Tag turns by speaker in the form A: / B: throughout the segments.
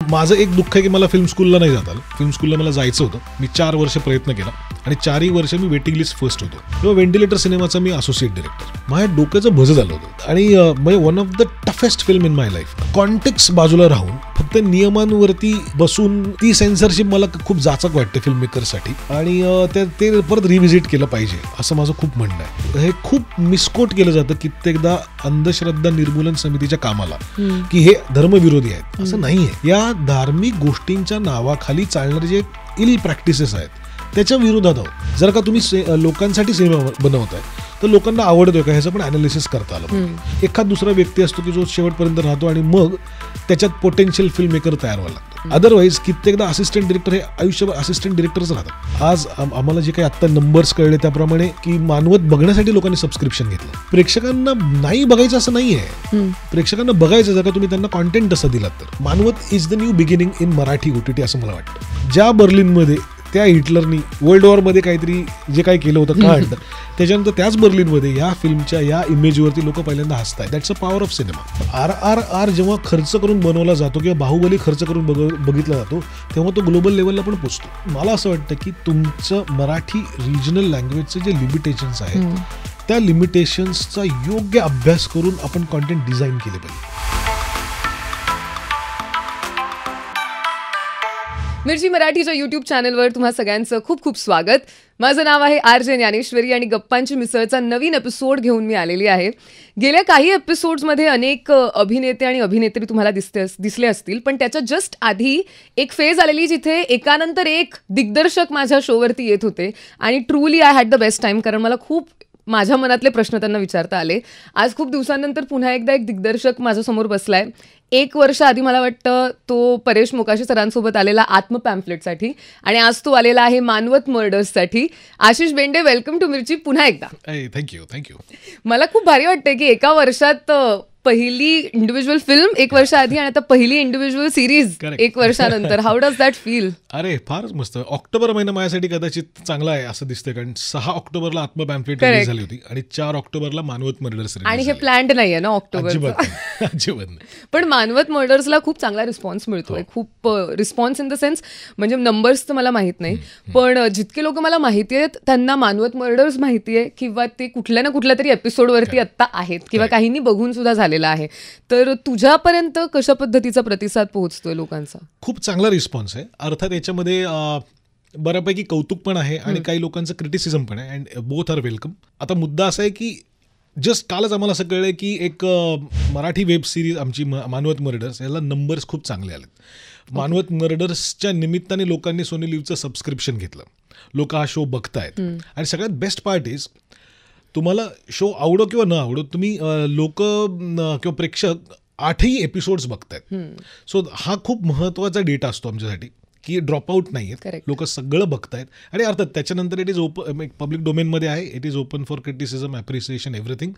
A: माझं एक दुःख आहे की मला फिल्म स्कूलला नाही जात आलं. फिल्म स्कूलला मला जायचं होतं. मी 4 वर्ष प्रयत्न केला आणि 4ही वर्ष मी वेटिंग लिस्ट फर्स्ट होतो. किंवा व्हेंटिलेटर सिनेमाचा मी असोसिएट डिरेक्टर. माझ्या डोक्याचं भज झालं होतं आणि म्हणजे one of the toughest film in my life. Context बाजूला राहून फक्त नियमांवरती बसून ती सेन्सरशिप मला खूप जाचक वाटते फिल्म मेकरसाठी आणि ते परत रिव्हिजिट केलं पाहिजे असं माझं खूप म्हणणं आहे. हे खूप मिसकोट केलं जातं कित्येकदा अंधश्रद्धा निर्मूलन समितीच्या कामाला की हे धर्मविरोधी आहेत. असं नाहीये. या धार्मिक गोष्टींच्या नावाखाली चालणारे जे इल प्रॅक्टिसेस आहेत त्याच्या विरोधात आहोत. जर का तुम्ही लोकांसाठी सिनेमा बनवताय तर लोकांना आवडतोय का ह्याचं पण अनालिसिस करता आलं. एखाद दुसरा व्यक्ती असतो की जो शेवटपर्यंत राहतो आणि मग त्याच्यात पोटेन्शियल फिल्म मेकर तयार व्हायला लागतो. अदरवाईज कित्येकदा असिस्टंट डिरेक्टर हे आयुष्यभर असिस्टंट डिरेक्टरच राहतात. आज आम्हाला जे काही आता नंबर्स कळले त्याप्रमाणे की मानवत बघण्यासाठी लोकांनी सबस्क्रिप्शन घेतलं. प्रेक्षकांना नाही बघायचं असं नाहीये. प्रेक्षकांना बघायचं जर का तुम्ही त्यांना कॉन्टेंट असं दिलात तर. Manwat is the new beginning in Marathi OTT असं मला वाटतं. ज्या बर्लिनमध्ये त्या हिटलरनी वर्ल्ड वॉरमध्ये काहीतरी जे काही केलं होतं कांड त्याच्यानंतर त्याच बर्लिनमध्ये या फिल्मच्या या इमेजवरती लोक पहिल्यांदा हसतायत. That's a power of cinema. RRR जेव्हा खर्च करून बनवला जातो किंवा बाहुबली खर्च करून बघितला जातो तेव्हा तो ग्लोबल लेवलला पण पोचतो. मला असं वाटतं की तुमचं मराठी रिजनल लँग्वेजचे जे लिमिटेशन्स आहेत त्या लिमिटेशन्सचा योग्य अभ्यास करून आपण कॉन्टेंट डिझाईन केले पाहिजे.
B: मिर्ची मराठीच्या YouTube चॅनलवर तुम्हा सगळ्यांचं खूप खूप स्वागत. माझं नाव आहे RJ ज्ञानेश्वरी आणि गप्पांची मिसळचा नवीन एपिसोड घेऊन मी आलेली आहे. गेल्या काही एपिसोड्समध्ये अनेक अभिनेते आणि अभिनेत्री तुम्हाला दिसले असतील, पण त्याच्या जस्ट आधी एक फेज आलेली जिथे एकानंतर एक दिग्दर्शक माझ्या शोवरती येत होते आणि truly I had the best time, कारण मला खूप माझ्या मनातले प्रश्न त्यांना विचारता आले. आज खूप दिवसांनंतर पुन्हा एकदा एक दिग्दर्शक माझ्यासमोर बसलाय. 1 वर्ष आधी मला वाटतं तो परेश मोकाशी सरांसोबत आलेला आत्म पॅम्फलेटसाठी आणि आज तो आलेला आहे मानवत मर्डर्ससाठी. आशिष बेंडे, वेलकम टू मिर्ची पुन्हा एकदा.
A: थँक्यू.
B: मला खूप भारी वाटतंय की एका वर्षात पहिली इंडिव्हिज्युअल फिल्म 1 वर्ष आधी आणि आता पहिली इंडिव्हिज्युअल सिरीज 1 वर्षानंतर. How does that feel?
A: अरे फारच मस्त. ऑक्टोबर महिना माझ्यासाठी कदाचित चांगला आहे असं दिसतंय, कारण 6 ऑक्टोबरला आत्म पॅम्फलेट रिलीज झाली होती आणि 4 ऑक्टोबरला मानवत मर्डर्स. आणि
B: हे प्लॅन्ड नाहीये ना ऑक्टोबर?
A: अजिबात नाही.
B: पण मानवत मर्डर्सला खूप चांगला रिस्पॉन्स मिळतोय. खूप रिस्पॉन्स इन द सेन्स, म्हणजे नंबर्स तर मला माहित नाही, पण जितके लोक मला माहिती आहेत त्यांना मानवत मर्डर्स माहिती आहे किंवा ते कुठल्या ना कुठल्या तरी एपिसोडवरती आत्ता आहेत किंवा काहींनी बघून सुद्धा झालेलं आहे. तर तुझ्यापर्यंत कशा पद्धतीचा प्रतिसाद पोहोचतोय लोकांचा?
A: खूप चांगला रिस्पॉन्स आहे. अर्थात याच्यामध्ये बऱ्यापैकी कौतुक पण आहे आणि काही लोकांचं क्रिटिसिझम पण आहे, अँड बोथ आर वेलकम. आता मुद्दा असा आहे की जस्ट कालच आम्हाला असं कळलं की एक मराठी वेब सिरीज आमची मानवत मर्डर्स, याला नंबर्स खूप चांगले आलेत. मानवत मर्डर्सच्या निमित्ताने लोकांनी सोनी लिव्हचं सबस्क्रिप्शन घेतलं. लोक हा शो बघतायत आणि सगळ्यात बेस्ट पार्ट इज तुम्हाला शो आवडो किंवा न आवडो, तुम्ही लोक किंवा प्रेक्षक 8ही एपिसोड्स बघतायत. सो हा खूप महत्त्वाचा डेटा असतो आमच्यासाठी की ड्रॉपआउट नाही आहेत. लोक सगळं बघतायत आणि अर्थात त्याच्यानंतर इट इज ओपन, पब्लिक डोमेनमध्ये आहे. It is open for criticism, appreciation, everything.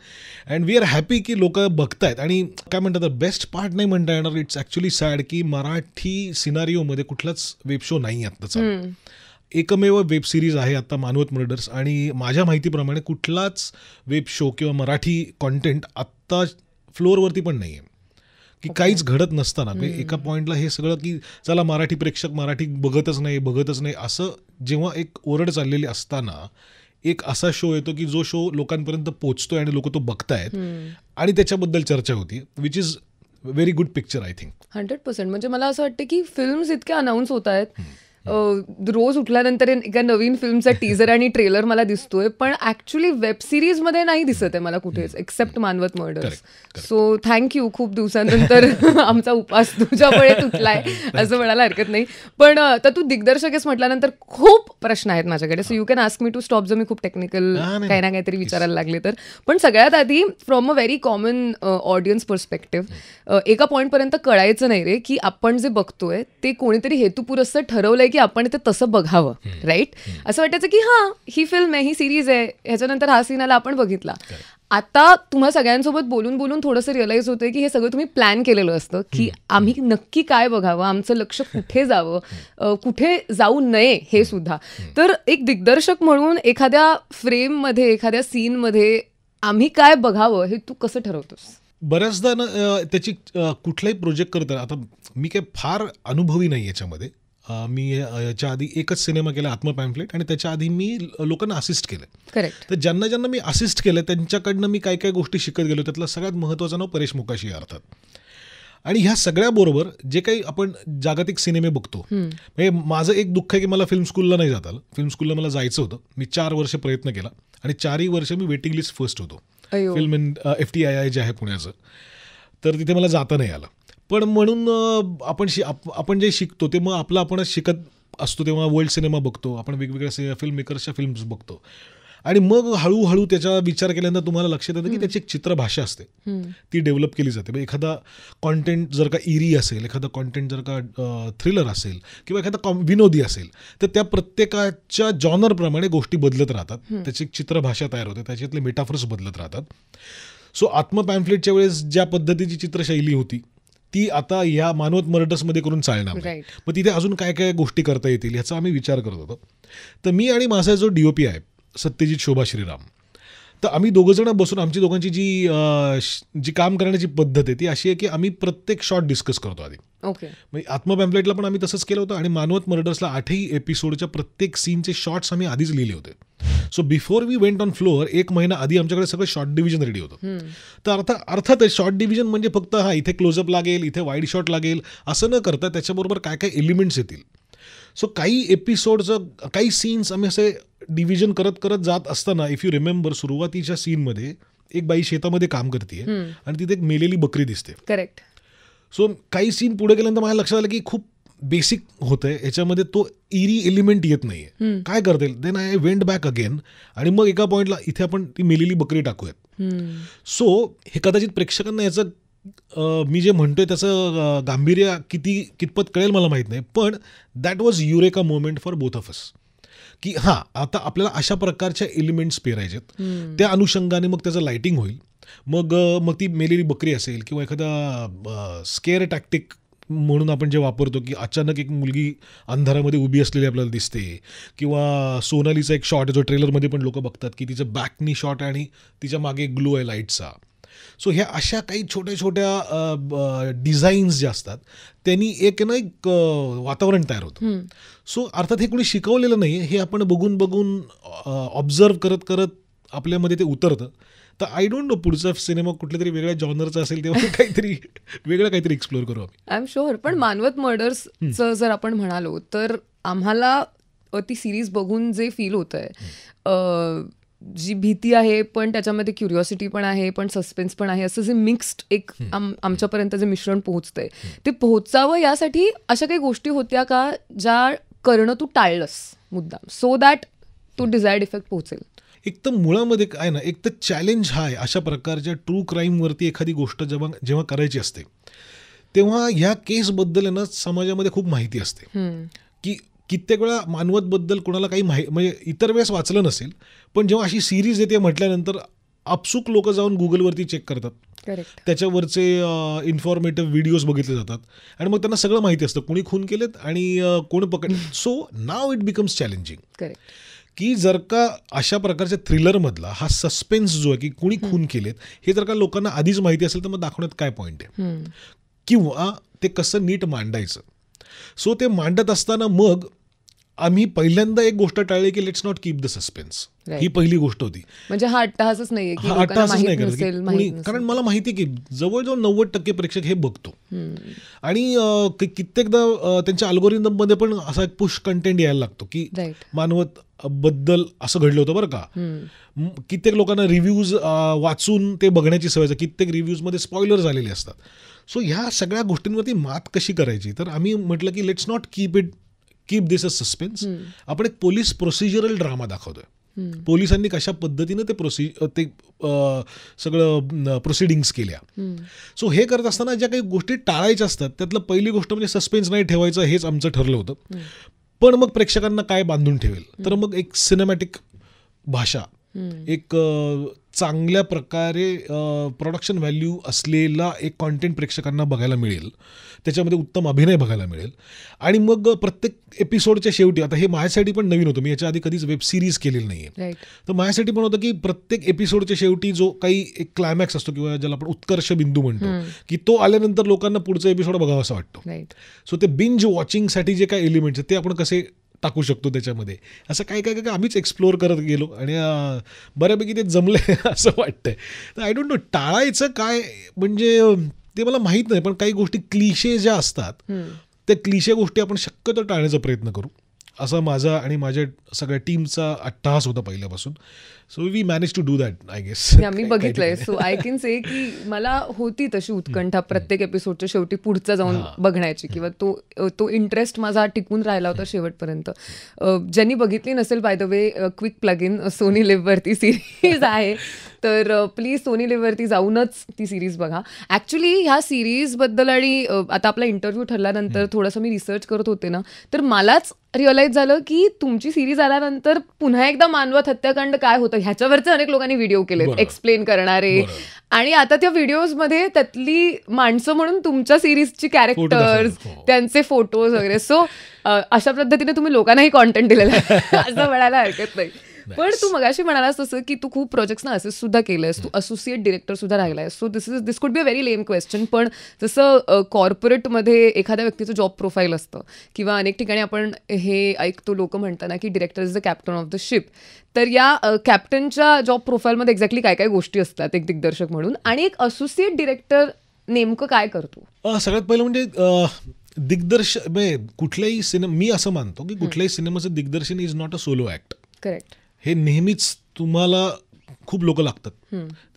A: And we are happy की लोक बघतायत. आणि काय म्हणतात, बेस्ट पार्ट नाही म्हणता येणार, इट्स ॲक्च्युली सॅड की मराठी सिनारिओमध्ये कुठलाच वेब शो नाही आत्ताचा. एकमेव वेब सिरीज आहे आता मानवत मर्डर्स आणि माझ्या माहितीप्रमाणे कुठलाच वेब शो किंवा मराठी कॉन्टेंट आत्ता फ्लोअरवरती पण नाही आहे. की काहीच घडत नसताना एका पॉईंटला हे सगळं की चला मराठी प्रेक्षक मराठी बघतच नाही असं जेव्हा एक ओरड चाललेली असताना एक असा शो येतो की जो शो लोकांपर्यंत पोहोचतोय आणि लोक तो बघतायत आणि त्याच्याबद्दल चर्चा होती, which is very good picture I think.
B: 100%. म्हणजे मला असं वाटतं की फिल्म्स इतक्या अनाऊन्स होत आहेत, रोज उठल्यानंतर एका नवीन फिल्मचा टीजर आणि ट्रेलर मला दिसतोय, पण ऍक्च्युली वेब सिरीज मध्ये नाही दिसत आहे मला कुठेच, except Manvat murders. So thank you. खूप दिवसांनंतर आमचा उपास तुझ्यामुळे तुटलाय असं म्हणायला हरकत नाही. पण तर तू दिग्दर्शक आहेस म्हटल्यानंतर खूप प्रश्न आहेत माझ्याकडे, so you can ask me to stop जर मी खूप टेक्निकल काही ना काहीतरी विचारायला लागले तर. पण सगळ्यात आधी from a very common audience perspective, एका पॉईंटपर्यंत कळायचं नाही रे की आपण जे बघतोय ते कोणीतरी हेतुपुरस्सर ठरवलंय की आपण ते तसं बघावं, राईट? असं वाटायचं की हां ही फिल्म आहे, ही सिरीज आहे, ह्याच्यानंतर हा सीन आला, आपण बघितला. आता तुम्हा सगळ्यांसोबत बोलून बोलून थोडंसं रिअलाईज होतंय की हे सगळं तुम्ही प्लॅन केलेलं असतं की आम्ही नक्की काय बघावं, आमचं लक्ष कुठे जावं, कुठे जाऊ नये हे सुद्धा. तर एक दिग्दर्शक म्हणून एखाद्या फ्रेममध्ये, एखाद्या सीनमध्ये आम्ही काय बघावं हे तू कसं ठरवतोस?
A: बऱ्याचदा ना त्याची कुठलाही प्रोजेक्ट करताना आता मी काही फार अनुभवी नाही याच्यामध्ये. मी याच्या आधी एकच सिनेमा केला आत्मा पॅम्फलेट आणि त्याच्या आधी मी लोकांना असिस्ट केलं.
B: करेक्ट.
A: तर ज्यांना ज्यांना मी असिस्ट केलं त्यांच्याकडनं मी काय काय गोष्टी शिकत गेलो. त्यातलं सगळ्यात महत्त्वाचं नाव परेश मोकाशी अर्थात. आणि ह्या सगळ्याबरोबर जे काही आपण जागतिक सिनेमे बघतो, म्हणजे माझं एक दुःख आहे की मला फिल्म स्कूलला नाही जात आलं. फिल्म स्कूलला मला जायचं होतं. मी 4 वर्ष प्रयत्न केला आणि 4ही वर्ष मी वेटिंग लिस्ट फर्स्ट होतो. फिल्म इन FTII जे आहे पुण्याचं, तर तिथे मला जाता नाही आलं. पण म्हणून आपण जे शिकतो ते मग आपणच शिकत असतो. तेव्हा वर्ल्ड सिनेमा बघतो आपण, वेगवेगळ्या फिल्म मेकर्सच्या फिल्म्स बघतो आणि मग हळूहळू त्याचा विचार केल्यानंतर तुम्हाला लक्षात येतं की त्याची एक चित्रभाषा असते, ती डेव्हलप केली जाते. एखादा कॉन्टेंट जर का इरी असेल, एखादा कॉन्टेंट जर का थ्रिलर असेल किंवा एखादा विनोदी असेल, तर त्या प्रत्येकाच्या जॉनरप्रमाणे गोष्टी बदलत राहतात. त्याची एक चित्रभाषा तयार होते, त्याच्यातले मेटाफर्स बदलत राहतात. सो आत्मा पॅम्फलेटच्या वेळेस ज्या पद्धतीची चित्रशैली होती ती आता या मानवत मर्डर्समध्ये करून चालणार नाही. मग तिथे अजून काय काय गोष्टी करता येतील ह्याचा आम्ही विचार करत होतो. तर मी आणि माझा जो DOP आहे सत्यजित शोभा श्रीराम, तर आम्ही दोघंजणं बसून आमची दोघांची जी काम करण्याची पद्धत आहे ती अशी आहे की आम्ही प्रत्येक शॉट डिस्कस करतो आधी.
B: ओके.
A: म्हणजे आत्मा पॅम्पलेटला पण आम्ही तसंच केलं होतं आणि मानवत मर्डर्सला 8ही एपिसोडच्या प्रत्येक सीनचे शॉट्स आम्ही आधीच लिहिले होते. So before we went on floor 1 महिना आधी आमच्याकडे सगळं शॉर्ट डिव्हिजन रेडी होतं. तर अर्थात शॉर्ट डिव्हिजन म्हणजे फक्त इथे क्लोजअप लागेल, इथे वाईड शॉट लागेल असं न करता त्याच्याबरोबर काय काय एलिमेंट्स येतील. सो काही एपिसोडचं काही सीन्स आम्ही असे डिव्हिजन करत करत जात असताना, इफ यू रिमेंबर, सुरुवातीच्या सीनमध्ये एक बाई शेतामध्ये काम करते आणि तिथे एक मेलेली बकरी दिसते.
B: करेक्ट.
A: सो काही सीन पुढे गेल्यानंतर मला लक्षात आलं की खूप बेसिक होतंय, याच्यामध्ये तो इरी एलिमेंट येत नाहीये. काय करता येईल. Then I went back again आणि मग एका पॉईंटला इथे आपण ती मेलेली बकरी टाकूयात. सो हे कदाचित प्रेक्षकांना याचं मी जे म्हणतोय त्याचं गांभीर्य कितपत कळेल मला माहीत नाही, पण that was eureka moment for both of us की आता आपल्याला अशा प्रकारच्या एलिमेंट्स पेरायचेत. त्या अनुषंगाने मग त्याचं लाइटिंग होईल. मग ती मेलेली बकरी असेल किंवा एखादा स्केअर टॅक्टिक म्हणून आपण जे वापरतो की अचानक एक मुलगी अंधारामध्ये उभी असलेली आपल्याला दिसते, किंवा सोनालीचा एक शॉट जो ट्रेलरमध्ये पण लोक बघतात की तिचं बॅकनी शॉट आणि तिच्या मागे ग्लो आहे लाईटचा. सो ह्या अशा काही छोट्या छोट्या डिझाईन्स ज्या असतात त्यांनी एक वातावरण तयार होतं. सो अर्थात हे कोणी शिकवलेलं नाही, हे आपण बघून ऑब्झर्व करत करत आपल्यामध्ये ते उतरतं. तर आय डोंट नो पुढचा सिनेमा कुठल्या तरी वेगळ्या जॉनरचा असेल तेव्हा काहीतरी एक्सप्लोर करू आम्ही.
B: I am sure. पण मानवत मर्डर्सचं जर आपण म्हणालो तर आम्हाला ती सिरीज बघून जे फील होतंय, जी भीती आहे पण त्याच्यामध्ये क्युरिओसिटी पण आहे, पण सस्पेन्स पण आहे, असं जे मिक्स्ड एक आमच्यापर्यंत जे मिश्रण पोहोचतंय ते पोहोचावं यासाठी अशा काही गोष्टी होत्या का ज्या करणं तू टाळलंस मुद्दाम, सो दॅट तो डिझायर्ड इफेक्ट पोहोचेल?
A: एक तर मुळामध्ये काय ना, एक तर चॅलेंज आहे अशा प्रकारच्या ट्रू क्राईमवरती एखादी गोष्ट जेव्हा करायची असते तेव्हा ह्या केसबद्दल ना समाजामध्ये खूप माहिती असते की कित्येक वेळा मानवतबद्दल कोणाला काही म्हणजे इतर वेळेस वाचलं नसेल, पण जेव्हा अशी सिरीज येते म्हटल्यानंतर आपसुक लोक जाऊन गुगलवरती चेक करतात.
B: करेक्ट.
A: त्याच्यावरचे इन्फॉर्मेटिव्ह व्हिडिओज बघितले जातात आणि मग त्यांना सगळं माहिती असतं कोणी खून केलेत आणि कोण पकडले. So now it becomes challenging.
B: Correct.
A: की जर का अशा प्रकारच्या थ्रिलरमधला हा सस्पेन्स जो आहे की कुणी खून केलेत हे जर का लोकांना आधीच माहिती असेल तर मग दाखवण्यात काय पॉईंट आहे, किंवा ते कसं नीट मांडायचं. सो ते मांडत असताना मग आम्ही पहिल्यांदा एक गोष्ट टाळली की let's not keep the suspense. ही पहिली गोष्ट होती.
B: म्हणजे हा अट्टहासच नाहीये की
A: अट्टहासच नाही करत, कारण मला माहिती आहे की जवळजवळ 90% प्रेक्षक हे बघतो आणि कित्येकदा त्यांच्या अल्गोरिदममध्ये पण असा एक पुश कंटेंट यायला लागतो की मानवत बद्दल असं घडलं होतं बरं का. कित्येक लोकांना रिव्ह्यूज वाचून ते बघण्याची सवय, कित्येक रिव्ह्यूजमध्ये स्पॉयलर झालेले असतात. सो ह्या सगळ्या गोष्टींवरती मात कशी करायची, तर आम्ही म्हटलं की let's not keep this a suspense. आपण एक पोलीस प्रोसिजरल ड्रामा दाखवतोय. पोलिसांनी कशा पद्धतीनं ते सगळं प्रोसिडिंग्स केल्या. सो हे करत असताना ज्या काही गोष्टी टाळायच्या असतात त्यातलं पहिली गोष्ट म्हणजे सस्पेन्स नाही ठेवायचं, हेच आमचं ठरलं होतं. पण मग प्रेक्षकांना काय बांधून ठेवेल, तर मग एक सिनेमॅटिक भाषा एक चांगल्या प्रकारे प्रोडक्शन व्हॅल्यू असलेला एक कॉन्टेंट प्रेक्षकांना बघायला मिळेल, त्याच्यामध्ये उत्तम अभिनय बघायला मिळेल. आणि मग प्रत्येक एपिसोडच्या शेवटी, आता हे माझ्यासाठी पण नवीन होतं, मी याच्या आधी कधीच वेब सिरीज केलेली नाहीये, तर माझ्यासाठी पण होतं की प्रत्येक एपिसोडच्या शेवटी जो काही एक क्लायमॅक्स असतो किंवा ज्याला आपण उत्कर्ष बिंदू म्हणतो, की तो आल्यानंतर लोकांना पुढचा एपिसोड बघावा असं वाटतो. सो ते बिंज वॉचिंगसाठी जे काही एलिमेंट्स आहेत ते आपण कसे टाकू शकतो त्याच्यामध्ये, असं काय काय काय आम्हीच एक्सप्लोअर करत गेलो आणि बऱ्यापैकी ते जमले असं वाटतंय. तर आय डोंट नो टाळायचं काय म्हणजे ते मला माहीत नाही, पण काही गोष्टी क्लिशे ज्या असतात त्या क्लिशे गोष्टी आपण शक्यतो टाळण्याचा प्रयत्न करू, असा माझा आणि माझ्या सगळ्या टीमचा अट्टहास होता पहिल्यापासून. So we manage to do that I guess.
B: मी बघितलंय, सो आय कॅन से की मला होती तशी उत्कंठा प्रत्येक एपिसोडच्या शेवटी पुढचं जाऊन बघण्याची, किंवा तो इंटरेस्ट माझा टिकून राहिला होता शेवटपर्यंत. ज्यांनी बघितली नसेल, by the way, quick plug in, Sony लिव्हवरती सिरीज आहे, तर प्लीज सोनी लिव्हवरती जाऊनच ती सिरीज बघा. ॲक्च्युली ह्या सिरीजबद्दल आणि आता आपला इंटरव्ह्यू ठरल्यानंतर थोडंसं मी रिसर्च करत होते ना, तर मलाच रिअलाइज झालं की तुमची सिरीज आल्यानंतर पुन्हा एकदा मानवत हत्याकांड काय होतं ह्याच्यावरचे अनेक लोकांनी व्हिडिओ केले एक्सप्लेन करणारे, आणि आता त्या व्हिडिओजमध्ये त्यातली माणसं म्हणून तुमच्या सिरीजची कॅरेक्टर्स, त्यांचे फोटोज वगैरे. सो अशा पद्धतीने तुम्ही लोकांनाही कॉन्टेंट दिलेलं आहे असं म्हणायला हरकत नाही. पण तू मगाशी म्हणालास तसं की तू खूप प्रोजेक्ट्सना असेस सुद्धा केलंयस, तू असोसिएट डिरेक्टर सुद्धा राहिलायस. So this could be a very lame question, पण जसं कॉर्पोरेटमध्ये एखाद्या व्यक्तीचं जॉब प्रोफाईल असतं, किंवा अनेक ठिकाणी आपण हे ऐकतो, लोक म्हणताना की director is the captain of the ship, तर या कॅप्टनच्या जॉब प्रोफाईलमध्ये एक्झॅक्टली काय काय गोष्टी असतात एक दिग्दर्शक म्हणून, आणि एक असोसिएट डिरेक्टर नेमकं काय करतो?
A: सगळ्यात पहिलं म्हणजे दिग्दर्शन, कुठल्याही सिनेमा, मी असं मानतो की कुठल्याही सिनेमाचं दिग्दर्शन is not a solo act.
B: Correct.
A: हे नेहमीच तुम्हाला खूप लोक लागतात,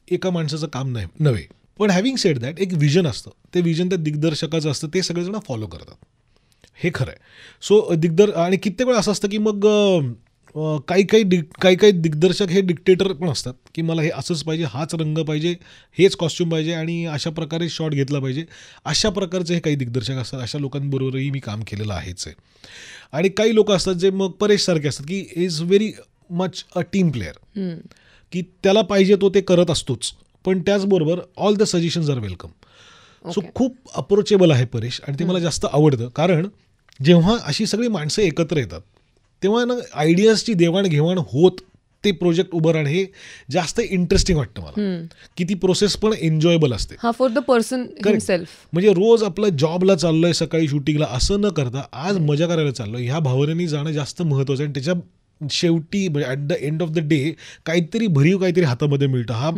A: एका माणसाचं काम नव्हे. पण हॅव्हिंग सेड दॅट, एक विजन असतं, ते विजन त्या दिग्दर्शकाचं असतं, ते सगळेजण फॉलो करतात, हे खरं आहे. सो आणि कित्येक वेळा असं असतं की मग काही दिग्दर्शक हे डिक्टेटर पण असतात, की मला हे असंच पाहिजे, हाच रंग पाहिजे, हेच कॉस्ट्यूम पाहिजे आणि अशा प्रकारे शॉट घेतला पाहिजे. अशा प्रकारचे हे काही दिग्दर्शक असतात, अशा लोकांबरोबरही मी काम केलेलं आहेच आहे. आणि काही लोक असतात जे मग परेशसारखे असतात, की is very much a team player, की त्याला पाहिजे तो ते करत असतोच, पण त्याचबरोबर all the suggestions are welcome. So खूप अप्रोचेबल आहे परेश, आणि ते मला जास्त आवडतं, कारण जेव्हा अशी सगळी माणसं एकत्र येतात तेव्हा ना आयडियाजची देवाणघेवाण होत ते प्रोजेक्ट उभं राहणं हे जास्त इंटरेस्टिंग वाटतं मला, की ती प्रोसेस पण एन्जॉयबल असते
B: फॉर द पर्सन हिमसेल्फ.
A: म्हणजे रोज आपलं जॉबला चाललोय, सकाळी शूटिंगला, असं न करता आज मजा करायला चाललोय, ह्या भावनेने जाणं जास्त महत्त्वाचं आहे. आणि त्याच्या शेवटी म्हणजे at the end of the day काहीतरी भरीव काहीतरी हातामध्ये मिळतं. हा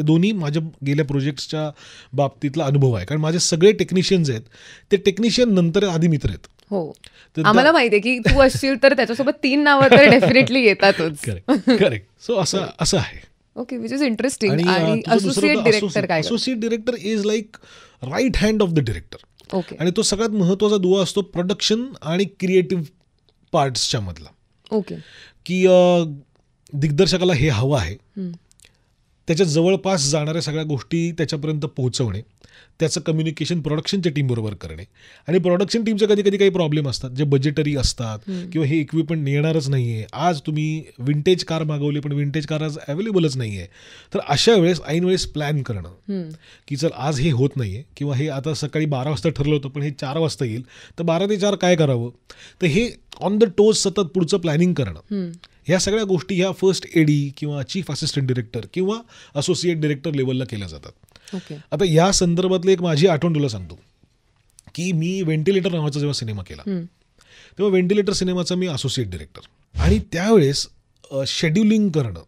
A: दोन्ही माझ्या गेल्या प्रोजेक्ट्सच्या बाबतीतला अनुभव आहे, कारण माझे सगळे टेक्निशियन्स आहेत, ते टेक्निशियन नंतर आधी मित्र आहेत.
B: हो, आम्हाला माहिती आहे की तू असशील तर त्याच्यासोबत 3 नावं तर डेफिनेटली येतातच.
A: करेक्ट. सो असं आहे.
B: Okay, which is interesting. आणि असोसिएट डिरेक्टर काय?
A: Associate director is like right hand of the director.
B: Okay.
A: आणि तो सगळ्यात महत्त्वाचा दुवा असतो प्रोडक्शन आणि क्रिएटिव्ह पार्ट्सच्या मधला.
B: ओके.
A: की दिग्दर्शकाला हे हवं आहे, त्याच्या जवळपास जाणाऱ्या सगळ्या गोष्टी त्याच्यापर्यंत पोहोचवणे, त्याचं कम्युनिकेशन प्रोडक्शनच्या टीमबरोबर करणे. आणि प्रोडक्शन टीमचे कधी कधी काही प्रॉब्लेम असतात, जे बजेटरी असतात, किंवा हे इक्विपमेंट येणारच नाही आहे, आज तुम्ही विंटेज कार मागवली पण विंटेज कार आज अवेलेबलच नाही आहे, तर अशा वेळेस ऐन वेळेस प्लॅन करणं, की चल आज हे होत नाही आहे, किंवा हे आता सकाळी 12 वाजता ठरलं होतं पण हे 4 वाजता येईल, तर 12 ते 4 काय करावं, तर हे ऑन द टोज सतत पुढचं प्लॅनिंग करणं. ह्या सगळ्या गोष्टी ह्या फर्स्ट एडी किंवा चीफ असिस्टंट डिरेक्टर किंवा असोसिएट डिरेक्टर लेवलला केल्या जातात. आता या संदर्भातली एक माझी आठवण तुला सांगतो, की मी व्हेंटिलेटर नावाचा जेव्हा सिनेमा केला, तेव्हा व्हेंटिलेटर सिनेमाचा मी असोसिएट डिरेक्टर, आणि त्यावेळेस शेड्युलिंग करणं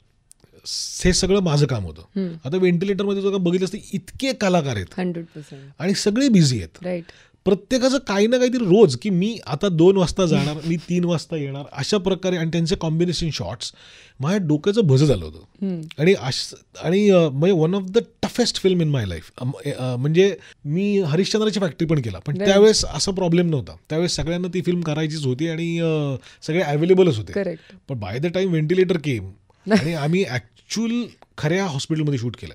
A: हे सगळं माझं काम होतं. आता व्हेंटिलेटरमध्ये जो बघितलं असतं इतके कलाकार आहेत
B: 100%
A: आणि सगळे बिझी आहेत.
B: राईट.
A: प्रत्येकाचं काही ना काहीतरी रोज, की मी आता 2 वाजता जाणार, मी 3 वाजता येणार, अशा प्रकारे, आणि त्यांचे कॉम्बिनेशन शॉट्स माझ्या डोक्याचं भज झालं होतं. आणि म्हणजे one of the toughest film in my life. म्हणजे मी हरिश्चंद्राची फॅक्टरी पण केला, पण त्यावेळेस असा प्रॉब्लेम नव्हता, त्यावेळेस सगळ्यांना ती फिल्म करायचीच होती आणि सगळे अवेलेबलच होते. पण बाय द टाइम व्हेंटिलेटर केम, आणि आम्ही ॲक्च्युअल खऱ्या हॉस्पिटलमध्ये शूट केलं.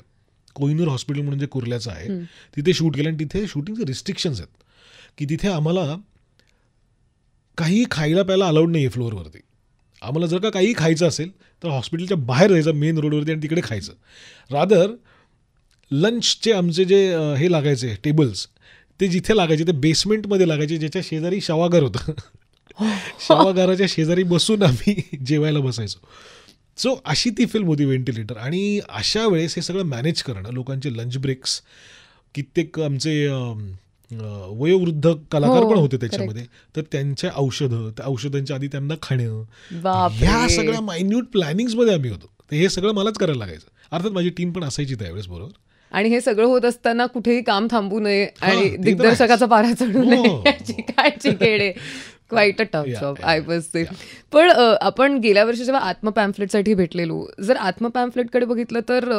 A: कोहिनूर हॉस्पिटल म्हणजे कुर्ल्याचं आहे, तिथे शूट केलं. आणि तिथे शूटिंगचे रिस्ट्रिक्शन्स आहेत, की तिथे आम्हाला काही खायला प्यायला अलाउड नाही आहे फ्लोअरवरती, आम्हाला जर का काही खायचं असेल तर हॉस्पिटलच्या बाहेर जायचं मेन रोडवरती आणि तिकडे खायचं. रादर लंचचे आमचे जे हे लागायचे टेबल्स ते जिथे लागायचे ते बेसमेंटमध्ये लागायचे, ज्याच्या शेजारी शवागार होतं. शवागाराच्या शेजारी बसून आम्ही जेवायला बसायचो. सो अशी ती फिल्म होती व्हेंटिलेटर. आणि अशा वेळेस हे सगळं मॅनेज करणं, लोकांचे लंच ब्रेक्स, कित्येक आमचे वयोवृद्ध कलाकार पण होते त्याच्यामध्ये, तर त्यांच्या औषधं, त्या औषधांच्या आधी त्यांना खाणं, ह्या सगळ्या मायन्यूट प्लॅनिंग्समध्ये आम्ही होतो. तर हे सगळं मलाच करायला लागायचं. अर्थात माझी टीम पण असायची त्यावेळेस बरोबर.
B: आणि हे सगळं होत असताना कुठेही काम थांबू नये आणि दिग्दर्शकाचा पारा चढू नये याची काळजी घेणे. Quite a tough job I was say. पण आपण गेल्या वर्षी जेव्हा आत्मपॅम्फलेटसाठी भेटलेलो, जर आत्मपॅम्फलेटकडे बघितलं तर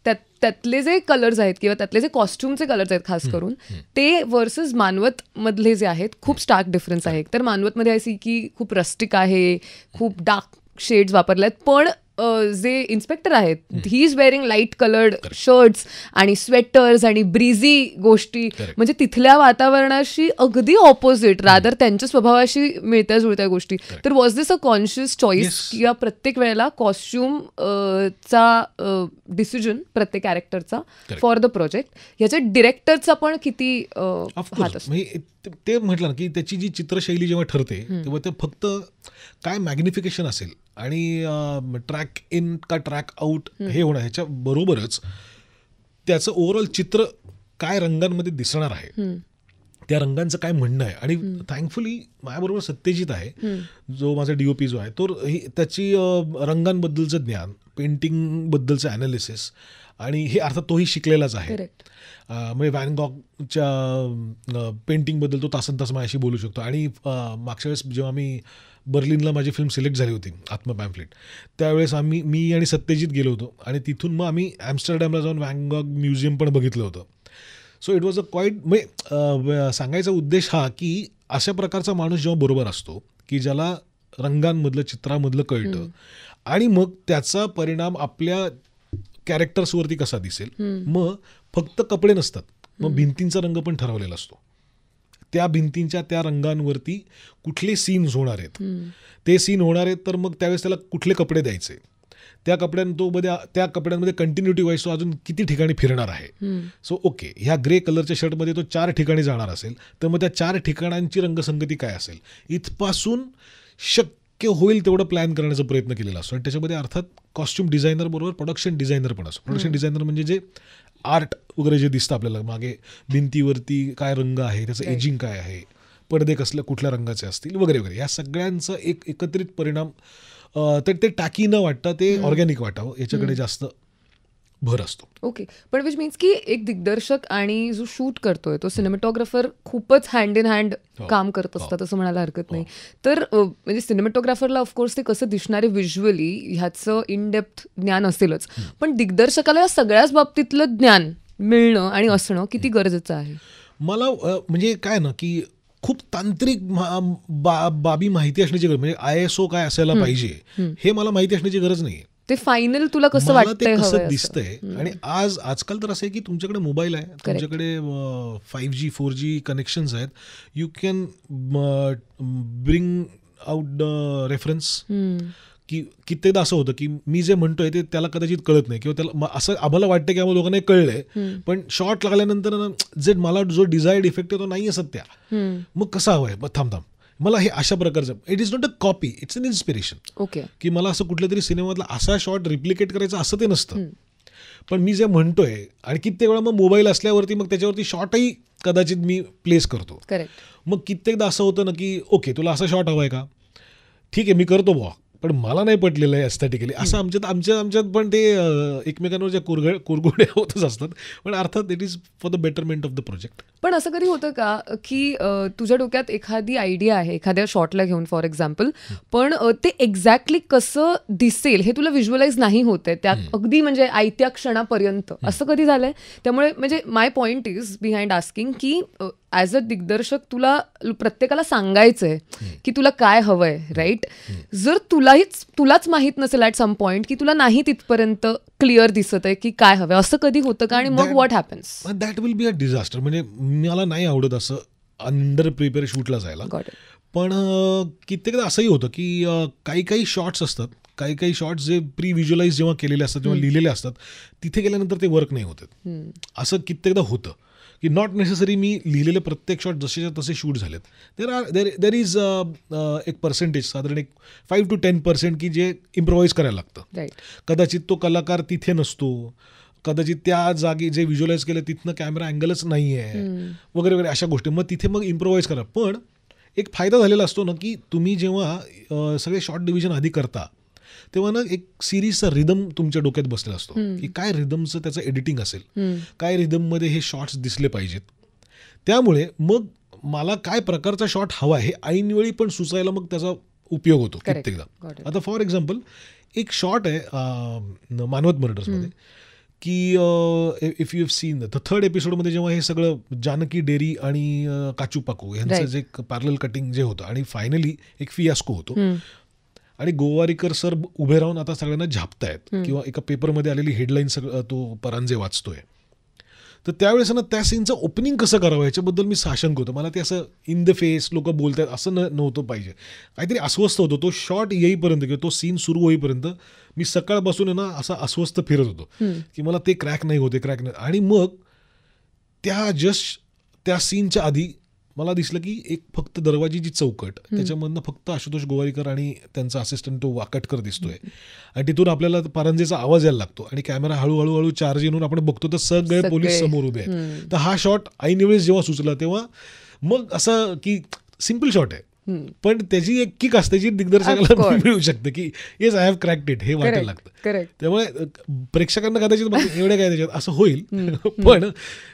B: त्यातले जे कलर्स आहेत किंवा त्यातले जे कॉस्ट्युमचे कलर्स आहेत खास करून, ते वर्सेस मानवत मधले जे आहेत खूप स्टार्क डिफरन्स आहे. तर मानवतमध्ये अशी की खूप रस्टिक आहे, खूप डार्क शेड्स वापरले आहेत, पण जे इन्स्पेक्टर आहेत he is wearing light coloured shirts आणि स्वेटर्स आणि ब्रिझी गोष्टी, म्हणजे तिथल्या वातावरणाशी अगदी ऑपोजिट, रादर त्यांच्या स्वभावाशी मिळत्या जुळत्या गोष्टी. तर was this a conscious choice किंवा प्रत्येक वेळेला कॉस्ट्युम चा डिसिजन प्रत्येक कॅरेक्टरचा फॉर द प्रोजेक्ट, ह्याच्या डिरेक्टरचा पण किती हात असतो?
A: ते म्हटलं ना की त्याची जी चित्रशैली जेव्हा ठरते तेव्हा ते फक्त काय मॅग्निफिकेशन असेल आणि ट्रॅक इन का ट्रॅक आउट हे होणं, ह्याच्या बरोबरच त्याचं ओव्हरऑल चित्र काय रंगांमध्ये दिसणार आहे, त्या रंगांचं काय म्हणणं आहे. आणि थँकफुली माझ्याबरोबर सत्यजित आहे, जो माझा DOP जो आहे, तो त्याची रंगांबद्दलचं ज्ञान, पेंटिंगबद्दलचं ॲनालिसिस, आणि हे अर्थात तोही शिकलेलाच आहे. म्हणजे व्हॅन गॉगच्या पेंटिंगबद्दल तो तासन तास माझ्याशी बोलू शकतो. आणि मागच्या वेळेस जेव्हा मी बर्लिनला माझी फिल्म सिलेक्ट झाली होती आत्मपॅम्फलेट, त्यावेळेस मी आणि सत्यजित गेलो होतो आणि तिथून मग आम्ही ॲम्स्टरडॅमला जाऊन व्हॅन गॉग म्युझियम पण बघितलं होतं. So it was a quiet, म्हणजे सांगायचा उद्देश हा की अशा प्रकारचा माणूस जेव्हा बरोबर असतो की ज्याला रंगांमधलं, चित्रामधलं कळतं आणि मग त्याचा परिणाम आपल्या कॅरेक्टर्सवरती कसा दिसेल. मग फक्त कपडे नसतात, मग भिंतींचा रंग पण ठरवलेला असतो. त्या भिंतींच्या त्या रंगांवरती कुठले सीन्स होणार आहेत, ते सीन होणार आहेत, तर मग त्यावेळेस त्याला कुठले कपडे द्यायचे, त्या कपड्यांमध्ये कंटिन्युटी वाईज तो अजून किती ठिकाणी फिरणार आहे. सो ओके, ह्या ग्रे कलरच्या शर्टमध्ये तो 4 ठिकाणी जाणार असेल, तर मग त्या 4 ठिकाणांची रंगसंगती काय असेल, इथपासून शक्य होईल तेवढं प्लॅन करण्याचा प्रयत्न केलेला असतो. आणि त्याच्यामध्ये अर्थात कॉस्ट्युम डिझायनर बरोबर प्रोडक्शन डिझायनर पण असतो. प्रोडक्शन डिझायनर म्हणजे जे आर्ट वगैरे जे दिसतं आपल्याला मागे भिंतीवरती, काय रंग आहे, त्याचं एजिंग काय आहे, पडदे कुठल्या रंगाचे असतील वगैरे वगैरे, या सगळ्यांचा एक एकत्रित परिणाम, तर ते टाकी न वाटता ते ऑर्गॅनिक वाटावं याच्याकडे जास्त भर असतो.
B: ओके, पण विच मीन्स की एक दिग्दर्शक आणि जो शूट करतोय तो सिनेमॅटोग्राफर खूपच हँड इन हँड काम करत असतात असं म्हणायला हरकत नाही. तर म्हणजे सिनेमॅटोग्राफरला ऑफकोर्स ते कसं दिसणारे व्हिज्युअली ह्याचं इन डेप्थ ज्ञान असेलच, पण दिग्दर्शकाला या सगळ्याच बाबतीतलं ज्ञान मिळणं आणि असणं किती गरजेचं आहे?
A: मला म्हणजे काय ना की खूप तांत्रिक बाबी माहिती असण्याची गरज, म्हणजे ISO काय असायला पाहिजे हे मला माहिती असण्याची गरज नाही.
B: ते फायनल तुला कसं वाटतंय,
A: कसं दिसतंय. आणि आजकाल तर असं आहे की तुमच्याकडे मोबाईल आहे, तुमच्याकडे 5G 4G कनेक्शन्स आहेत, you can bring out reference. की कित्येकदा असं होतं की मी जे म्हणतोय ते त्याला कदाचित कळत नाही, किंवा त्याला असं आम्हाला वाटतं की आम्हाला दोघांना कळलंय, पण शॉर्ट लागल्यानंतर जे मला जो डिझायर्ड इफेक्ट आहे तो नाही आहे सध्या, मग कसा हवाय, मग थांब मला हे अशा प्रकारचं. It is not a copy, it's an inspiration.
B: Okay,
A: की मला असं कुठल्या तरी सिनेमातला असा शॉट रिप्लिकेट करायचा असं ते नसतं, पण मी जे म्हणतोय आणि कित्येक वेळा मग मोबाईल असल्यावरती मग त्याच्यावरती शॉटही कदाचित मी प्लेस करतो. मग कित्येकदा असं होतं ना की ओके तुला असा शॉट हवाय का, ठीक आहे मी करतो बुवा, पण मला नाही पटलेलं आहे एस्थेटिकली. असं आमच्यात पण ते एकमेकांवर ज्या कुरघोड्या होतच असतात, पण अर्थात it is for the betterment of the project.
B: पण असं कधी होतं का की तुझ्या डोक्यात एखादी आयडिया आहे एखाद्या शॉटला घेऊन फॉर एक्झाम्पल, पण ते एक्झॅक्टली कसं दिसेल हे तुला व्हिज्युअलाइज नाही होतंय त्या अगदी म्हणजे आयत्या क्षणापर्यंत, असं कधी झालंय? त्यामुळे म्हणजे माय पॉइंट इज बिहाइंड आस्किंग की ॲज अ दिग्दर्शक तुला प्रत्येकाला सांगायचंय की तुला काय हवंय, राईट? जर तुलाच माहित नसेल ॲट सम पॉइंट की तुला नाही तिथपर्यंत क्लिअर दिसत आहे की काय हवंय, असं कधी होतं का? आणि मग what happens?
A: That will be a disaster. म्हणजे मला नाही आवडत असं अंडर प्रिपेअर शूटला जायला, पण कित्येकदा असंही होतं की काही काही शॉट्स असतात, काही काही शॉट्स जे प्री व्हिज्युअलाइज जेव्हा केलेले असतात जेव्हा लिहिलेले असतात तिथे गेल्यानंतर ते वर्क नाही होतात. असं कित्येकदा होतं की नॉट नेसेसरी मी लिहिलेले प्रत्येक शॉट जसेच्या तसे शूट झालेत. देर इज एक पर्सेंटेज, साधारण एक 5 to 10% की जे इम्प्रोवाइज करायला लागतं. कदाचित तो कलाकार तिथे नसतो, कदाचित त्या जागी जे व्हिज्युअलाइज केलं तिथनं कॅमेरा अँगलच नाही आहे वगैरे वगैरे अशा गोष्टी. मग तिथे मग इम्प्रोवाइज करा. पण एक फायदा झालेला असतो ना की तुम्ही जेव्हा सगळे शॉर्ट डिव्हिजन आधी करता तेव्हा ना एक सिरीजचा रिदम तुमच्या डोक्यात बसलेला असतो की काय रिदमचं त्याचं एडिटिंग असेल, काय रिदममध्ये हे शॉट्स दिसले पाहिजेत. त्यामुळे मग मला काय प्रकारचा शॉट हवा आहे हे ऐनवेळी पण सुचायला मग त्याचा उपयोग होतो कित्येकदा. आता फॉर एक्झाम्पल एक शॉट आहे मानवत मर्डर्समध्ये की if you have seen the 3rd एपिसोडमध्ये जेव्हा हे सगळं जानकी डेअरी आणि काचू पाकू यांचं जे पॅरलल कटिंग जे होतं आणि फायनली एक फियास्को होतो आणि गोवारीकर सर उभे राहून आता सगळ्यांना झापतायत किंवा एका पेपरमध्ये आलेली हेडलाईन सगळं तो परांजे वाचतोय. तर त्यावेळेस ना त्या सीनचं ओपनिंग कसं करावं याच्याबद्दल मी साशंक होतो. मला ते असं इन द फेस लोक बोलतात असं नव्हतं पाहिजे, काहीतरी अस्वस्थ होतो. तो शॉट येईपर्यंत किंवा तो सीन सुरू होईपर्यंत मी सकाळपासून ना असा अस्वस्थ फिरत होतो की मला ते क्रॅक नाही होते. आणि मग त्या सीनच्या आधी मला दिसलं की एक फक्त दरवाजीची चौकट त्याच्यामधनं फक्त आशुतोष गोवारीकर आणि त्यांचा असिस्टंट तो वाकटकर दिसतोय आणि तिथून आपल्याला परांजेचा आवाज यायला लागतो आणि कॅमेरा हळूहळू चार्ज येऊन आपण बघतो तर सगळे पोलीस समोर उभे आहेत. तर हा शॉट ऐनवेळेस जेव्हा सुचला तेव्हा मग असं की सिम्पल शॉट आहे पण त्याची एक किक असते जी दिग्दर्शकाला मिळू शकते की yes I have cracked it हे वाटायला लागतं. त्यामुळे प्रेक्षकांना कदाचित एवढे काय त्याच्यात असं होईल पण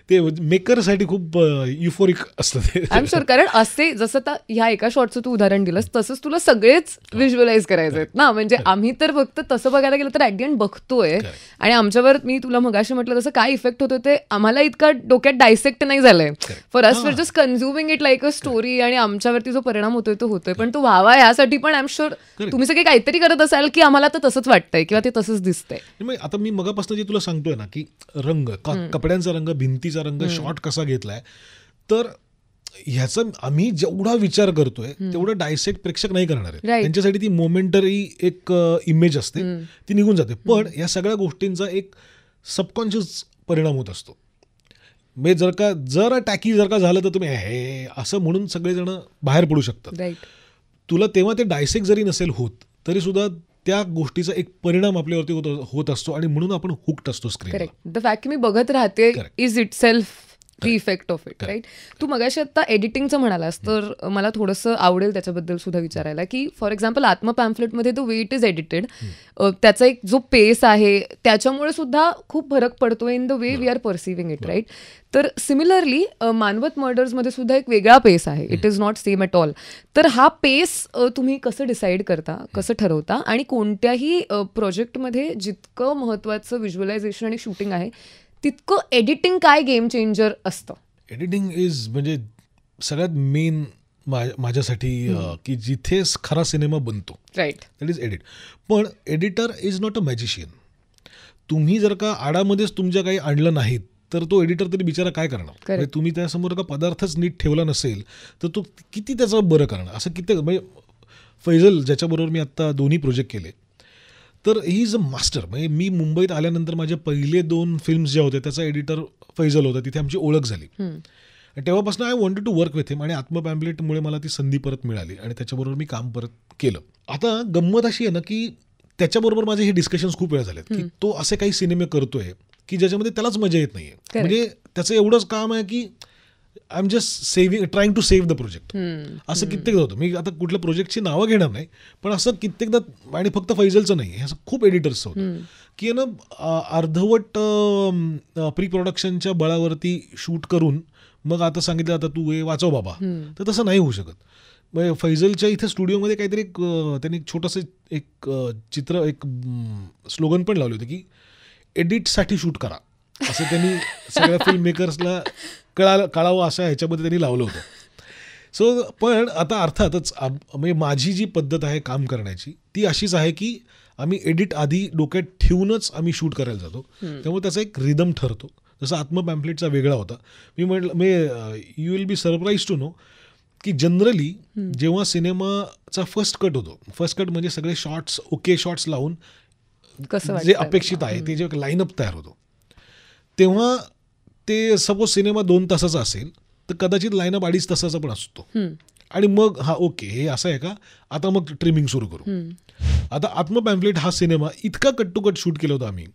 A: ते मेकरसाठी खूप युफोरिक असतं ते.
B: आय एम शुअर, कारण असे जसं ह्या एका शॉटचं तू उदाहरण दिलंस तसंच तुला सगळेच व्हिज्युअलाइज करायचे आहेत ना. म्हणजे आम्ही तर फक्त तसं बघायला गेलं तर ऍट द एंड बघतोय आणि आमच्यावर मी तुला मगाशी म्हटलं तसं काय इफेक्ट होतो ते आम्हाला इतका डोक्यात डायसेक्ट नाही झालंय. For us for just consuming it like a story आणि आमच्यावरती जो परिणाम होतोय तो होतोय. पण तो व्हावा यासाठी पण आय एम शुअर तुम्ही सगळे काहीतरी करत असाल की आम्हाला तर तसंच वाटतंय किंवा ते तसंच दिसतंय.
A: आता मी मगापासून जे तुला सांगतोय ना की रंग, कपड्यांचा रंग, भिंतीचा रंग, शॉट कसा घेतलाय, तर ह्याचा आम्ही जेवढा विचार करतोय तेवढं डायसेक्ट प्रेक्षक नाही करणार आहे. त्यांच्यासाठी ती मोमेंटरी एक इमेज असते ती निघून जाते. पण या सगळ्या गोष्टींचा एक सबकॉन्शियस परिणाम होत असतो. म्हणजे जर टॅकी जर का झालं तर तुम्ही हे असं म्हणून सगळेजण बाहेर पडू शकतात. तुला तेव्हा ते डायसेक्ट जरी नसेल होत तरी सुद्धा त्या गोष्टीचा एक परिणाम आपल्यावरती होत असतो आणि म्हणून आपण हुक्ड असतो स्क्रीन.
B: द फॅक्ट की मी बघत राहते is it self the effect of it, right. तू मगाशी आता एडिटिंगचं म्हणालास तर मला थोडंसं आवडेल त्याच्याबद्दल सुद्धा विचारायला की फॉर एक्झाम्पल आत्म पॅम्फलेटमध्ये the way it is edited त्याचा एक जो पेस आहे त्याच्यामुळे सुद्धा खूप फरक पडतो in the way we are perceiving it, right. तर सिमिलरली मानवत मर्डर्समध्ये सुद्धा एक वेगळा पेस आहे. It is not same at all. तर हा पेस तुम्ही कसं डिसाईड करता, कसं ठरवता आणि कोणत्याही प्रोजेक्टमध्ये जितकं महत्त्वाचं व्हिज्युअलायझेशन आणि शूटिंग आहे तितकं एडिटिंग काय गेम चेंजर असतं?
A: एडिटिंग इज म्हणजे सगळ्यात मेन माझ्यासाठी की जिथे खरा सिनेमा बनतो,
B: राईट,
A: दॅट इज एडिट. पण editor is not a magician. तुम्ही जर का आडामध्येच तुमच्या काही आणलं नाहीत तर तो एडिटर तरी बिचारा काय करणार? म्हणजे तुम्ही त्यासमोर का पदार्थच नीट ठेवला नसेल तर तो किती त्याचं बरं करणार? असं किती म्हणजे फैजल ज्याच्याबरोबर मी आत्ता दोन्ही प्रोजेक्ट केले तर ही इज अ मास्टर. म्हणजे मी मुंबईत आल्यानंतर माझे पहिले 2 फिल्म्स ज्या होत्या त्याचा एडिटर फैजल होता. तिथे आमची ओळख झाली आणि तेव्हापासून I wanted to work with him आणि आत्म पॅम्पलेटमुळे मला ती संधी परत मिळाली आणि त्याच्याबरोबर मी काम परत केलं. आता गंमत अशी आहे ना की त्याच्याबरोबर माझे हे डिस्कशन्स खूप वेळा झालेत की तो असे काही सिनेमे करतोय की ज्याच्यामध्ये त्यालाच मजा येत नाहीये. म्हणजे त्याचं एवढंच काम आहे की I am just trying to save the project. असं कित्येकदा होतं. मी आता कुठल्या प्रोजेक्टची नावं घेणार नाही पण असं कित्येकदा, आणि फक्त फैजलचं नाही, हे असं खूप एडिटर्सचं होतं की ना अर्धवट प्री प्रोडक्शनच्या बळावरती शूट करून मग आता सांगितलं आता तू हे वाचव बाबा, तर तसं नाही होऊ शकत. म्हणजे फैजलच्या इथे स्टुडिओमध्ये काहीतरी त्यांनी एक छोटंसं एक चित्र एक स्लोगन पण लावले होते की एडिटसाठी शूट करा, असं त्यांनी सगळ्या फिल्म मेकर्सला कळावं असं ह्याच्यामध्ये त्यांनी लावलं होतं. सो पण आता अर्थातच म्हणजे माझी जी पद्धत आहे काम करण्याची ती अशीच आहे की आम्ही एडिट आधी डोक्यात ठेवूनच आम्ही शूट करायला जातो. त्यामुळे त्याचा एक रिदम ठरतो. जसं आत्म पॅम्पलेटचा वेगळा होता. मी म्हटलं you will be surprise to know की जनरली जेव्हा सिनेमाचा फर्स्ट कट होतो, फर्स्ट कट म्हणजे सगळे शॉट्स ओके शॉट्स लावून
B: कसं
A: जे
B: वाटतं
A: अपेक्षित आहे ते जे लाईनअप तयार होतो, तेव्हा ते सपोज सिनेमा 2 तासाचा असेल तर कदाचित लाईनअप 2.5 तासाचा पण असतो. आणि मग हा ओके हे असं आहे का, आता मग ट्रिमिंग सुरू करू. आता आत्म पॅम्फलेट हा सिनेमा इतका कट टू कट शूट केला होता आम्ही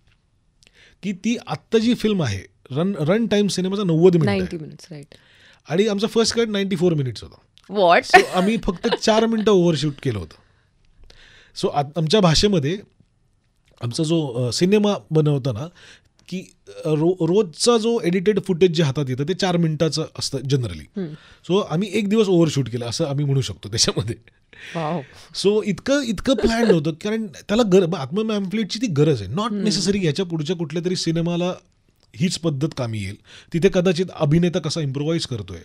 A: की ती आत्ता जी फिल्म आहे रन टाइम सिनेमाचा 90 मिनिट
B: 90 मिनिट्स राईट.
A: आणि आमचा फर्स्ट कट 94 मिनिट्स होता.
B: व्हॉट.
A: सो आम्ही फक्त 4 मिनिटं ओव्हरशूट केलं होतं. सो आमच्या भाषेमध्ये आमचा जो सिनेमा बनवताना की रोजचा जो एडिटेड फुटेज जे हातात येतं ते 4 मिनिटाचं असतं जनरली. सो आम्ही 1 दिवस ओव्हरशूट केलं असं आम्ही म्हणू शकतो त्याच्यामध्ये.
B: वाव.
A: सो इतकं प्लॅन होतं कारण त्याला आत्म पॅम्फलेटची ती गरज आहे. नॉट नेसेसरी ह्याच्या पुढच्या कुठल्या तरी सिनेमाला हीच पद्धत कामी येईल. तिथे कदाचित अभिनेता कसा इम्प्रोवाइज करतोय,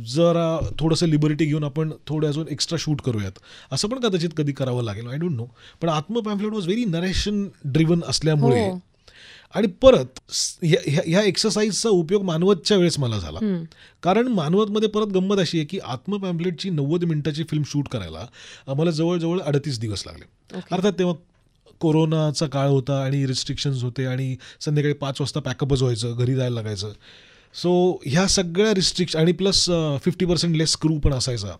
A: जरा थोडंसं लिबर्टी घेऊन आपण थोडं अजून एक्स्ट्रा शूट करूयात असं पण कदाचित कधी करावं लागेल, आय डोंट नो. पण आत्म pamphlet was very narration driven असल्यामुळे आणि परत ह्या एक्सरसाइजचा उपयोग मानवतच्या वेळेस मला झाला. कारण मानवतमध्ये परत गंमत अशी आहे की आत्म पॅम्फलेटची 90 मिनिटाची फिल्म शूट करायला आम्हाला जवळजवळ 38 दिवस लागले. अर्थात तेव्हा कोरोनाचा काळ होता आणि रिस्ट्रिक्शन्स होते आणि संध्याकाळी 5 वाजता पॅकअपच व्हायचं, घरी जायला लागायचं. सो ह्या सगळ्या रिस्ट्रिक्शन आणि प्लस 50% लेस क्रू पण असायचा.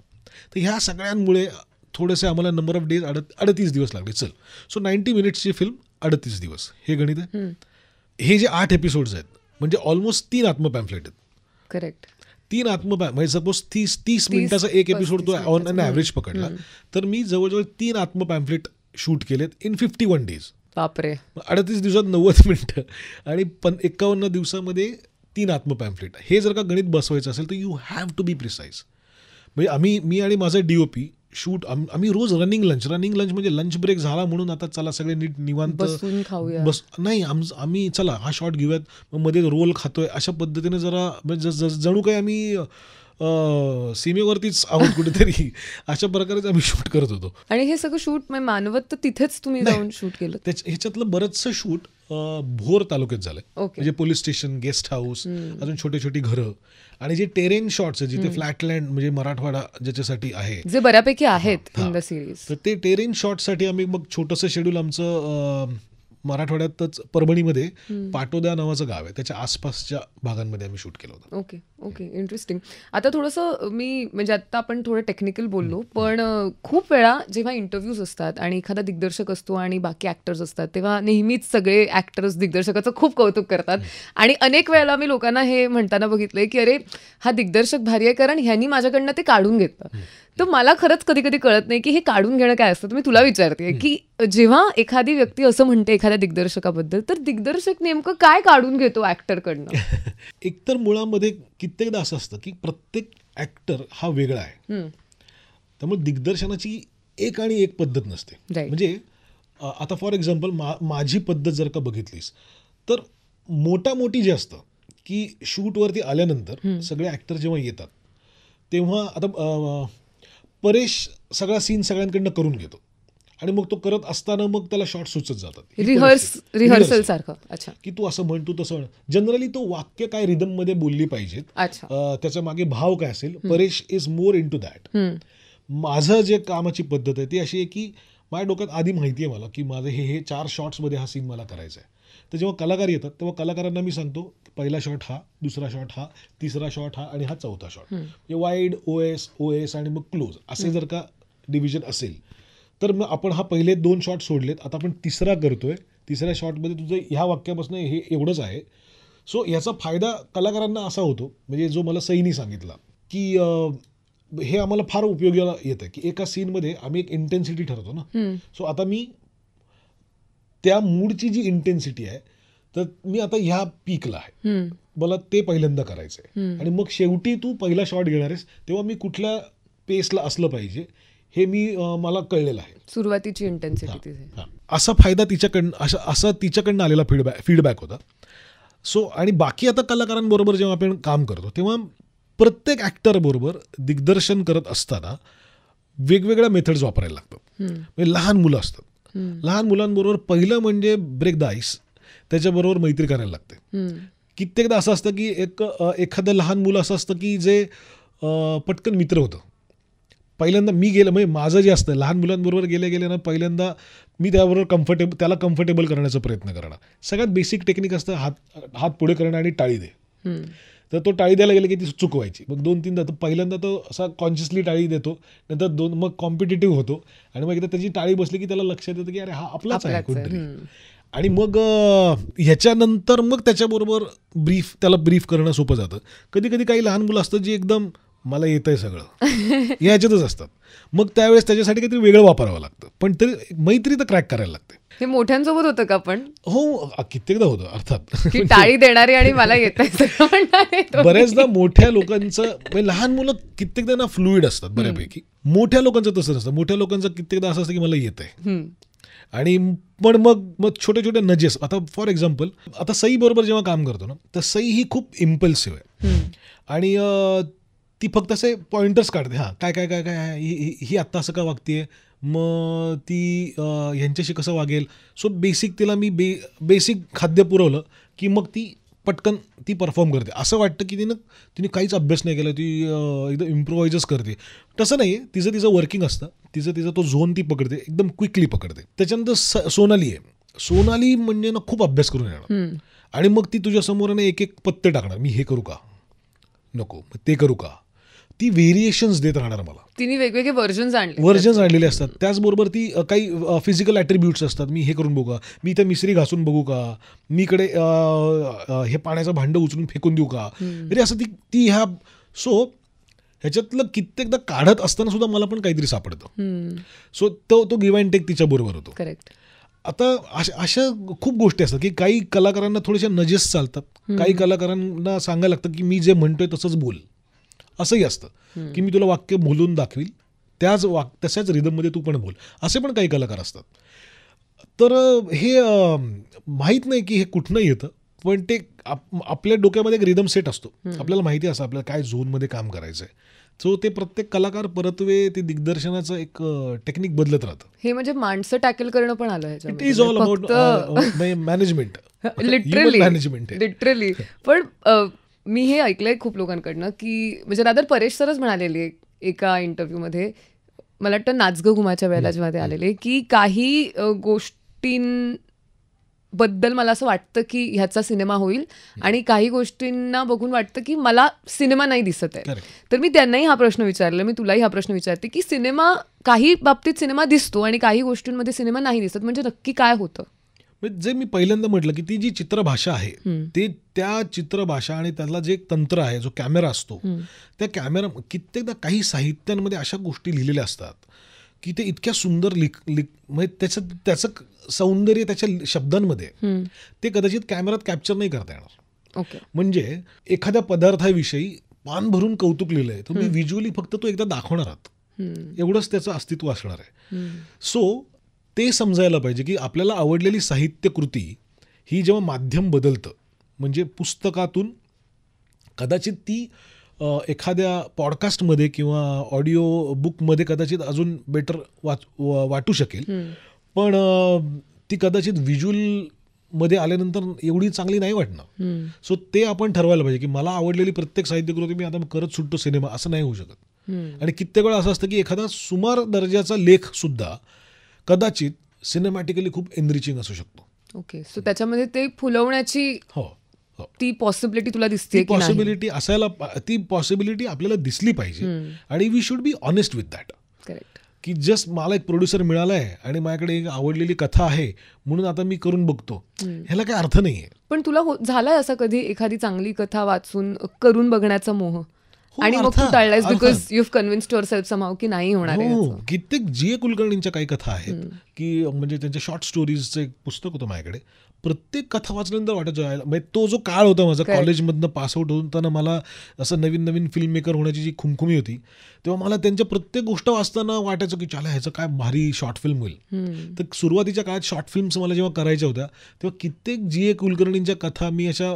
A: तर ह्या सगळ्यांमुळे थोडेसे आम्हाला नंबर ऑफ डेज 38 दिवस लागले. चल, सो 90 मिनिट्सची फिल्म 38 दिवस हे गणित आहे. हे जे 8 एपिसोड्स आहेत म्हणजे ऑलमोस्ट 3 आत्म पॅम्फलेट आहेत.
B: करेक्ट.
A: 3 म्हणजे सपोज 30 मिनिटाचा एक एपिसोड तो ऑन अन ॲव्हरेज पकडला तर मी जवळजवळ 3 आत्म पॅम्फलेट शूट केलेत इन 51 डेज.
B: बापरे.
A: 38 दिवसात 90 मिनिटं आणि 51 दिवसामध्ये 3 आत्म पॅम्फलेट. हे जर का गणित बसवायचं असेल तर you have to be precise. म्हणजे मी आणि माझा DOP शूट आम्ही रोज रनिंग लंच म्हणजे लंच ब्रेक झाला म्हणून आता चला सगळे नीट निवांत
B: बसून खाऊया
A: नाही आम्ही चला हा शॉट घेऊयात, मग मध्ये रोल खातोय अशा पद्धतीने जरा जणू काही आम्ही सीमेवरतीच आहोत कुठेतरी अशा प्रकारे आम्ही शूट करत होतो.
B: आणि हे सगळं शूट मानवत तर तिथेच तुम्ही जाऊन शूट केलं.
A: ह्याच्यातलं बरंचसं शूट भोर तालुक्यात झालंय. म्हणजे पोलीस स्टेशन, गेस्ट हाऊस, अजून छोटी छोटी घरं आणि जे टेरेन शॉट्स आहे जिथे फ्लॅटलँड म्हणजे मराठवाडा ज्याच्यासाठी आहे
B: जे बऱ्यापैकी आहेत इन द सिरीज.
A: तर ते टेरेन शॉटसाठी आम्ही मग छोटंसं शेड्यूल आमचं मराठवाड्यातच परभणीमध्ये पाटोदा नावाचं गाव आहे त्याच्या आसपासच्या भागांमध्ये आम्ही शूट केलं होतं.
B: Okay interesting. आता थोडंसं मी म्हणजे आता आपण थोडं टेक्निकल बोललो पण खूप वेळा जेव्हा इंटरव्ह्यूज असतात आणि एखादा दिग्दर्शक असतो आणि बाकी ॲक्टर्स असतात तेव्हा नेहमीच सगळे ॲक्टर्स दिग्दर्शकाचं खूप कौतुक करतात आणि अनेक वेळेला मी लोकांना हे म्हणताना बघितलंय की अरे हा दिग्दर्शक भारी आहे कारण ह्यांनी माझ्याकडनं ते काढून घेतलं. तर मला खरंच कधी कधी कळत नाही की हे काढून घेणं काय असतं. तर मी तुला विचारते की जेव्हा एखादी व्यक्ती असं म्हणते एखाद्या दिग्दर्शकाबद्दल तर दिग्दर्शक नेमकं काय काढून घेतो ऍक्टरकडनं?
A: एकतर मुळामध्ये कित्येकदा असं असतं की प्रत्येक ऍक्टर हा वेगळा आहे. त्यामुळे दिग्दर्शनाची एक आणि एक पद्धत नसते. म्हणजे आता फॉर एक्झाम्पल माझी पद्धत जर का बघितलीस तर मोठी जे असतं की शूटवरती आल्यानंतर सगळे ऍक्टर जेव्हा येतात तेव्हा आता परेश सगळा सीन सगळ्यांकडनं करून घेतो आणि मग तो करत असताना मग त्याला शॉर्ट सुचत जातात.
B: रिहर्सल सारखं. अच्छा.
A: की तू असं म्हण, तू तसं म्हण. जनरली तो वाक्य काय रिदम मध्ये बोलली पाहिजेत, त्याच्या मागे भाव काय असेल. Paresh is more into that. माझं जे कामाची पद्धत आहे ती अशी आहे की माझ्या डोक्यात आधी माहिती आहे मला की माझं हे 4 शॉट्समध्ये हा सीन मला करायचा आहे. तर जेव्हा कलाकार येतात तेव्हा कलाकारांना मी सांगतो पहिला शॉट हा, दुसरा शॉट हा, तिसरा शॉट हा आणि हा चौथा शॉट. म्हणजे वाईड, OS आणि मग क्लोज असे जर का डिव्हिजन असेल तर मग आपण हा पहिले 2 शॉट सोडलेत, आता आपण तिसरा करतोय. तिसऱ्या शॉटमध्ये तुझं ह्या वाक्यापासून हे एवढंच आहे. सो याचा फायदा कलाकारांना असा होतो, म्हणजे जो मला सईनी सांगितला की हे आम्हाला फार उपयोगाला येतं की एका सीनमध्ये आम्ही एक इंटेन्सिटी ठरवतो ना. सो आता मी त्या मूडची जी इंटेन्सिटी आहे तर मी आता ह्या पीकला आहे, मला ते पहिल्यांदा करायचं आहे आणि मग शेवटी तू पहिला शॉट घेणार आहेस तेव्हा मी कुठल्या पेसला असलं पाहिजे हे मला कळलेलं आहे.
B: सुरुवातीची इंटेन्सिटी.
A: असा फायदा तिच्याकडनं आलेला फीडबॅक होता. सो आणि बाकी आता कलाकारांबरोबर जेव्हा आपण काम करतो तेव्हा प्रत्येक ॲक्टर बरोबर दिग्दर्शन करत असताना वेगवेगळ्या मेथड्स वापरायला लागतात. म्हणजे लहान मुलं असतात, लहान मुलांबरोबर पहिलं म्हणजे ब्रेक द आईस, त्याच्याबरोबर मैत्री करायला लागते. कित्येकदा असं असतं की एखादं लहान मुलं असं असतं की जे पटकन मित्र होतं. पहिल्यांदा मी गेलं म्हणजे माझं जे असतं लहान मुलांबरोबर गेले ना पहिल्यांदा मी त्याबरोबर त्याला कम्फर्टेबल करण्याचा प्रयत्न करणार. सगळ्यात बेसिक टेक्निक असतं हात पुढे करणं आणि टाळी दे. तर तो टाळी द्यायला गेलं की ती चुकवायची. मग 2-3दा तर पहिल्यांदा तो असा कॉन्शियसली टाळी देतो, नंतर मग कॉम्पिटेटिव्ह होतो आणि मग एकदा त्याची टाळी बसली की त्याला लक्षात येतं की अरे हा आपलाच आहे कोणतरी. आणि मग ह्याच्यानंतर मग त्याच्याबरोबर त्याला ब्रीफ करणं सोपं जातं. कधी कधी काही लहान मुलं असतात जी एकदम मला येत आहे सगळं ह्याच्यातच असतात. मग त्यावेळेस त्याच्यासाठी काहीतरी वेगळं वापरावं लागतं, पण तरी मैत्री तर क्रॅक करायला लागते.
B: हे मोठ्यांसोबत होतं का पण?
A: हो, कित्येकदा होतं अर्थात.
B: की टाळी देणारी आणि मला येत आहे.
A: बऱ्याचदा मोठ्या लोकांचं म्हणजे लहान मुलं कित्येकदा ना फ्लुइड असतात बऱ्यापैकी. मोठ्या लोकांचं तसं नसतं. मोठ्या लोकांचं कित्येकदा असं असतं की मला येत आहे. आणि पण मग छोटे छोटे नजेस. आता फॉर एक्झाम्पल आता सई बरोबर जेव्हा काम करतो ना तर सई ही खूप इम्पल्सिव्ह आहे आणि ती फक्त असे पॉइंटर्स काढते. हां काय काय काय काय ही आत्ता असं का वागतेय, मग ती ह्यांच्याशी कसं वागेल. सो बेसिक तिला मी बेसिक खाद्य पुरवलं की मग ती पटकन ती परफॉर्म करते. असं वाटतं की तिने काहीच अभ्यास नाही केला, ती एकदम इम्प्रोवायजच करते. तसं नाही आहे. तिचं वर्किंग असतं, तिचा तो झोन ती पकडते, एकदम क्विकली पकडते. त्याच्यानंतर सोनाली आहे. सोनाली म्हणजे ना खूप अभ्यास करून येणार आणि मग ती तुझ्यासमोर ना एक पत्ते टाकणार. मी हे करू का, नको ते करू का, ती व्हेरिएशन्स देत राहणार मला.
B: तिने वेगवेगळे व्हर्जन्स
A: आणलेले असतात. त्याचबरोबर ती काही फिजिकल ॲट्रिब्यूट्स असतात. मी हे करून बघू का, मी इथे मिसरी घासून बघू का, मी इकडे हे पाण्याचं भांडं उचलून फेकून देऊ का, तरी असं ती ह्या. सो ह्याच्यातलं कित्येकदा काढत असताना सुद्धा मला पण काहीतरी सापडतं. सो तो गिव्ह अँड टेक तिच्याबरोबर होतो.
B: करेक्ट.
A: आता अशा खूप गोष्टी असतात की काही कलाकारांना थोड्याशा नजेस चालतात, काही कलाकारांना सांगायला लागतं की मी जे म्हणतोय तसंच बोल. असंही असतं की मी तुला वाक्य बोलून दाखवील, तशाच रिदममध्ये तू पण बोल. असे पण काही कलाकार असतात. तर हे माहीत नाही की हे कुठनं येतं, पण ते आपल्या डोक्यामध्ये एक रिदम सेट असतो. आपल्याला माहिती असतं आपल्याला काय झोनमध्ये काम करायचं आहे. सो ते प्रत्येक कलाकार परत्वे ते दिग्दर्शनाचं एक टेक्निक बदलत राहतं.
B: हे म्हणजे माणसं टॅकल करणं पण आलं ह्याच्यात.
A: It is all about management.
B: Literally. पण मी हे ऐकलंय खूप लोकांकडनं की म्हणजे रादर परेश सरच म्हणालेली एका इंटरव्ह्यूमध्ये, मला वाटतं नाच गं घुमाच्या वेळेला जेव्हा ते आलेले, की काही गोष्टींबद्दल मला असं वाटतं की ह्याचा सिनेमा होईल आणि काही गोष्टींना बघून वाटतं की मला सिनेमा नाही दिसत आहे. तर मी त्यांनाही हा प्रश्न विचारला, मी तुलाही हा प्रश्न विचारते की सिनेमा, काही बाबतीत सिनेमा दिसतो आणि काही गोष्टींमध्ये सिनेमा नाही दिसत, म्हणजे नक्की काय होतं?
A: जे मी पहिल्यांदा म्हटलं की ती जी चित्रभाषा आहे ते त्या चित्रभाषा आणि त्याला जे एक तंत्र आहे, जो कॅमेरा असतो, त्या कॅमेरा कित्येकदा काही साहित्यांमध्ये अशा गोष्टी लिहिलेल्या असतात की ते इतक्या सुंदर म्हणजे त्याचं सौंदर्य त्याच्या शब्दांमध्ये ते कदाचित कॅमेऱ्यात कॅप्चर नाही करता येणार. म्हणजे एखाद्या पदार्थाविषयी पान भरून कौतुक लिहिलंय तर मी व्हिज्युअली फक्त तो एकदा दाखवणार आहात, एवढंच त्याचं अस्तित्व असणार आहे. सो ते समजायला पाहिजे की आपल्याला आवडलेली साहित्यकृती ही जेव्हा माध्यम बदलतं, म्हणजे पुस्तकातून कदाचित ती एखाद्या पॉडकास्टमध्ये किंवा ऑडिओ बुकमध्ये कदाचित अजून बेटर वाटू शकेल, पण ती कदाचित व्हिज्युअलमध्ये आल्यानंतर एवढी चांगली नाही वाटणार. सो ते आपण ठरवायला पाहिजे की मला आवडलेली प्रत्येक साहित्यकृती मी आता करत सुटतो सिनेमा, असं नाही होऊ शकत. आणि कित्येक वेळा असं असतं की एखादा सुमार दर्जाचा लेख सुद्धा कदाचित सिनेमॅटिकली खूप एनरिचिंग असू शकतो.
B: ओके. सो त्याच्यामध्ये ते फुलवण्याची ती पॉसिबिलिटी तुला दिसते?
A: पॉसिबिलिटी असायला, ती पॉसिबिलिटी आपल्याला दिसली पाहिजे आणि we should be honest with that.
B: Correct.
A: की जस्ट मला एक प्रोड्युसर मिळाला आहे आणि माझ्याकडे एक आवडलेली कथा आहे म्हणून आता मी करून बघतो, ह्याला काही अर्थ नाही आहे.
B: पण तुला झालाय असं कधी एखादी चांगली कथा वाचून करून बघण्याचा मोह आणि मग तू टाळलायस because you have convinced yourself somehow की नाही होणार आहे?
A: कित्येक जी कुलकर्णींच्या काही कथा आहेत की म्हणजे त्यांच्या शॉर्ट स्टोरीजचं एक पुस्तक होतं माझ्याकडे. प्रत्येक कथा वाचल्यानंतर वाटत म्हणजे तो जो काळ होता माझा कॉलेजमधनं पासआउट होताना, मला असं नवीन नवीन फिल्म मेकर होण्याची जी खुमखुमी होती, तेव्हा मला त्यांच्या प्रत्येक गोष्ट वाचताना वाटायचं की चला ह्याचं काय भारी शॉर्ट फिल्म होईल. तर सुरुवातीच्या काळात शॉर्ट फिल्म्स मला जेव्हा करायच्या होत्या तेव्हा कित्येक जी कुलकर्णींच्या कथा मी अशा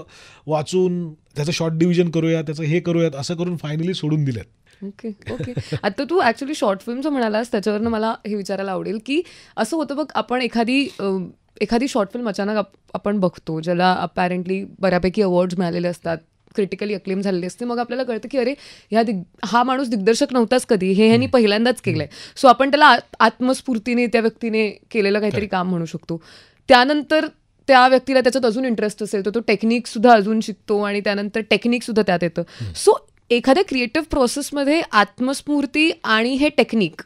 A: वाचून त्याचं शॉर्ट डिव्हिजन करूया, त्याचं हे करूयात असं करून फायनली सोडून दिल्यात.
B: ओके. आता तू ऍक्च्युली शॉर्ट फिल्मचं म्हणालास, त्याच्यावरनं मला हे विचारायला आवडेल की असं होतं बघ, आपण एखादी शॉर्ट फिल्म अचानक आपण बघतो ज्याला अपॅरेंटली बऱ्यापैकी अवॉर्ड्स मिळालेले असतात, क्रिटिकली अक्लेम झालेली असते, मग आपल्याला कळतं की अरे हा माणूस दिग्दर्शक नव्हताच कधी, हे ह्यांनी पहिल्यांदाच केलंय. सो आपण त्याला आत्मस्फूर्तीने त्या व्यक्तीने केलेलं काहीतरी काम म्हणू शकतो. त्यानंतर त्या व्यक्तीला त्याच्यात अजून इंटरेस्ट असेल तर तो टेक्निक सुद्धा अजून शिकतो आणि त्यानंतर टेक्निक सुद्धा त्यात येतं. सो एखाद्या क्रिएटिव्ह प्रोसेसमध्ये आत्मस्फूर्ती आणि हे टेक्निक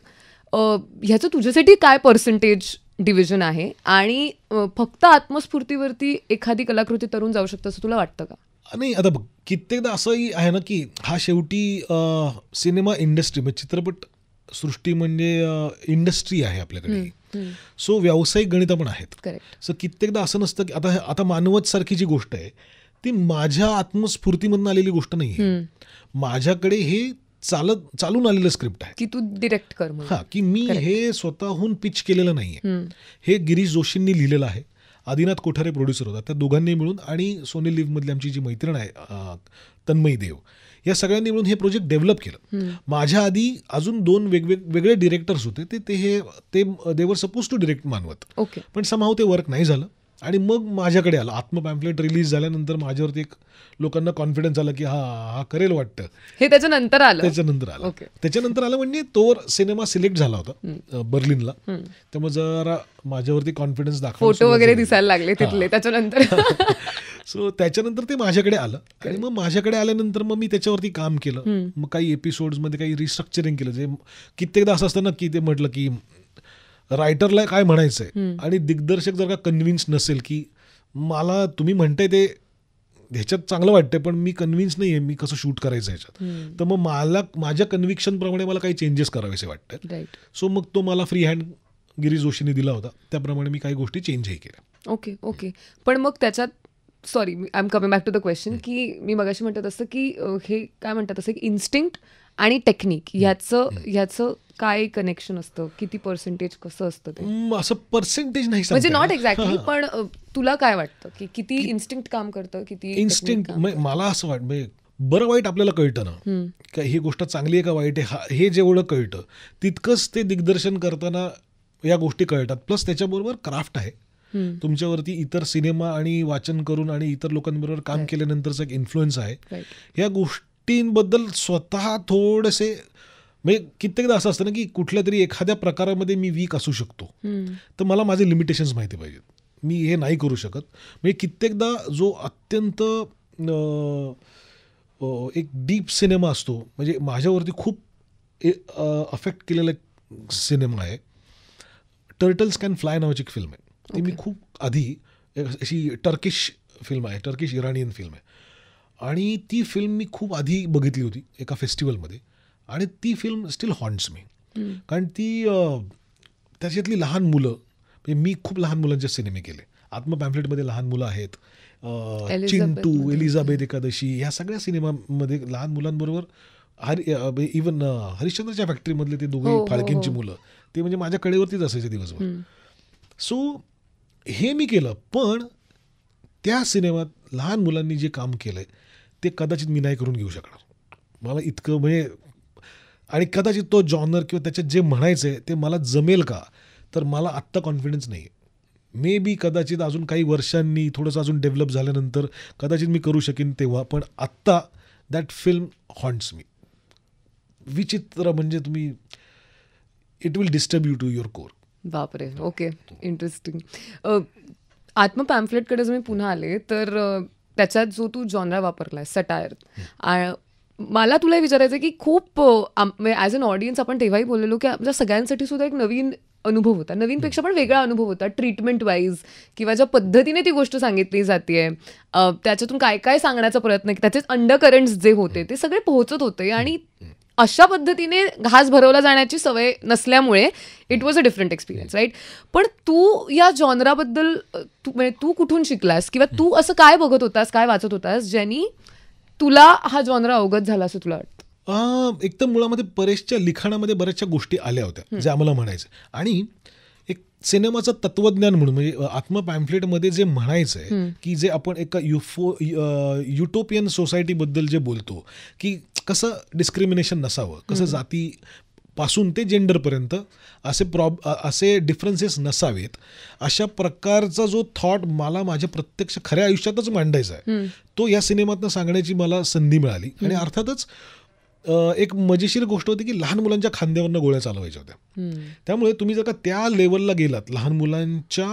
B: ह्याचं तुझ्यासाठी काय पर्सेंटेज डिव्हिजन आहे, आणि फक्त आत्मस्फूर्तीवरती एखादी कलाकृती तरुण जाऊ शकतं असं तुला वाटतं का?
A: नाही, आता बघ, कित्येकदा असंही आहे ना की हा शेवटी सिनेमा इंडस्ट्री म्हणजे चित्रपट सृष्टी म्हणजे इंडस्ट्री आहे आपल्याकडे. सो व्यावसायिक गणितं पण आहेत.
B: करेक्ट.
A: सो कित्येकदा असं नसतं की आता मानवत सारखी जी गोष्ट आहे ती माझ्या आत्मस्फूर्तीमधून आलेली गोष्ट नाही आहे. माझ्याकडे हे चालून आलेलं स्क्रिप्ट आहे
B: की तू डिरेक्ट कर.
A: हा, की मी हे स्वतःहून पिच केलेलं नाहीये. हे गिरीश जोशींनी लिहिलेलं आहे. आदिनाथ कोठारे प्रोड्युसर होता, त्या दोघांनी मिळून, आणि सोनी लिव्ह मधली आमची जी मैत्रीण आहे तन्मयी देव, या सगळ्यांनी मिळून हे प्रोजेक्ट डेव्हलप केलं. माझ्या आधी अजून 2 वेगळे डिरेक्टर्स होते, ते देवर सपोज टू डिरेक्ट मानवत, पण समहाव ते वर्क नाही झालं. आणि मग माझ्याकडे आलं. आत्म पॅम्पलेट रिलीज झाल्यानंतर माझ्यावरती एक लोकांना कॉन्फिडन्स आला की हा करेल वाटतं.
B: हे त्याच्यानंतर आलं.
A: त्याच्यानंतर आलं म्हणजे तोवर सिनेमा सिलेक्ट झाला होता बर्लिनला, त्यामुळे जरा माझ्यावरती कॉन्फिडन्स दाखवला,
B: फोटो वगैरे दिसायला लागले तिथले त्याच्यानंतर.
A: सो त्याच्यानंतर ते माझ्याकडे आलं, आणि मग माझ्याकडे आल्यानंतर मग मी त्याच्यावरती काम केलं. मग काही एपिसोड्समध्ये काही रिस्ट्रक्चरिंग केलं. जे कित्येकदा असं असतं ना की ते म्हटलं की रायटरला काय म्हणायचंय आणि दिग्दर्शक जर का कन्व्हिन्स नसेल की मला तुम्ही म्हणताय ते ह्याच्यात चांगलं वाटतंय पण मी कन्व्हिन्स नाही आहे मी कसं शूट करायचं ह्याच्यात, तर मग मला माझ्या कन्व्हिक्शन प्रमाणे मला काही चेंजेस करावेसे वाटतात. सो मग तो मला फ्री हँड गिरीश जोशीने दिला होता, त्याप्रमाणे मी काही गोष्टी चेंजही केल्या.
B: ओके. पण मग त्याच्यात sorry I am coming back to the question की मी मगाशी म्हणतात असं की हे काय म्हणतात असं की इन्स्टिंक्ट आणि टेक्निक ह्याचं काय कनेक्शन असतं, किती पर्सेंटेज कसं असतं ते?
A: असं पर्सेंटेज नाही
B: म्हणजे नॉट एक्झॅक्टली, पण तुला काय वाटतं की किती इन्स्टिंक्ट काम करतं, किती
A: इन्स्टिंक्ट? मला असं वाटतं बरं वाईट आपल्याला कळतं ना का ही गोष्ट चांगली आहे का वाईट आहे, हे जेवढं कळतं तितकंच ते दिग्दर्शन करताना या गोष्टी कळतात. प्लस त्याच्याबरोबर क्राफ्ट आहे तुमच्यावरती, इतर सिनेमा आणि वाचन करून आणि इतर लोकांबरोबर काम केल्यानंतरचा एक इन्फ्लुएन्स आहे. या गोष्टींबद्दल स्वतः थोडेसे म्हणजे कित्येकदा असं असतं ना की कुठल्या तरी एखाद्या प्रकारामध्ये मी वीक असू शकतो, तर मला माझे लिमिटेशन्स माहिती पाहिजेत, मी हे नाही करू शकत. म्हणजे कित्येकदा जो अत्यंत एक डीप सिनेमा असतो, म्हणजे माझ्यावरती खूप अफेक्ट केलेला एक सिनेमा आहे टर्टल्स कॅन फ्लाय नावाची एक फिल्म आहे. ती मी खूप आधी अशी टर्किश फिल्म आहे, टर्किश इराणियन फिल्म आहे, आणि ती फिल्म मी खूप आधी बघितली होती एका फेस्टिवलमध्ये, आणि ती फिल्म स्टील हॉन्ट्स मी. कारण ती त्याच्यातली लहान मुलं, म्हणजे मी खूप लहान मुलांचे सिनेमे केले. आत्म पॅम्पलेटमध्ये लहान मुलं आहेत, चिंटू, एलिझाबेथ एकादशी, ह्या सगळ्या सिनेमामध्ये लहान मुलांबरोबर इवन हरिश्चंद्रच्या फॅक्टरीमधले ते दोघे फाळकेंची मुलं, ते म्हणजे माझ्या कडेवरतीच असायचे दिवसभर. सो हे मी केलं, पण त्या सिनेमात लहान मुलांनी जे काम केलंय ते कदाचित मी नाही करून घेऊ शकणार. मला इतकं म्हणजे, आणि कदाचित तो जॉनर किंवा त्याच्यात जे म्हणायचं आहे ते मला जमेल का, तर मला आत्ता कॉन्फिडन्स नाही आहे. मे बी कदाचित अजून काही वर्षांनी थोडंसं अजून डेव्हलप झाल्यानंतर कदाचित मी करू शकेन तेव्हा, पण आत्ता दॅट फिल्म हॉन्ट्स मी. विचित्र म्हणजे तुम्ही it will disturb you to your core.
B: बापरे. Okay, interesting. आत्म पॅम्फलेटकडे जर मी पुन्हा आले तर त्याच्यात जो तू जॉनरा वापरलाय सटायर, मला तुला विचारायचं की खूप ॲज अन ऑडियन्स आपण तेव्हाही बोललेलो की आमच्या सगळ्यांसाठी सुद्धा एक नवीन अनुभव होता, नवीनपेक्षा पण वेगळा अनुभव होता, ट्रीटमेंट वाईज किंवा ज्या पद्धतीने ती गोष्ट सांगितली जाते, त्याच्यातून काय काय सांगण्याचा प्रयत्न, त्याचे अंडरकरंट्स जे होते ते सगळे पोहोचत होते, आणि अशा पद्धतीने घास भरवला जाण्याची सवय नसल्यामुळे it was a different experience, right? पण तू या जॉनराबद्दल तू कुठून शिकलास, किंवा तू असं काय बघत होतास, काय वाचत होतास ज्यांनी तुला हा जॉनरा अवगत झाला असं तुला वाटतं?
A: एक तर मुळामध्ये परेशच्या लिखाणामध्ये बऱ्याचशा गोष्टी आल्या होत्या जे आम्हाला म्हणायचं, आणि एक सिनेमाचं तत्वज्ञान म्हणून म्हणजे आत्म पॅम्फलेटमध्ये जे म्हणायचं आहे की जे आपण एका युटोपियन सोसायटीबद्दल जे बोलतो की कसं डिस्क्रिमिनेशन नसावं, कसं जाती पासून ते जेंडरपर्यंत असे डिफरन्सेस नसावेत, अशा प्रकारचा जो थॉट मला माझ्या प्रत्यक्ष खऱ्या आयुष्यातच मांडायचा आहे, तो या सिनेमातनं सांगण्याची मला संधी मिळाली. आणि अर्थातच एक मजेशीर गोष्ट होती की लहान मुलांच्या खांद्यावरनं गोळ्या चालवायच्या होत्या. त्यामुळे तुम्ही जर का त्या लेवलला गेलात, लहान मुलांच्या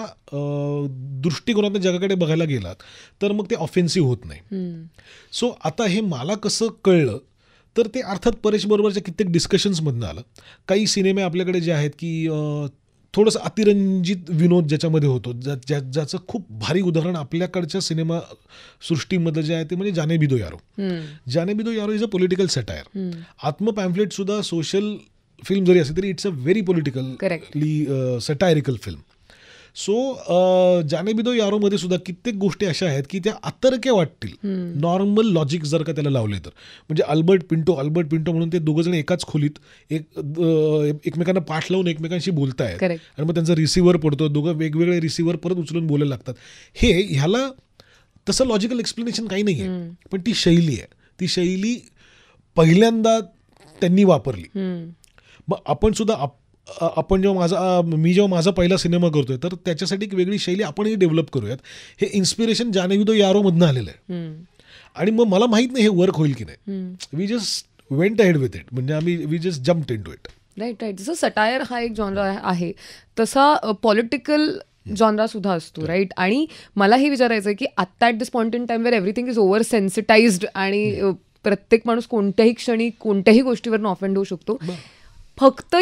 A: दृष्टिकोनातून जगाकडे बघायला गेलात, तर मग ते ऑफेन्सिव्ह होत नाही. सो आता हे मला कसं कळलं, तर ते अर्थात परेश बरोबरच्या कित्येक डिस्कशन्समधनं आलं. काही सिनेमे आपल्याकडे जे आहेत की थोडंसं अतिरंजित विनोद ज्याच्यामध्ये होतो, ज्याचं खूप भारी उदाहरण आपल्याकडच्या सिनेमा सृष्टीमधलं जे आहे ते म्हणजे जाने भी दो यारो. जाने भी दो यारो इज अ पॉलिटिकल सटायर. आत्म पॅम्फलेट सुद्धा सोशल फिल्म जरी असेल तरी it's a very politically satirical film. So जाने भी दो यारोमध्ये सुद्धा कित्येक गोष्टी अशा आहेत की त्या अतर्क्य वाटतील नॉर्मल लॉजिक जर का त्याला लावले तर. म्हणजे अल्बर्ट पिंटो म्हणून ते दोघं जण एकाच खोलीत एकमेकांना पाठ लावून एकमेकांशी बोलतायत आणि मग त्यांचा रिसिव्हर पडतो, दोघं वेगवेगळे रिसिव्हर परत उचलून बोलायला लागतात. ह्याला तसं लॉजिकल एक्सप्लेनेशन काही नाही आहे, पण ती शैली आहे. ती शैली पहिल्यांदा त्यांनी वापरली. मग आपण मी जेव्हा माझा पहिला सिनेमा करतोय तर त्याच्यासाठी एक वेगळी शैली आपणही डेव्हलप करूयात. हे इन्स्पिरेशन जाने भी दो यारो मधनं आलेलं आहे. आणि मग मला माहित नाही हे वर्क होईल की नाही. We just went ahead with it. म्हणजे we just jumped into it.
B: Right. जसं सटायर हा एक जॉनरा आहे, तसा पॉलिटिकल जॉनरा सुद्धा असतो. राईट. आणि मला हे विचारायचं आहे की आत्ता at this point in time where everything is over sensitised आणि प्रत्येक माणूस कोणत्याही क्षणी कोणत्याही गोष्टीवरून ऑफेंड होऊ शकतो, फक्त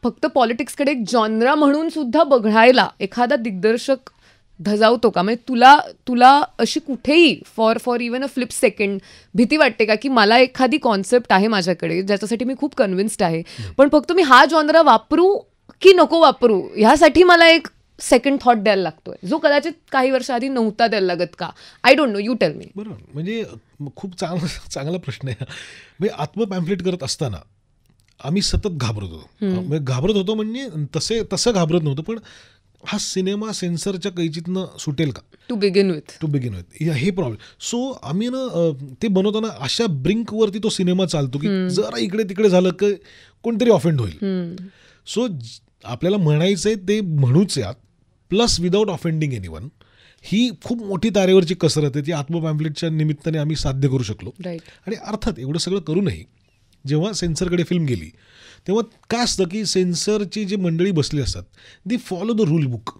B: फक्त पॉलिटिक्सकडे एक जॉनरा म्हणून सुद्धा बघायला एखादा दिग्दर्शक धजावतो का? म्हणजे तुला अशी कुठेही for even a flip second भीती वाटते का की मला एखादी कॉन्सेप्ट आहे माझ्याकडे ज्याच्यासाठी मी खूप कन्व्हिन्स्ड आहे, पण फक्त मी हा जॉनरा वापरू की नको वापरू ह्यासाठी मला एक सेकंड थॉट द्यायला लागतोय, जो कदाचित काही वर्ष आधी नव्हता द्यायला लागत का? I don't know, you tell me.
A: बरोबर. म्हणजे खूप चांगला प्रश्न आहे. म्हणजे आत्म पॅम्फलेट करत असताना आम्ही सतत घाबरत होतो. म्हणजे तसं घाबरत नव्हतं, पण हा सिनेमा सेन्सरच्या कैचीतनं सुटेल का
B: टू बिगिन विथ
A: हे प्रॉब्लेम. सो आम्ही ना ते बनवताना अशा ब्रिंकवरती तो सिनेमा चालतो की जरा इकडे तिकडे झालं की कोणतरी ऑफेंड होईल. सो आपल्याला म्हणायचंय ते म्हणूच यात, प्लस विदाऊट ऑफेंडिंग एनीवन. ही खूप मोठी तारेवरची कसरत आहे, ती आत्म पॅम्फलेटच्या निमित्ताने आम्ही साध्य करू शकलो. आणि अर्थात एवढं सगळं करूनही जेव्हा सेन्सरकडे फिल्म गेली तेव्हा काय असतं की सेन्सरची जी मंडळी बसली असतात दी फॉलो द रूल बुक.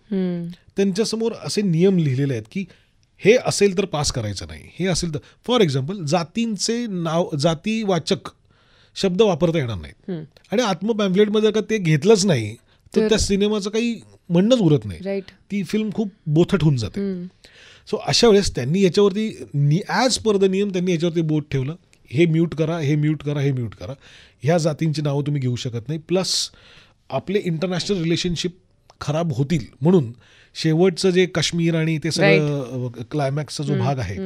A: त्यांच्यासमोर असे नियम लिहिलेले आहेत की हे असेल तर पास करायचं नाही, हे असेल तर. फॉर एक्झाम्पल, जातीवाचक शब्द वापरता येणार नाहीत. आणि आत्म पॅम्फलेटमध्ये का ते घेतलंच नाही तर त्या सिनेमाचं काही म्हणणंच उरत नाही. ती फिल्म खूप बोथट होऊन जाते. सो अशा वेळेस त्यांनी याच्यावरती ॲज पर द नियम त्यांनी याच्यावरती बोट ठेवलं, हे म्यूट करा, हे म्यूट करा, हे म्यूट करा. ह्या जातींची नावं तुम्ही घेऊ शकत नाही. प्लस आपले इंटरनॅशनल रिलेशनशिप खराब होतील म्हणून शेवटचं जे काश्मीर आणि ते सगळं क्लायमॅक्सचा जो भाग आहे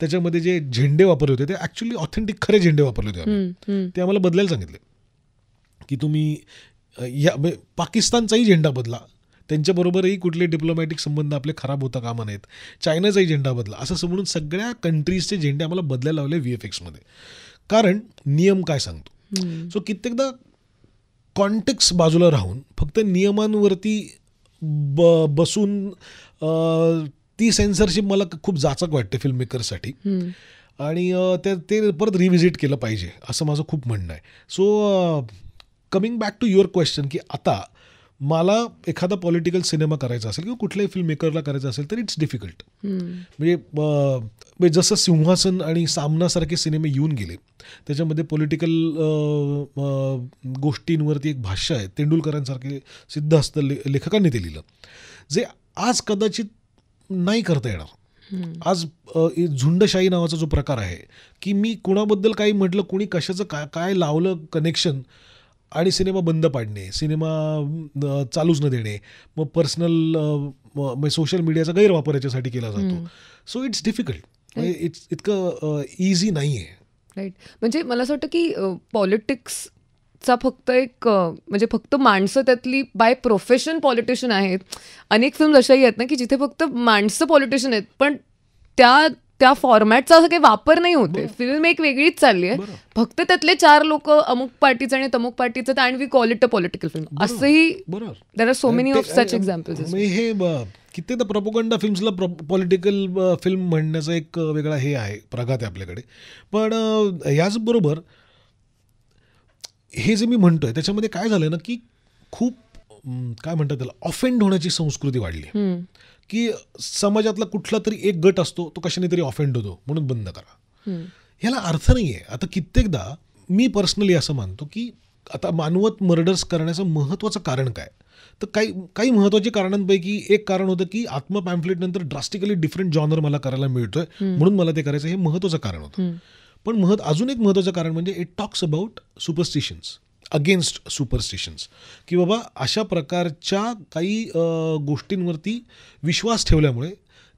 A: त्याच्यामध्ये जे झेंडे वापरले होते ते ॲक्च्युली ऑथेंटिक खरे झेंडे वापरले होते. ते आम्हाला बदलायला सांगितले की तुम्ही पाकिस्तानचाही झेंडा बदला, त्यांच्याबरोबरही कुठले डिप्लोमॅटिक संबंध आपले खराब होता कामा नाहीत, चायनाचाही झेंडा बदला, असं म्हणून सगळ्या कंट्रीजचे झेंडे आम्हाला बदलायला लावले VFXमध्ये. कारण नियम काय सांगतो. सो कित्येकदा कॉन्टेक्स्ट बाजूला राहून फक्त नियमांवरती बसून ती सेन्सरशिप मला खूप जाचक वाटते फिल्म मेकरसाठी. आणि ते परत रिव्हिजिट केलं पाहिजे असं माझं खूप म्हणणं आहे. So coming back to your question, की आता मला एखादा पॉलिटिकल सिनेमा करायचा असेल किंवा कुठल्याही फिल्म मेकरला करायचं असेल तर इट्स डिफिकल्ट. म्हणजे जसं सिंहासन आणि सामनासारखे सिनेमे येऊन गेले, त्याच्यामध्ये पॉलिटिकल गोष्टींवरती एक भाष्य आहे, तेंडुलकरांसारखे सिद्धहस्त लेखकांनी ते लिहिलं, जे आज कदाचित नाही करता येणार. आज झुंडशाही नावाचा जो प्रकार आहे की मी कुणाबद्दल काही म्हटलं, कुणी कशाचं काय लावलं कनेक्शन आणि सिनेमा बंद पाडणे, सिनेमा चालूच न देणे, मग पर्सनल सोशल मीडियाचा गैरवापर याच्यासाठी केला जातो. So it's difficult. इतकं इझी नाही आहे.
B: राईट. म्हणजे मला असं वाटतं की पॉलिटिक्सचा फक्त एक म्हणजे फक्त माणसं त्यातली बाय प्रोफेशन पॉलिटिशियन आहेत. अनेक फिल्म अशाही आहेत ना की जिथे फक्त माणसं पॉलिटिशियन आहेत, पण त्या फॉर्मॅटचा असं काही वापर नाही होते. फिल्म एक वेगळीच चालली आहे, फक्त त्यातले 4 लोक अमुक पार्टीचं आणि तमुक पार्टीचं and we call it a political film. असंही there are so many of such examples.
A: हे कित्येकदा प्रोपोगंडा फिल्म्सला पॉलिटिकल फिल्म म्हणण्याचा एक वेगळा हे आहे, प्रघात आहे आपल्याकडे. पण याचबरोबर हे जे मी म्हणतोय त्याच्यामध्ये काय झालं ना, की खूप काय म्हणतात त्याला, ऑफेंड होण्याची संस्कृती वाढली, की समाजातला कुठला तरी एक गट असतो, तो कशाने तरी ऑफेंड होतो म्हणून बंद करा. ह्याला अर्थ नाही आहे. आता कित्येकदा मी पर्सनली असं मानतो की आता मानवत मर्डर्स करण्याचं महत्त्वाचं कारण काय, तर काही महत्त्वाच्या कारणांपैकी एक कारण होतं की आत्मा पॅम्फलेट नंतर ड्रास्टिकली डिफरंट जॉनर मला करायला मिळतोय म्हणून मला ते करायचं, हे महत्त्वाचं कारण होतं. पण अजून एक महत्त्वाचं कारण म्हणजे इट टॉक्स अबाउट सुपरस्टिशन्स, अगेन्स्ट सुपरस्टिशन्स, की बाबा अशा प्रकारच्या काही गोष्टींवरती विश्वास ठेवल्यामुळे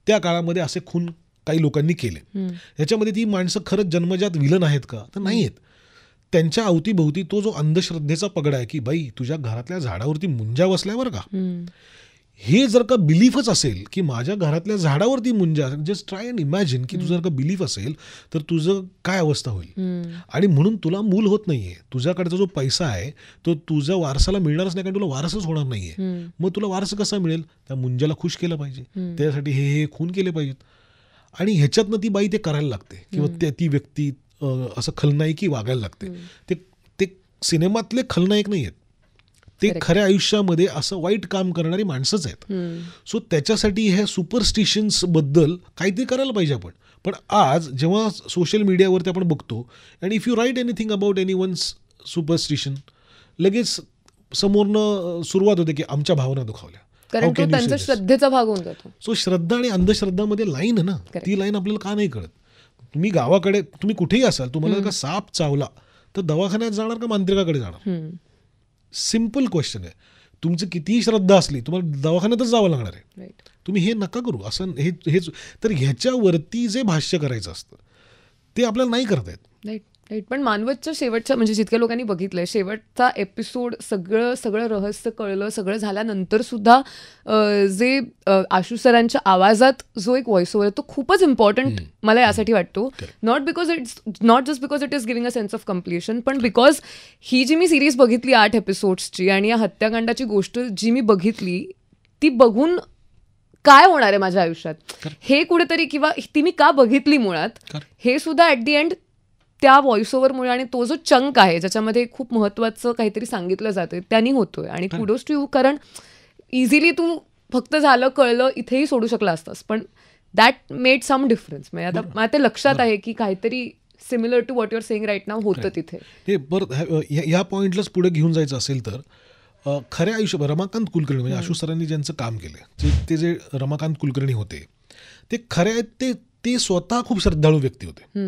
A: त्या काळामध्ये असे खून काही लोकांनी केले. ह्याच्यामध्ये ती माणसं खरंच जन्मजात विलन आहेत का, तर नाही आहेत. त्यांच्या अवतीभोवती तो जो अंधश्रद्धेचा पगडा आहे की बाई तुझ्या घरातल्या झाडावरती मुंजा बसल्यावर का, हे जर का बिलीफच असेल की माझ्या घरातल्या झाडावरती मुंजा, जस्ट ट्राय अँड इमॅजिन की तुझं जर का बिलीफ असेल तर तुझं काय अवस्था होईल. आणि म्हणून तुला मूल होत नाहीये, तुझ्याकडचा जो पैसा आहे तो तुझ्या वारसाला मिळणारच नाही, कारण तुला वारसच होणार नाहीये. मग तुला वारस कसा मिळेल, त्या मुंजाला खुश केलं पाहिजे, त्यासाठी हे खून केले पाहिजेत. आणि ह्याच्यातनं ती बाई ते करायला लागते किंवा ती व्यक्ती असं खलनायकी वागायला लागते. ते सिनेमातले खलनायक नाही आहेत, ते खऱ्या आयुष्यामध्ये असं वाईट काम करणारी माणसंच आहेत. सो त्याच्यासाठी ह्या सुपरस्टिशन्स बद्दल काहीतरी करायला पाहिजे आपण. पण आज जेव्हा सोशल मीडियावरती आपण बघतो आणि if you write anything about anyone's superstition, लगेच समोरनं सुरुवात होते की आमच्या भावना दुखावल्या,
B: कारण तो त्यांचा श्रद्धेचा भाग होऊन जातो.
A: सो श्रद्धा आणि अंधश्रद्धामध्ये लाईन आहे ना, ती लाईन आपल्याला का नाही कळत. तुम्ही गावाकडे तुम्ही कुठेही असाल, तुम्हाला का साप चावला तर दवाखान्यात जाणार का मांत्रिकाकडे जाणार, सिम्पल क्वेश्चन आहे. तुमची कितीही श्रद्धा असली तुम्हाला दवाखान्यातच जावं लागणार आहे. तुम्ही हे नका करू असं, हेच तर ह्याच्यावरती जे भाष्य करायचं असतं ते आपल्याला नाही करता येत.
B: राईट. पण मानवतच्या शेवटच्या म्हणजे जितक्या लोकांनी बघितलंय शेवटचा एपिसोड, सगळं रहस्य कळलं, सगळं झाल्यानंतर सुद्धा जे आशु सरांच्या आवाजात जो एक व्हॉइस ओव्हर आहे तो खूपच इम्पॉर्टंट मला यासाठी वाटतो. Not just because it is giving a sense of completion, पण बिकॉज ही जी मी सिरीज बघितली 8 एपिसोड्सची आणि या हत्याकांडाची गोष्ट जी मी बघितली ती बघून काय होणार आहे माझ्या आयुष्यात हे कुठेतरी, किंवा ती मी का बघितली मुळात, हे सुद्धा ॲट दी एंड त्या व्हॉइस ओव्हरमुळे आणि तो जो चंक आहे ज्याच्यामध्ये खूप महत्त्वाचं काहीतरी सांगितलं जातं त्यांनी होतोय. आणि कुडोज टू यू, कारण इझिली तू फक्त झालं कळलं इथेही सोडू शकला असतास, पण दॅट मेड सम डिफरन्स. म्हणजे आता मला ते लक्षात आहे की काहीतरी similar to what you're saying right नाव होतं तिथे.
A: हे बरं, ह्या पॉईंटलाच पुढे घेऊन जायचं असेल तर खऱ्या आयुष्यात रमाकांत कुलकर्णी म्हणजे आशु सरांनी ज्यांचं काम केलं, ते जे रमाकांत कुलकर्णी होते ते खऱ्या ते स्वतः खूप श्रद्धाळू व्यक्ती होते.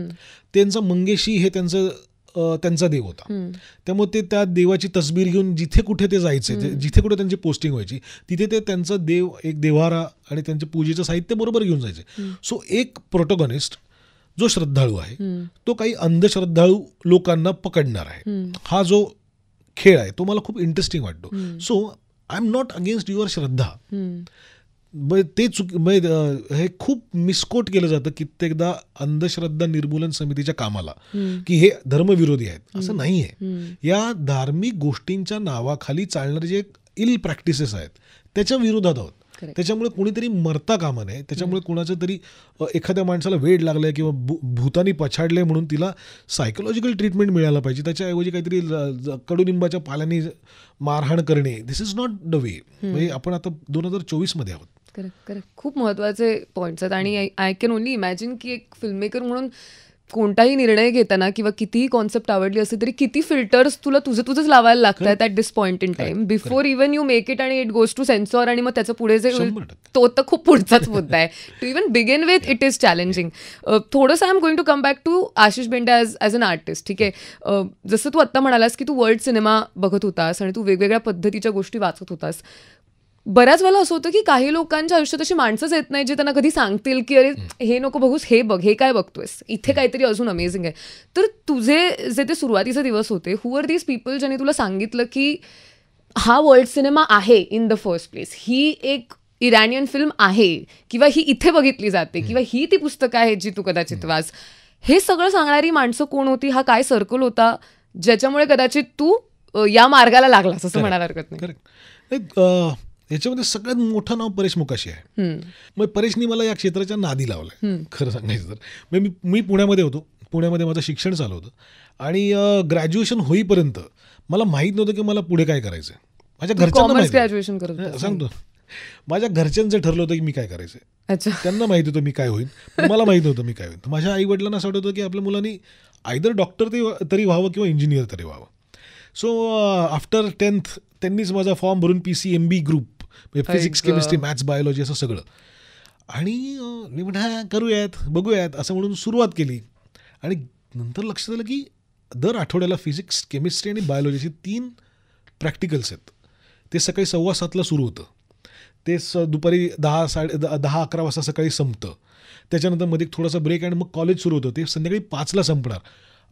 A: त्यांचा मंगेशी हे त्यांचा देव होता. त्यामुळे ते त्या देवाची तसबीर घेऊन जिथे कुठे ते जायचे, जिथे कुठे त्यांची पोस्टिंग व्हायची तिथे ते त्यांचा देव, एक देव्हारा आणि त्यांच्या पूजेचं साहित्य बरोबर घेऊन जायचे. सो एक प्रोटोगॉनिस्ट जो श्रद्धाळू आहे तो काही अंधश्रद्धाळू लोकांना पकडणार आहे. हा जो खेळ आहे तो मला खूप इंटरेस्टिंग वाटतो. So I am not against your श्रद्धा. ते हे खूप मिसकोट केलं जातं कित्येकदा अंधश्रद्धा निर्मूलन समितीच्या कामाला, की हे धर्मविरोधी आहेत. असं नाही आहे. या धार्मिक गोष्टींच्या नावाखाली चालणारे जे इल प्रॅक्टिसेस आहेत त्याच्या विरोधात आहोत. त्याच्यामुळे कोणीतरी मरता कामा नये, त्याच्यामुळे कोणाचं तरी एखाद्या माणसाला वेड लागलंय किंवा भूतानी पछाडले म्हणून तिला सायकोलॉजिकल ट्रीटमेंट मिळायला पाहिजे, त्याच्याऐवजी काहीतरी कडुलिंबाच्या पाल्याने मारहाण करणे, दिस इज नॉट द वे. म्हणजे आपण आता 2024 मध्ये आहोत.
B: करेक्ट. खूप महत्त्वाचे पॉईंट्स आहेत आणि आय कॅन ओनली इमॅजिन की एक फिल्ममेकर म्हणून कोणताही निर्णय घेताना किंवा कितीही कॉन्सेप्ट आवडली असते तरी किती फिल्टर्स तुला तुझंच लावायला लागतात at this point in time before even you make it आणि इट गोज टू सेन्सॉर आणि मग त्याचं पुढे जे तो तर खूप पुढचाच मुद्दा आहे. To even begin with it is challenging. थोडंसं I am going to come back to Ashish Bende as an artist. ठीक आहे, जसं तू आत्ता म्हणालास की तू वर्ल्ड सिनेमा बघत होतास आणि तू वेगवेगळ्या पद्धतीच्या गोष्टी वाचत होतास. बऱ्याच वेळेला असं होतं की काही लोकांच्या आयुष्यात अशी माणसंच येत नाही जे त्यांना कधी सांगतील की अरे हे नको बघूस, हे बघ, हे काय बघतोयस, इथे काहीतरी अजून अमेझिंग आहे. तर तुझे जे ते सुरुवातीचे दिवस होते, हू आर दीज पीपल ज्यांनी तुला सांगितलं की हा वर्ल्ड सिनेमा आहे इन द फर्स्ट प्लेस, ही एक इराणियन फिल्म आहे किंवा ही इथे बघितली जाते किंवा ही ती पुस्तकं आहेत जी तू कदाचित वाच, हे सगळं सांगणारी माणसं कोण होती, हा काय सर्कल होता ज्याच्यामुळे कदाचित तू या मार्गाला लागलास असं म्हणायला हरकत नाही.
A: करेक्ट. याच्यामध्ये सगळ्यात मोठं नाव परेश मोकाशी आहे. मग परेशनी मला या क्षेत्राच्या नादी लावलंय खरं सांगायचं तर. मी पुण्यामध्ये होतो, पुण्यामध्ये माझं शिक्षण चालू होतं आणि ग्रॅज्युएशन होईपर्यंत मला माहीत नव्हतं की मला पुढे काय करायचं. माझ्या घरच्यांना
B: ग्रॅज्युएशन करत
A: सांगतो, माझ्या घरच्यांचं ठरलं होतं की मी काय करायचं.
B: अच्छा.
A: त्यांना माहिती होतं मी काय होईल, पण मला माहीत नव्हतं मी काय होईल. माझ्या आई वडिलांना असं वाटत होतं की आपल्या मुलांनी आयदर डॉक्टर तरी व्हावं किंवा इंजिनियर तरी व्हावं. सो आफ्टर 10th त्यांनीच माझा फॉर्म भरून PCMB group, physics chemistry maths biology असं सगळं, आणि मी म्हटलं करूयात बघूयात असं म्हणून सुरुवात केली. आणि नंतर लक्षात आलं की दर आठवड्याला फिजिक्स केमिस्ट्री आणि बायोलॉजीचे 3 प्रॅक्टिकल्स आहेत. ते सकाळी 7:15 सुरू होतं, ते दुपारी 10-11 वाजता सकाळी संपतं. त्याच्यानंतर मध्ये थोडासा ब्रेक आणि मग कॉलेज सुरू होतं, ते संध्याकाळी 5ला संपणार.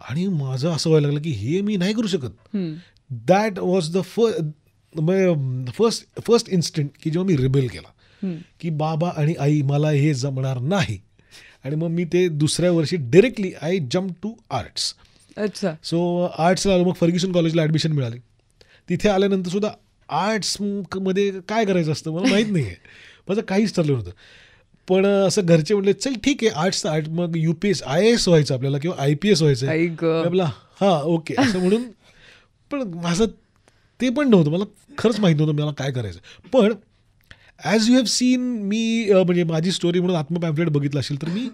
A: आणि माझं असं व्हायला लागलं की हे मी नाही करू शकत. That was the first instant की जेव्हा मी रिबेल केला की बाबा आणि आई मला हे जमणार नाही. आणि मग मी ते दुसऱ्या वर्षी directly I jump to arts.
B: अच्छा.
A: सो आर्ट्सला आलो, मग फर्ग्युसन कॉलेजला ॲडमिशन मिळाली. तिथे आल्यानंतर सुद्धा आर्ट्समध्ये काय करायचं असतं मला माहीत नाही आहे, माझं काहीच ठरलं नव्हतं. पण असं घरचे म्हटले चल ठीक आहे आर्ट्सचं आर्ट, मग UPS IAS व्हायचं आपल्याला किंवा IPS व्हायचं आपला, हां ओके असं म्हणून. पण माझं ते पण नव्हतं, मला खरंच माहीत नव्हतं मला काय करायचं. पण ॲज यू हॅव सीन मी म्हणजे माझी स्टोरी म्हणून आत्मपॅम्फलेट बघितलं असेल तर मी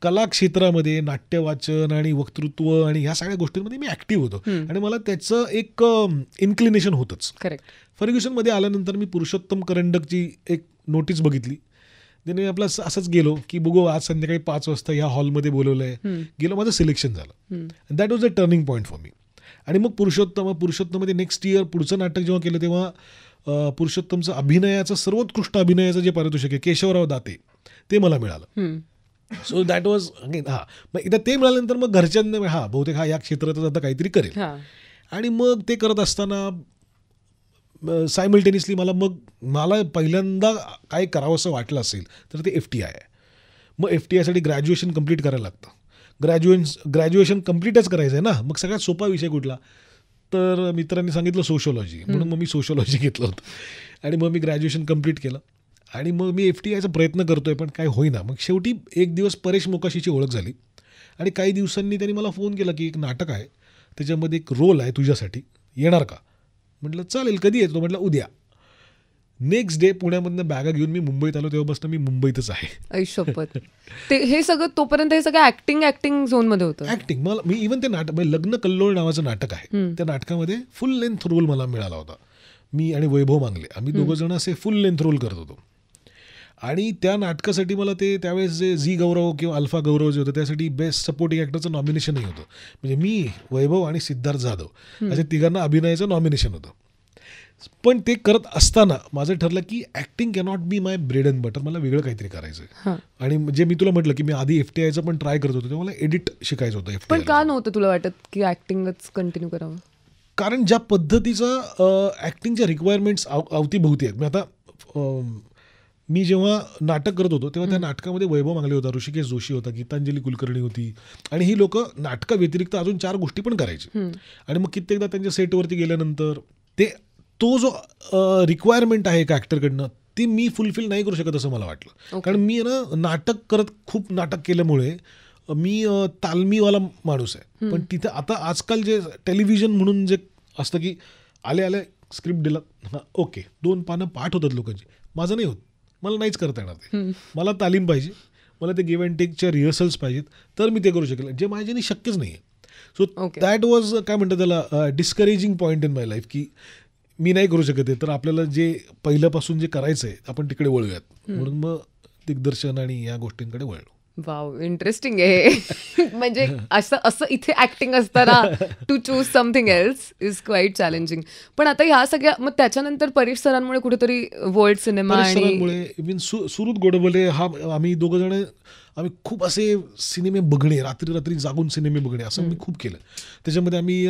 A: कला क्षेत्रामध्ये नाट्यवाचन आणि वक्तृत्व आणि ह्या सगळ्या गोष्टींमध्ये मी ॲक्टिव्ह होतो आणि मला त्याचं एक इन्क्लिनेशन होतंच.
B: करेक्ट.
A: फर्ग्युसनमध्ये आल्यानंतर मी पुरुषोत्तम करंडकची एक नोटीस बघितली. त्याने आपलं असंच गेलो की बघू आज संध्याकाळी 5 वाजता ह्या हॉलमध्ये बोलवलं आहे, गेलो, माझं सिलेक्शन झालं. That was a turning point for me. आणि मग पुरुषोत्तममध्ये नेक्स्ट इयर पुढचं नाटक जेव्हा केलं तेव्हा पुरुषोत्तमचं अभिनयाचं सर्वोत्कृष्ट अभिनयाचं जे पारितोषिक आहे केशवराव दाते ते मला मिळालं. सो दॅट वॉज अगेन मग एकदा ते मिळाल्यानंतर मग घरच्यांना बहुतेक या क्षेत्रातच आता काहीतरी करेल. आणि मग ते करत असताना सायमल्टेनियसली मला पहिल्यांदा काय करावं असं वाटलं असेल तर ते FTI आहे. मग FTIसाठी ग्रॅज्युएशन कंप्लीट करायला लागतं. ग्रॅज्युएशन कंप्लीटच करायचं आहे ना, मग सगळ्यात सोपा विषय कुठला, तर मित्रांनी सांगितलं सोशोलॉजी, म्हणून मग मी सोशोलॉजी घेतलं होतं आणि मग मी ग्रॅज्युएशन कंप्लीट केलं आणि मग मी FTIचा प्रयत्न करतोय पण काय होईना. मग शेवटी एक दिवस परेश मोकाशीची ओळख झाली आणि काही दिवसांनी त्यांनी मला फोन केला की एक नाटक आहे, त्याच्यामध्ये एक रोल आहे तुझ्यासाठी, येणार का. म्हटलं चालेल, कधी येतो. म्हटलं उद्या. नेक्स्ट डे पुण्यामधनं बॅगा घेऊन मी मुंबईत आलो, तेव्हापासून मी मुंबईतच आहे.
B: ऐशोपत. ते हे सगळं तोपर्यंत हे सगळं ऍक्टिंग झोनमध्ये होतं.
A: ऍक्टिंग मला मी इव्हन ते नाटक लग्न कल्लोळ नावाचं नाटक आहे, त्या नाटकामध्ये फुल लेंथ रोल मला मिळाला होता. मी आणि वैभव मांगले आम्ही दोघं जण असे फुल लेंथ रोल करत होतो. आणि त्या नाटकासाठी मला ते त्यावेळेस जे झी गौरव किंवा अल्फा गौरव जे होतं त्यासाठी बेस्ट सपोर्टिंग ॲक्टरचं नॉमिनेशनही होतं. म्हणजे मी, वैभव आणि सिद्धार्थ जाधव अशा तिघांना अभिनयाचं नॉमिनेशन होतं. पण ते करत असताना माझं ठरलं की acting cannot be my bread and butter, मला वेगळं काहीतरी करायचं आहे. आणि जे मी तुला म्हटलं की मी आधी FTIचं पण ट्राय करत होतो तेव्हा मला एडिट शिकायचं होतं.
B: पण का नव्हतं तुला वाटत की ॲक्टिंगच कंटिन्यू करावं?
A: कारण ज्या पद्धतीचं ॲक्टिंगच्या रिक्वायरमेंट्स अवतीभोवती आहेत. मी आता मी जेव्हा नाटक करत होतो तेव्हा त्या नाटकामध्ये वैभव मांगले होता, ऋषिकेश जोशी होता, गीतांजली कुलकर्णी होती आणि ही लोक नाटकाव्यतिरिक्त अजून 4 गोष्टी पण करायची. आणि मग कित्येकदा त्यांच्या सेटवरती गेल्यानंतर तो जो रिक्वायरमेंट आहे एका ॲक्टरकडनं ती मी फुलफिल नाही करू शकत असं मला वाटलं. कारण मी नाटक करत खूप नाटक केल्यामुळे मी तालमीवाला माणूस आहे. पण तिथं आता आजकाल जे टेलिव्हिजन म्हणून जे असतं की आले स्क्रिप्ट दिला, हां ओके 2 पानं पाठ होतात लोकांची, माझं नाही होत, मला नाहीच करता येणार ते. मला तालीम पाहिजे, मला ते गिव्ह अँड टेकच्या रिहर्सल्स पाहिजेत तर मी ते करू शकेल, जे माझ्याने शक्यच नाही आहे. सो दॅट वॉज काय म्हणतात त्याला discouraging point in my life की मी नाही करू शकत आहे, तर आपल्याला जे पहिल्यापासून जे करायचं आहे आपण तिकडे वळूयात. म्हणून मग दिग्दर्शन आणि या गोष्टींकडे वळलो.
B: वाव, इंटरेस्टिंग आहे. म्हणजे असं इथे ऍक्टिंग असताना to choose something else is quite challenging. पण आता ह्या सगळ्या मग त्याच्यानंतर परेश सरांमुळे कुठेतरी वर्ल्ड सिनेमा आणि
A: इव्हन सुरुत गोडबोले हा आम्ही दोघं जण आम्ही खूप असे सिनेमे बघणे, रात्री रात्री जागून सिनेमे बघणे असं मी खूप केलं. त्याच्यामध्ये आम्ही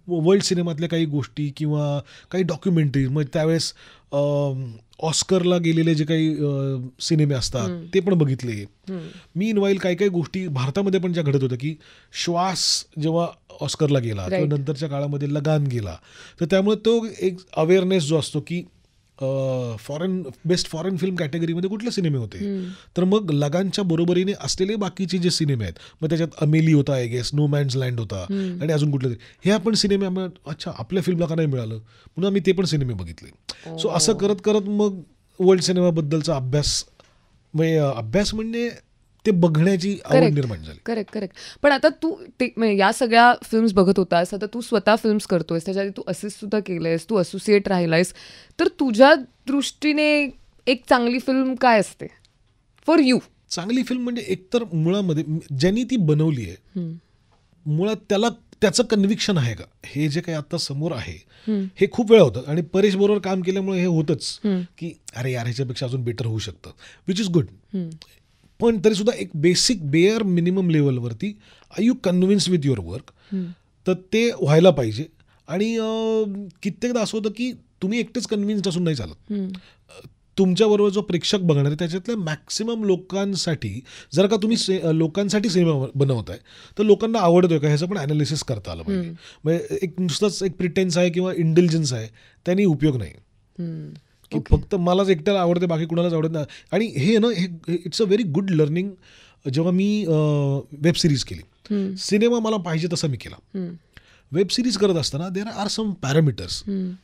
A: वर्ल्ड सिनेमातल्या काही गोष्टी किंवा काही डॉक्युमेंटरी, मग त्यावेळेस ऑस्करला गेलेले जे काही सिनेमे असतात ते पण बघितले मी. इनवाईल काही काही गोष्टी भारतामध्ये पण ज्या घडत होत्या, की श्वास जेव्हा ऑस्करला गेला किंवा नंतरच्या काळामध्ये लगान गेला, तर त्यामुळे तो एक अवेअरनेस जो असतो की बेस्ट फॉरेन फिल्म कॅटेगरीमध्ये कुठले सिनेमे होते, तर मग लगानच्या बरोबरीने असलेले बाकीचे जे सिनेमे आहेत, मग त्याच्यात अमेली होता, I guess no man's land होता, आणि अजून कुठले हे आपण सिनेमे अच्छा आपल्या फिल्मला का नाही मिळालं म्हणून आम्ही ते पण सिनेमे बघितले. सो असं करत करत मग वर्ल्ड सिनेमाबद्दलचा अभ्यास म्हणजे ते बघण्याची आवड निर्माण झाली.
B: करेक्ट. पण आता तू या सगळ्या फिल्म्स बघत होतास, आता तू स्वतः फिल्म्स करतोयस, त्याच्या आधी तू असिस्ट सुद्धा केलंयस, तू असोसिएट राहिलायस, तर तुझ्या दृष्टीने एक चांगली फिल्म काय असते फॉर यू?
A: चांगली फिल्म म्हणजे एकतर मुळामध्ये ज्यांनी ती बनवली आहे मुळात त्याचं कन्व्हिक्शन आहे का, हे जे काही आता समोर आहे हे खूप वेळा होतं, आणि परेश बरोबर काम केल्यामुळे हे होतच की अरे यार ह्याच्यापेक्षा अजून बेटर होऊ शकतं, विच इज गुड. पण तरी सुद्धा एक बेसिक बेअर मिनिमम लेवलवरती I you convince with your work, तर ते व्हायला पाहिजे. आणि कित्येकदा असं होतं की तुम्ही एकटेच कन्व्हिन्स्ड असून नाही चालत, तुमच्याबरोबर जो प्रेक्षक बघणार आहे त्याच्यातल्या मॅक्सिमम लोकांसाठी जर का तुम्ही लोकांसाठी सिनेमा बनवताय तर लोकांना आवडतोय का ह्याचं पण ॲनालिसिस करता आलं पाहिजे. म्हणजे एक नुसतंच एक प्रिटेन्स आहे किंवा इंटेलिजन्स आहे त्यांनी उपयोग नाही की फक्त मलाच एकट्याला आवडते बाकी कुणालाच आवडत नाही. आणि हे ना हे it's a very good learning. जेव्हा मी वेब सिरीज केली, सिनेमा मला पाहिजे तसा मी केला. वेब सिरीज करत असताना देर आर सम पॅरामीटर्स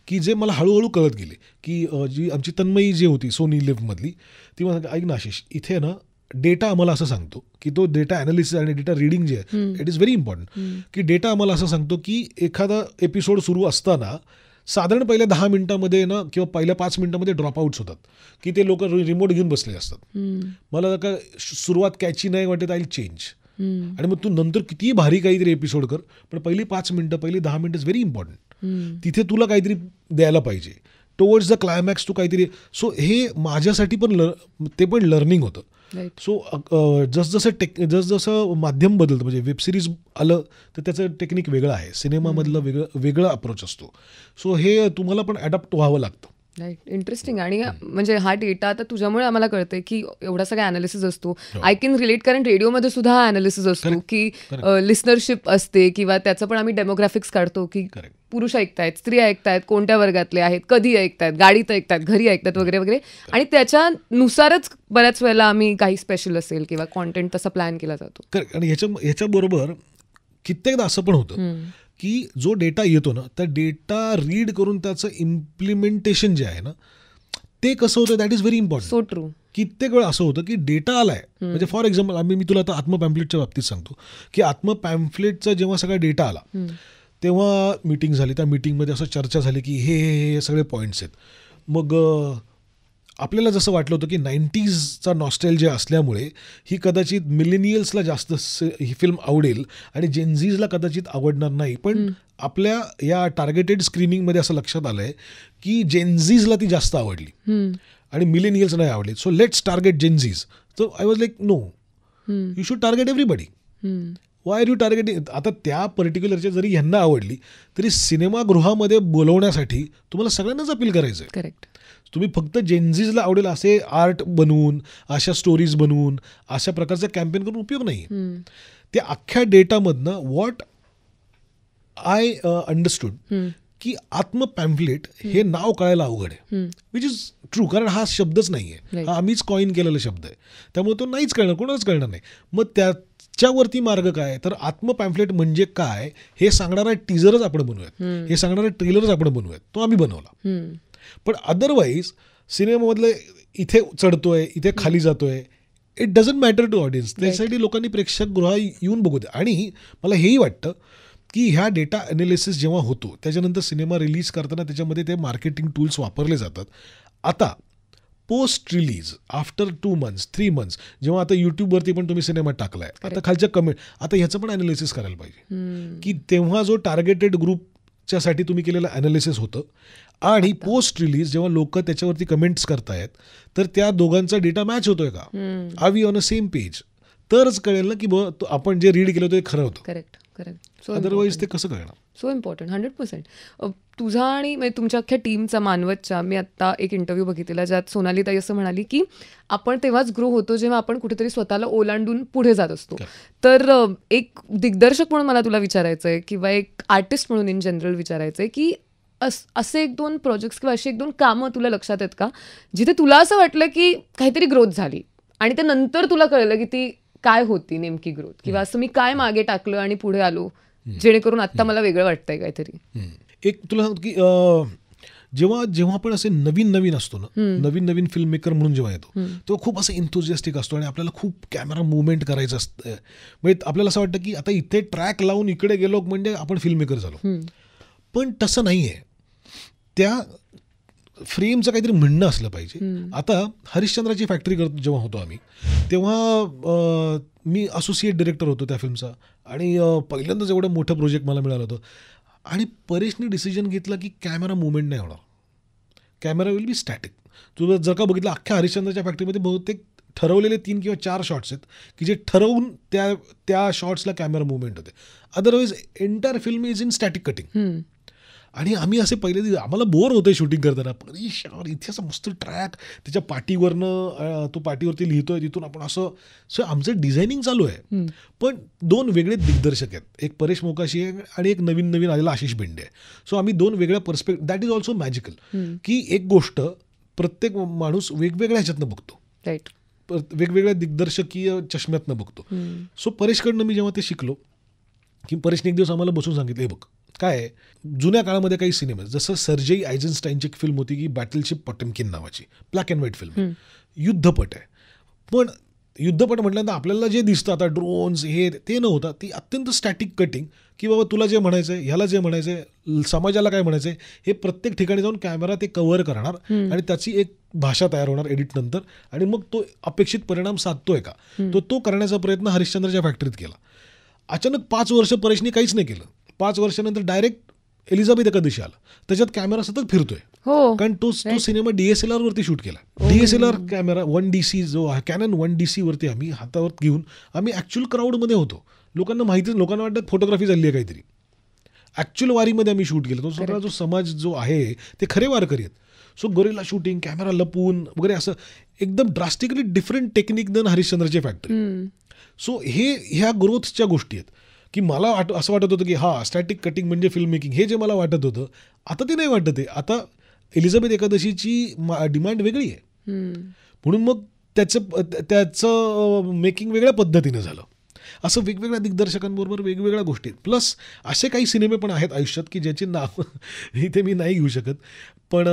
A: की जे मला हळूहळू कळत गेले, की जी आमची तन्मयी जी होती सोनी लिव्हमधली, ती मला ऐक ना आशिष, इथे ना डेटा आम्हाला असं सांगतो की तो डेटा ॲनालिसिस आणि डेटा रिडिंग जे आहे इट इज व्हेरी इम्पॉर्टंट. की डेटा आम्हाला असं सांगतो की एखादा एपिसोड सुरू असताना साधारण पहिल्या 10 मिनिटांमध्ये ना किंवा पहिल्या 5 मिनिटांमध्ये ड्रॉपआउट्स होतात, की ते लोक रिमोट घेऊन बसले असतात. मला जर का सुरुवात कॅची नाही वाटत आय विल चेंज. आणि मग तू नंतर कितीही भारी काहीतरी एपिसोड कर, पण पहिली 5 मिनिटं पहिली 10 मिनिटं इज व्हेरी इम्पॉर्टंट. तिथे तुला काहीतरी द्यायला पाहिजे टुवर्ड्स द क्लायमॅक्स, तू काहीतरी. सो हे माझ्यासाठी पण ते पण लर्निंग होतं. सो जसजसं माध्यम बदलतं, म्हणजे वेब सिरीज आलं तर त्याचं टेक्निक वेगळं आहे, सिनेमामधलं वेगळं अप्रोच असतो. सो हे तुम्हाला पण अडॅप्ट व्हावं लागतं.
B: राईट. इंटरेस्टिंग. आणि म्हणजे हा डेटा आता तुझ्यामुळे आम्हाला कळतंय की एवढा सगळा अनालिसिस असतो. आय कॅन रिलेट, कारण रेडिओमध्ये सुद्धा हा अनालिसिस असतो की लिस्नरशिप असते, किंवा त्याचं पण आम्ही डेमोग्राफिक्स काढतो की पुरुष ऐकतायत, स्त्री ऐकतायत, कोणत्या वर्गातले आहेत, कधी ऐकतायत, गाडीत ऐकतायत, घरी ऐकतात वगैरे वगैरे. आणि त्याच्यानुसारच बऱ्याच वेळेला आम्ही काही स्पेशल असेल किंवा कॉन्टेंट तसा प्लॅन केला जातो.
A: आणि ह्याच्याबरोबर कित्येकदा असं पण होतं की जो डेटा येतो ना, त्या डेटा रीड करून त्याचं इम्प्लिमेंटेशन जे आहे ना ते कसं होतं, that is very important.
B: So true.
A: कित्येक वेळ असं होतं की डेटा आलाय, म्हणजे फॉर एक्झाम्पल मी तुला आता आत्मपॅम्पलेटच्या बाबतीत सांगतो की आत्मपॅम्पलेटचा जेव्हा सगळा डेटा आला तेव्हा मीटिंग झाली, त्या मीटिंगमध्ये असं चर्चा झाली की हे सगळे पॉईंट्स आहेत. मग आपल्याला जसं वाटलं होतं की 90sचा नॉस्टॅल्जिया असल्यामुळे ही कदाचित मिलेनियल्सला जास्त ही फिल्म आवडेल आणि जेनझीजला कदाचित आवडणार नाही, पण आपल्या या टार्गेटेड स्क्रीनिंगमध्ये असं लक्षात आलं आहे की जेनझीजला ती जास्त आवडली आणि मिलेनियल्स नाही आवडली. So let's target Gen Zs. So I was like no, you should target everybody. Why are you targeting? आता त्या पर्टिक्युलरच्या जरी ह्यांना आवडली तरी सिनेमागृहामध्ये बोलवण्यासाठी तुम्हाला सगळ्यांनाच अपील करायचं आहे.
B: करेक्ट.
A: तुम्ही फक्त जेनझीजला आवडेल असे आर्ट बनवून, अशा स्टोरीज बनवून, अशा प्रकारचा कॅम्पेन करून उपयोग नाही. त्या अख्ख्या डेटामधनं व्हॉट आय अंडरस्टूड की आत्मपॅम्पलेट हे नाव कळायला अवघड आहे, विच इज ट्रू, कारण हा शब्दच नाही आहे, हा आम्हीच कॉइन केलेला शब्द आहे, त्यामुळे तो नाहीच कळणार, कोणालाच कळणार नाही. मग त्याच्यावरती मार्ग काय, तर आत्मपॅम्पलेट म्हणजे काय हे सांगणारा टीजरच आपण बनवूयात, हे सांगणारा ट्रेलरच आपण बनवूयात, तो आम्ही बनवला. पण अदरवाईज सिनेमामधलं इथे चढतोय, इथे खाली जातोय, it doesn't matter to audience. त्यासाठी लोकांनी प्रेक्षकगृहात येऊन बघू दे. आणि मला हेही वाटतं की ह्या डेटा ॲनालिसिस जेव्हा होतो त्याच्यानंतर सिनेमा रिलीज करताना त्याच्यामध्ये ते मार्केटिंग टूल्स वापरले जातात. आता post release after 2 months 3 months जेव्हा आता यूट्यूबवरती पण तुम्ही सिनेमा टाकलाय, आता खालच्या कमेंट, आता ह्याचं पण ॲनालिसिस करायला पाहिजे की तेव्हा जो टार्गेटेड ग्रुप साठी तुम्ही केलेलं अनालिसिस होतं आणि पोस्ट रिलीज जेव्हा लोक त्याच्यावरती कमेंट्स करतायत तर त्या दोघांचा डेटा मॅच होतोय का, are we on a same page, तरच कळेल ना की आपण जे रीड केलं होतं ते खरं होतं.
B: Correct correct.
A: अदरवाईज ते कसं कळणार.
B: So important. 100%. तुझा आणि म्हणजे तुमच्या अख्ख्या टीमचा, मानवतच्या, मी आत्ता एक इंटरव्ह्यू बघितलेला ज्यात सोनाली ताई असं म्हणाली की आपण तेव्हाच ग्रो होतो जेव्हा आपण कुठेतरी स्वतःला ओलांडून पुढे जात असतो. तर एक दिग्दर्शक म्हणून मला तुला विचारायचं आहे किंवा एक आर्टिस्ट म्हणून इन जनरल विचारायचं आहे की असे 1-2 प्रोजेक्ट्स किंवा अशी 1-2 कामं तुला लक्षात आहेत का जिथे तुला असं वाटलं की काहीतरी ग्रोथ झाली आणि ते नंतर तुला कळलं की ती काय होती नेमकी ग्रोथ, किंवा असं मी काय मागे टाकलं आणि पुढे आलो जेणेकरून आत्ता मला वेगळं वाटतंय काहीतरी.
A: एक तुला सांगतो की जेव्हा आपण असे नवीन असतो ना, नवीन फिल्म मेकर म्हणून जेव्हा येतो तेव्हा खूप असं इन्थुजियास्टिक असतो आणि आपल्याला खूप कॅमेरा मुवमेंट करायचं असतं. म्हणजे आपल्याला असं वाटतं की आता इथे ट्रॅक लावून इकडे गेलो म्हणजे आपण फिल्म मेकर झालो. पण तसं नाही आहे. त्या फ्रेमचं काहीतरी म्हणणं असलं पाहिजे. आता हरिश्चंद्राची फॅक्टरी जेव्हा होतो आम्ही तेव्हा मी असोसिएट डिरेक्टर होतो त्या फिल्मचा आणि पहिल्यांदाच एवढं मोठं प्रोजेक्ट मला मिळालं होतं आणि परेशने डिसिजन घेतला की कॅमेरा मुवमेंट नाही होणार, कॅमेरा विल बी स्टॅटिक. तुला जर का बघितलं अख्ख्या हरिश्चंद्राच्या फॅक्टरीमध्ये बहुतेक ठरवलेले 3 किंवा 4 शॉट्स आहेत की जे ठरवून त्या शॉट्सला कॅमेरा मुवमेंट होते. Otherwise entire film is in static cutting. आणि आम्ही असे पहिले दिवस आम्हाला बोर होते शूटिंग करताना, इथे असं मस्त ट्रॅक त्याच्या पाठीवरनं तो पाठीवरती लिहितोय तिथून आपण असं. सो आमचं डिझायनिंग चालू आहे. पण 2 वेगळे दिग्दर्शक आहेत, एक परेश मोकाशी आहे आणि एक नवीन आलेला आशिष बेंडे आहे. सो आम्ही 2 वेगळ्या perspective, that is also magical की एक गोष्ट प्रत्येक माणूस वेगवेगळ्या ह्याच्यातनं बघतो,
B: राईट,
A: वेगवेगळ्या दिग्दर्शकीय चष्म्यातनं बघतो. सो परेशकडनं मी जेव्हा ते शिकलो की परेशने एक दिवस आम्हाला बसून सांगितलं, हे बघ काय आहे, जुन्या काळामध्ये काही सिनेमे जसं सर्जेई आयझनस्टाईनची एक फिल्म होती की बॅटलशिप पॉटेम्किन नावाची, ब्लॅक अँड व्हाईट फिल्म, युद्धपट आहे. पण युद्धपट म्हटल्यानंतर आपल्याला जे दिसतं आता ड्रोन्स हे ते न होता ती अत्यंत स्टॅटिक कटिंग की बाबा तुला जे म्हणायचं आहे, ह्याला जे म्हणायचं आहे, समाजाला काय म्हणायचं आहे, हे प्रत्येक ठिकाणी जाऊन कॅमेरा ते कव्हर करणार आणि त्याची एक भाषा तयार होणार एडिट नंतर आणि मग तो अपेक्षित परिणाम साधतोय का तो करण्याचा प्रयत्न हरिश्चंद्रच्या फॅक्टरीत केला. अचानक 5 वर्ष परेशने काहीच नाही केलं. 5 वर्षानंतर डायरेक्ट एलिझाबेथ एकादशी आला, त्याच्यात कॅमेरा सतत फिरतोय. कारण तो सिनेमा DSLR वरती शूट केला. DSLR कॅमेरा 1DC जो आहे कॅनन 1DC वरती आम्ही हातावर घेऊन आम्ही ॲक्च्युअल क्राऊडमध्ये होतो. लोकांना वाटतं फोटोग्राफी झाली आहे काहीतरी, ॲक्च्युअल वारीमध्ये आम्ही शूट केलं. तो सगळा जो समाज जो आहे ते खरे वारकरी आहेत. सो गोरिल्ला शूटिंग, कॅमेरा लपवून वगैरे असं एकदम ड्रास्टिकली डिफरंट टेक्निक देन हरिश्चंद्रची फॅक्टरी. सो ह्या ग्रोथच्या गोष्टी आहेत की मला असं वाटत होतं की स्टॅटिक कटिंग म्हणजे फिल्म मेकिंग, हे जे मला वाटत होतं आता ते नाही वाटत आहे. आता एलिझाबेथ एकादशीची डिमांड वेगळी आहे म्हणून मग त्याचं मेकिंग वेगळ्या पद्धतीनं झालं. असं वेगवेगळ्या दिग्दर्शकांबरोबर वेगवेगळ्या गोष्टी. प्लस असे काही सिनेमे पण आहेत आयुष्यात की ज्याची नाव इथे मी नाही घेऊ शकत, पण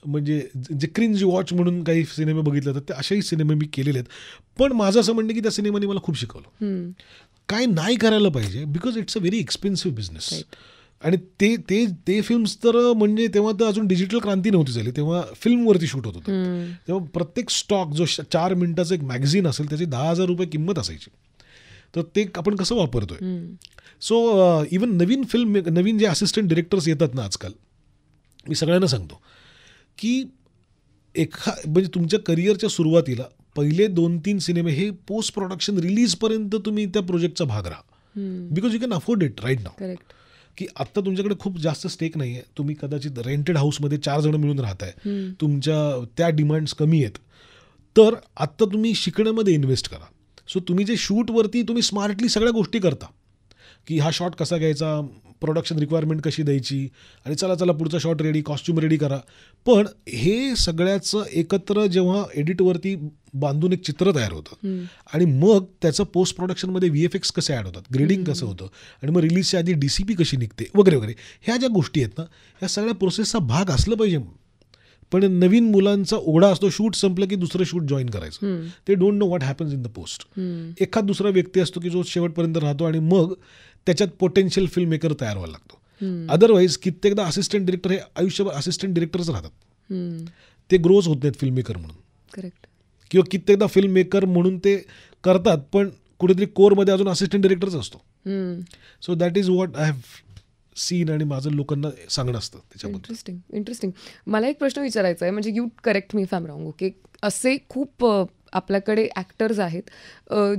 A: म्हणजे जे क्रिंज वॉच म्हणून काही सिनेमे बघितले तर ते असेही सिनेमे मी केलेले आहेत. पण माझं असं म्हणणं की त्या सिनेमाने मला खूप शिकवलं काय नाही करायला पाहिजे, because it's a very expensive business. आणि ते फिल्म्स तर म्हणजे तेव्हा तर अजून डिजिटल क्रांती नव्हती झाली, तेव्हा फिल्मवरती शूट होत होतं. तेव्हा प्रत्येक स्टॉक जो 4 मिनिटाचं एक मॅगझिन असेल त्याची 10,000 रुपये किंमत असायची. तर ते आपण कसं वापरतोय. सो इवन नवीन जे असिस्टंट डिरेक्टर्स येतात ना आजकाल, मी सगळ्यांना सांगतो की म्हणजे तुमच्या करिअरच्या सुरुवातीला पहिले 2-3 सिनेमे हे पोस्ट प्रोडक्शन रिलीजपर्यंत तुम्ही त्या प्रोजेक्टचा भाग राहा, because you can afford it right now. की आत्ता तुमच्याकडे खूप जास्त स्टेक नाही आहे, तुम्ही कदाचित रेंटेड हाऊसमध्ये 4 जण मिळून राहताय, तुमच्या त्या डिमांड्स कमी आहेत, तर आत्ता तुम्ही शिकण्यामध्ये इन्व्हेस्ट करा. सो तुम्ही जे शूटवरती तुम्ही स्मार्टली सगळ्या गोष्टी करता की हा शॉट कसा घ्यायचा, प्रोडक्शन रिक्वायरमेंट कशी द्यायची आणि चला पुढचा शॉट रेडी, कॉस्ट्यूम रेडी करा. पण हे सगळ्याचं एकत्र जेव्हा एडिटवरती बांधून एक चित्र तयार होतं आणि मग त्याचं पोस्ट प्रोडक्शनमध्ये VFX कसे ॲड होतात, ग्रेडिंग कसं होतं आणि मग रिलीजच्या आधी DCP कशी निघते वगैरे ह्या ज्या गोष्टी आहेत ना, ह्या सगळ्या प्रोसेसचा भाग असलं पाहिजे. पण नवीन मुलांचा ओढा असतो, शूट संपलं की दुसरं शूट जॉईन करायचं. ते don't know what happens in the post. एखाद दुसरा व्यक्ती असतो की जो शेवटपर्यंत राहतो आणि मग त्याच्यात पोटेन्शियल फिल्म मेकर तयार व्हायला लागतो. अदरवाईज कित्येकदा असिस्टंट डिरेक्टर हे आयुष्यभर असिस्टंट डिरेक्टरच राहतात, ते ग्रोज होत नाहीत फिल्म मेकर म्हणून. करेक्ट. किंवा कित्येकदा फिल्म मेकर म्हणून ते करतात पण कुठेतरी कोरमध्ये अजून असिस्टंट डिरेक्टरच असतो. So that is what I have seen आणि माझं लोकांना सांगणं असतं त्याच्याबद्दल.
B: इंटरेस्टिंग. मला एक प्रश्न विचारायचा आहे, म्हणजे you correct me if I am wrong. Okay, असे खूप आपल्याकडे ॲक्टर्स आहेत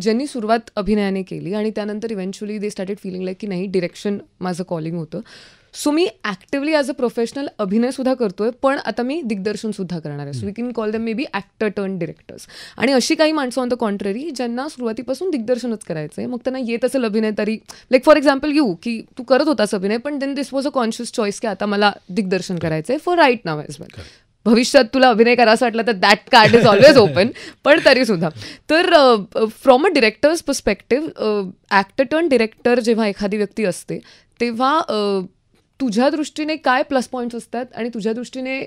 B: ज्यांनी सुरुवात अभिनयाने केली आणि त्यानंतर eventually they started feeling like की नाही, डिरेक्शन माझं कॉलिंग होतं. सो मी ॲक्टिव्हली ॲज अ प्रोफेशनल अभिनयसुद्धा करतोय, पण आता मी दिग्दर्शनसुद्धा करणार आहे. So we can call them maybe actor turn directors. आणि अशी काही माणसं ऑन द कॉन्ट्ररी ज्यांना सुरुवातीपासून दिग्दर्शनच करायचं आहे, मग त्यांना येत असेल अभिनय तरी, लाईक फॉर एक्झाम्पल यू, की तू करत होतास अभिनय, पण then this was a conscious choice की आता मला दिग्दर्शन करायचं आहे for right now as well. भविष्यात तुला अभिनय करायचा वाटला तर that card is always open. पण तरी सुद्धा तर from a director's perspective, actor turn director जेव्हा एखादी व्यक्ती असते तेव्हा तुझ्या दृष्टीने काय प्लस पॉईंट्स असतात आणि तुझ्या दृष्टीने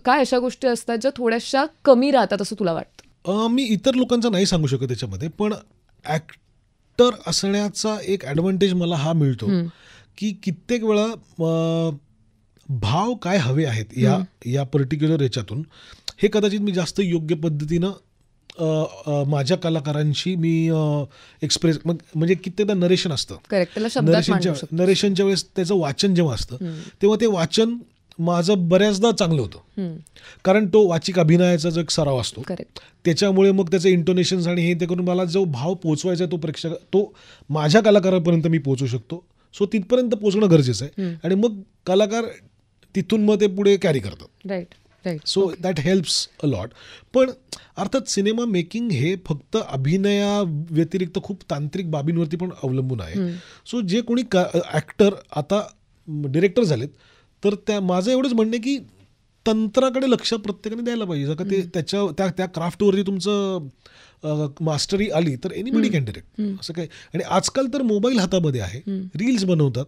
B: काय अशा गोष्टी असतात ज्या थोड्याशा कमी राहतात असं तुला वाटतं?
A: मी इतर लोकांचं नाही सांगू शकत त्याच्यामध्ये, पण ॲक्टर असण्याचा एक ॲडव्हान्टेज मला हा मिळतो की कित्येक वेळा भाव काय हवे आहेत या पर्टिक्युलर याच्यातून हे कदाचित मी जास्त योग्य पद्धतीनं माझ्या कलाकारांशी मी एक्सप्रेस, म्हणजे कित्येकदा नरेशन असतं. नरेशनच्या वेळेस त्याचं वाचन जेव्हा असतं तेव्हा ते वाचन माझं बऱ्याचदा चांगलं होतं, कारण तो वाचिक अभिनयाचा जो एक सराव असतो त्याच्यामुळे मग त्याचे इंटोनेशन्स आणि हे ते करून मला जो भाव पोचवायचा आहे तो प्रेक्षक, तो माझ्या कलाकारापर्यंत मी पोचवू शकतो. सो तिथपर्यंत पोचणं गरजेचं आहे आणि मग कलाकार तिथून मग ते पुढे कॅरी करतात.
B: Right.
A: So that helps a lot. पण अर्थात सिनेमा मेकिंग हे फक्त अभिनया व्यतिरिक्त खूप तांत्रिक बाबींवरती पण अवलंबून आहे. सो जे कोणी ॲक्टर आता डिरेक्टर झालेत तर माझं एवढंच म्हणणं आहे की तंत्राकडे लक्ष प्रत्येकाने द्यायला पाहिजे. का ते त्या क्राफ्टवरती तुमचं मास्टरी आली तर एनीबडी कॅन डिरेक्ट असं काही. आणि आजकाल तर मोबाईल हातामध्ये आहे, रील्स बनवतात,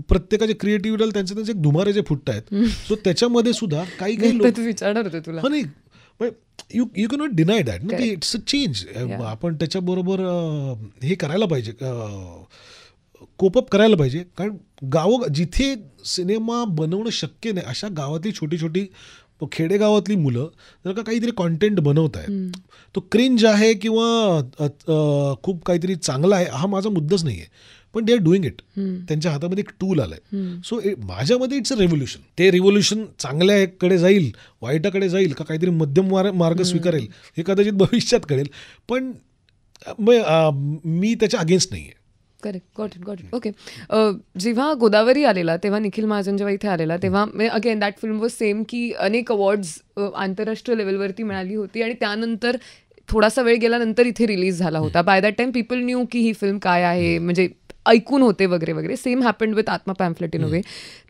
A: प्रत्येकाचे क्रिएटिव्हिटी त्यांचे त्यांचे धुमारे जे फुटत आहेत. सो त्याच्यामध्ये सुद्धा काही लोक
B: विचारणार होते तुला,
A: you can not deny that ना, की इट्स अ चेंज. आपण त्याच्याबरोबर हे करायला पाहिजे, कोपअप करायला पाहिजे. कारण जिथे सिनेमा बनवणं शक्य नाही अशा गावातली छोटी छोटी खेडेगावातली मुलं जर का काहीतरी कॉन्टेंट बनवत आहेत, तो क्रिंज आहे किंवा खूप काहीतरी चांगला आहे हा माझा मुद्दाच नाही आहे, पण दे आर डुईंग इट. त्यांच्या हातामध्ये एक टूल आलाय. सो माझ्यामध्ये इट्स अ रेव्होल्युशन. ते रिव्होल्युशन चांगल्याकडे जाईल, वाईटाकडे जाईल, का काहीतरी मध्यम मार्ग स्वीकारेल हे कदाचित भविष्यात कळेल, पण मी त्याच्या अगेन्स्ट नाही आहे.
B: करेक्ट. Got it. ओके. जेव्हा गोदावरी आलेला तेव्हा निखिल महाजन जेव्हा इथे आलेला तेव्हा again that film was same, की अनेक अवॉर्ड्स आंतरराष्ट्रीय लेवलवरती मिळाली होती आणि त्यानंतर थोडासा वेळ गेल्यानंतर इथे रिलीज झाला होता. By that time people knew की ही फिल्म काय आहे, म्हणजे ऐकून होते वगैरे वगैरे. सेम हॅपन्ड विथ आत्मा पॅम्फलेट इन अ वे.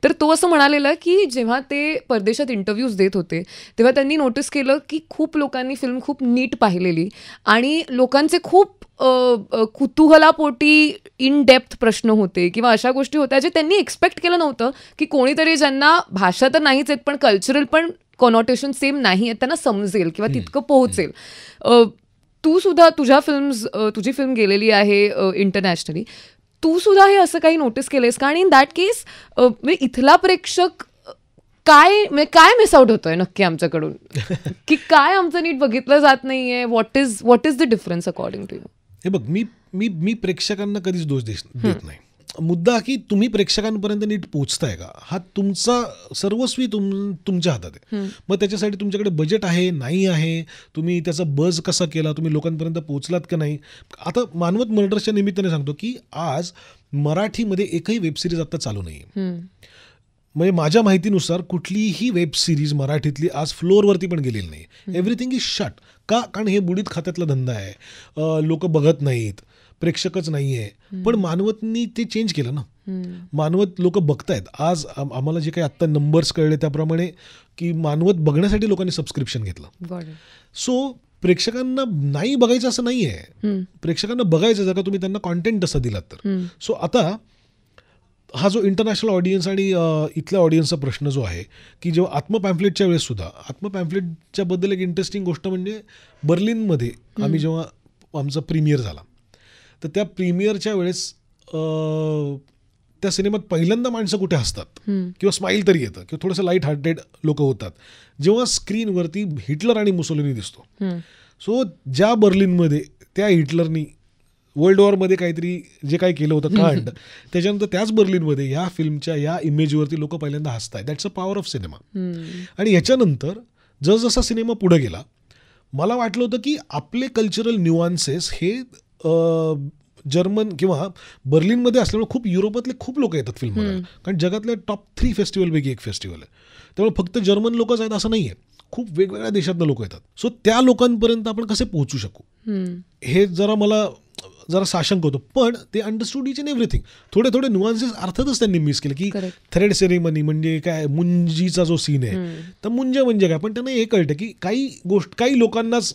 B: तर तो असं म्हणालेला की जेव्हा ते परदेशात इंटरव्ह्यूज देत होते तेव्हा त्यांनी नोटीस केलं की खूप लोकांनी फिल्म खूप नीट पाहिलेली आणि लोकांचे खूप कुतूहलापोटी इन डेप्थ प्रश्न होते किंवा अशा गोष्टी होत्या जे त्यांनी एक्सपेक्ट केलं नव्हतं की कोणीतरी ज्यांना भाषा तर नाहीच आहेत पण कल्चरल पण कॉनोटेशन सेम नाही आहेत त्यांना समजेल किंवा तितकं पोहोचेल. तू सुद्धा तुझी फिल्म गेलेली आहे इंटरनॅशनली, तू सुद्धा हे असं काही नोटीस केलेस का? आणि इन दॅट केस इथला प्रेक्षक काय मिस आउट होतोय नक्की आमच्याकडून, की काय आमचं नीट बघितलं जात नाहीये? What is the difference according to you?
A: हे बघ, मी प्रेक्षकांना कधीच दोष देत नाही. मुद्दा की तुम्ही प्रेक्षकांपर्यंत नीट पोहोचताय का हा तुमचा सर्वस्वी तुमच्या हातात आहे. मग त्याच्यासाठी तुमच्याकडे बजेट आहे नाही आहे, तुम्ही त्याचा बज कसा केला, तुम्ही लोकांपर्यंत पोहोचलात का नाही. आता मानवत मर्डर्सच्या निमित्ताने सांगतो की आज मराठीमध्ये एकही वेबसिरीज आता चालू नाही. म्हणजे माझ्या माहितीनुसार कुठलीही वेब सिरीज मराठीतली आज फ्लोअरवरती पण गेलेली नाही. Everything is shut. का? कारण हे बुडीत खात्यातला धंदा आहे, लोक बघत नाहीत, प्रेक्षकच नाही आहे. पण मानवतनी ते चेंज केलं ना. मानवत लोक बघतायत. आज आम्हाला जे काही आत्ता नंबर्स कळले त्याप्रमाणे की मानवत बघण्यासाठी लोकांनी सबस्क्रिप्शन घेतलं. सो प्रेक्षकांना नाही बघायचं असं नाही आहे, प्रेक्षकांना बघायचं जर का तुम्ही त्यांना कॉन्टेंट तसं दिलात तर. सो आता हा जो इंटरनॅशनल ऑडियन्स आणि इथल्या ऑडियन्सचा प्रश्न जो आहे की जेव्हा आत्मपॅम्फलेटच्या वेळेस सुद्धा, आत्मपॅम्फलेटच्या बद्दल एक इंटरेस्टिंग गोष्ट म्हणजे बर्लिनमध्ये आम्ही जेव्हा आमचा प्रीमियर झाला तर त्या प्रीमियरच्या वेळेस त्या सिनेमात पहिल्यांदा माणसं कुठे हसतात किंवा स्माईल तरी येतं किंवा थोडंसं लाईट हार्टेड लोक होतात जेव्हा स्क्रीनवरती हिटलर आणि मुसोलिनी दिसतो. सो ज्या बर्लिनमध्ये त्या हिटलरनी वर्ल्ड वॉरमध्ये काहीतरी जे काही केलं होतं कांड, त्याच्यानंतर त्याच बर्लिनमध्ये ह्या फिल्मच्या या इमेजवरती लोक पहिल्यांदा हसतायत. That's a power of cinema. आणि ह्याच्यानंतर जसजसा सिनेमा पुढे गेला, मला वाटलं होतं की आपले कल्चरल न्यूआन्सेस हे जर्मन किंवा बर्लिनमध्ये असल्यामुळे खूप युरोपातले खूप लोक येतात फिल्म बघायला, कारण जगातल्या टॉप 3 फेस्टिवलपैकी एक फेस्टिवल आहे. त्यामुळे फक्त जर्मन लोकच आहेत असं नाही आहे, खूप वेगवेगळ्या देशातनं लोक येतात. सो त्या लोकांपर्यंत आपण कसे पोहोचू शकू, हे मला जरा साशंक होतं. पण ते अंडरस्टूड इच इन एव्हरीथिंग. थोडे थोडे नुआन्सेस अर्थातच त्यांनी मिस केले, की थ्रेड सेरेमनी म्हणजे काय, मुंजीचा जो सीन आहे, तर मुंज म्हणजे काय. पण त्यांना हे कळतं की काही लोकांनाच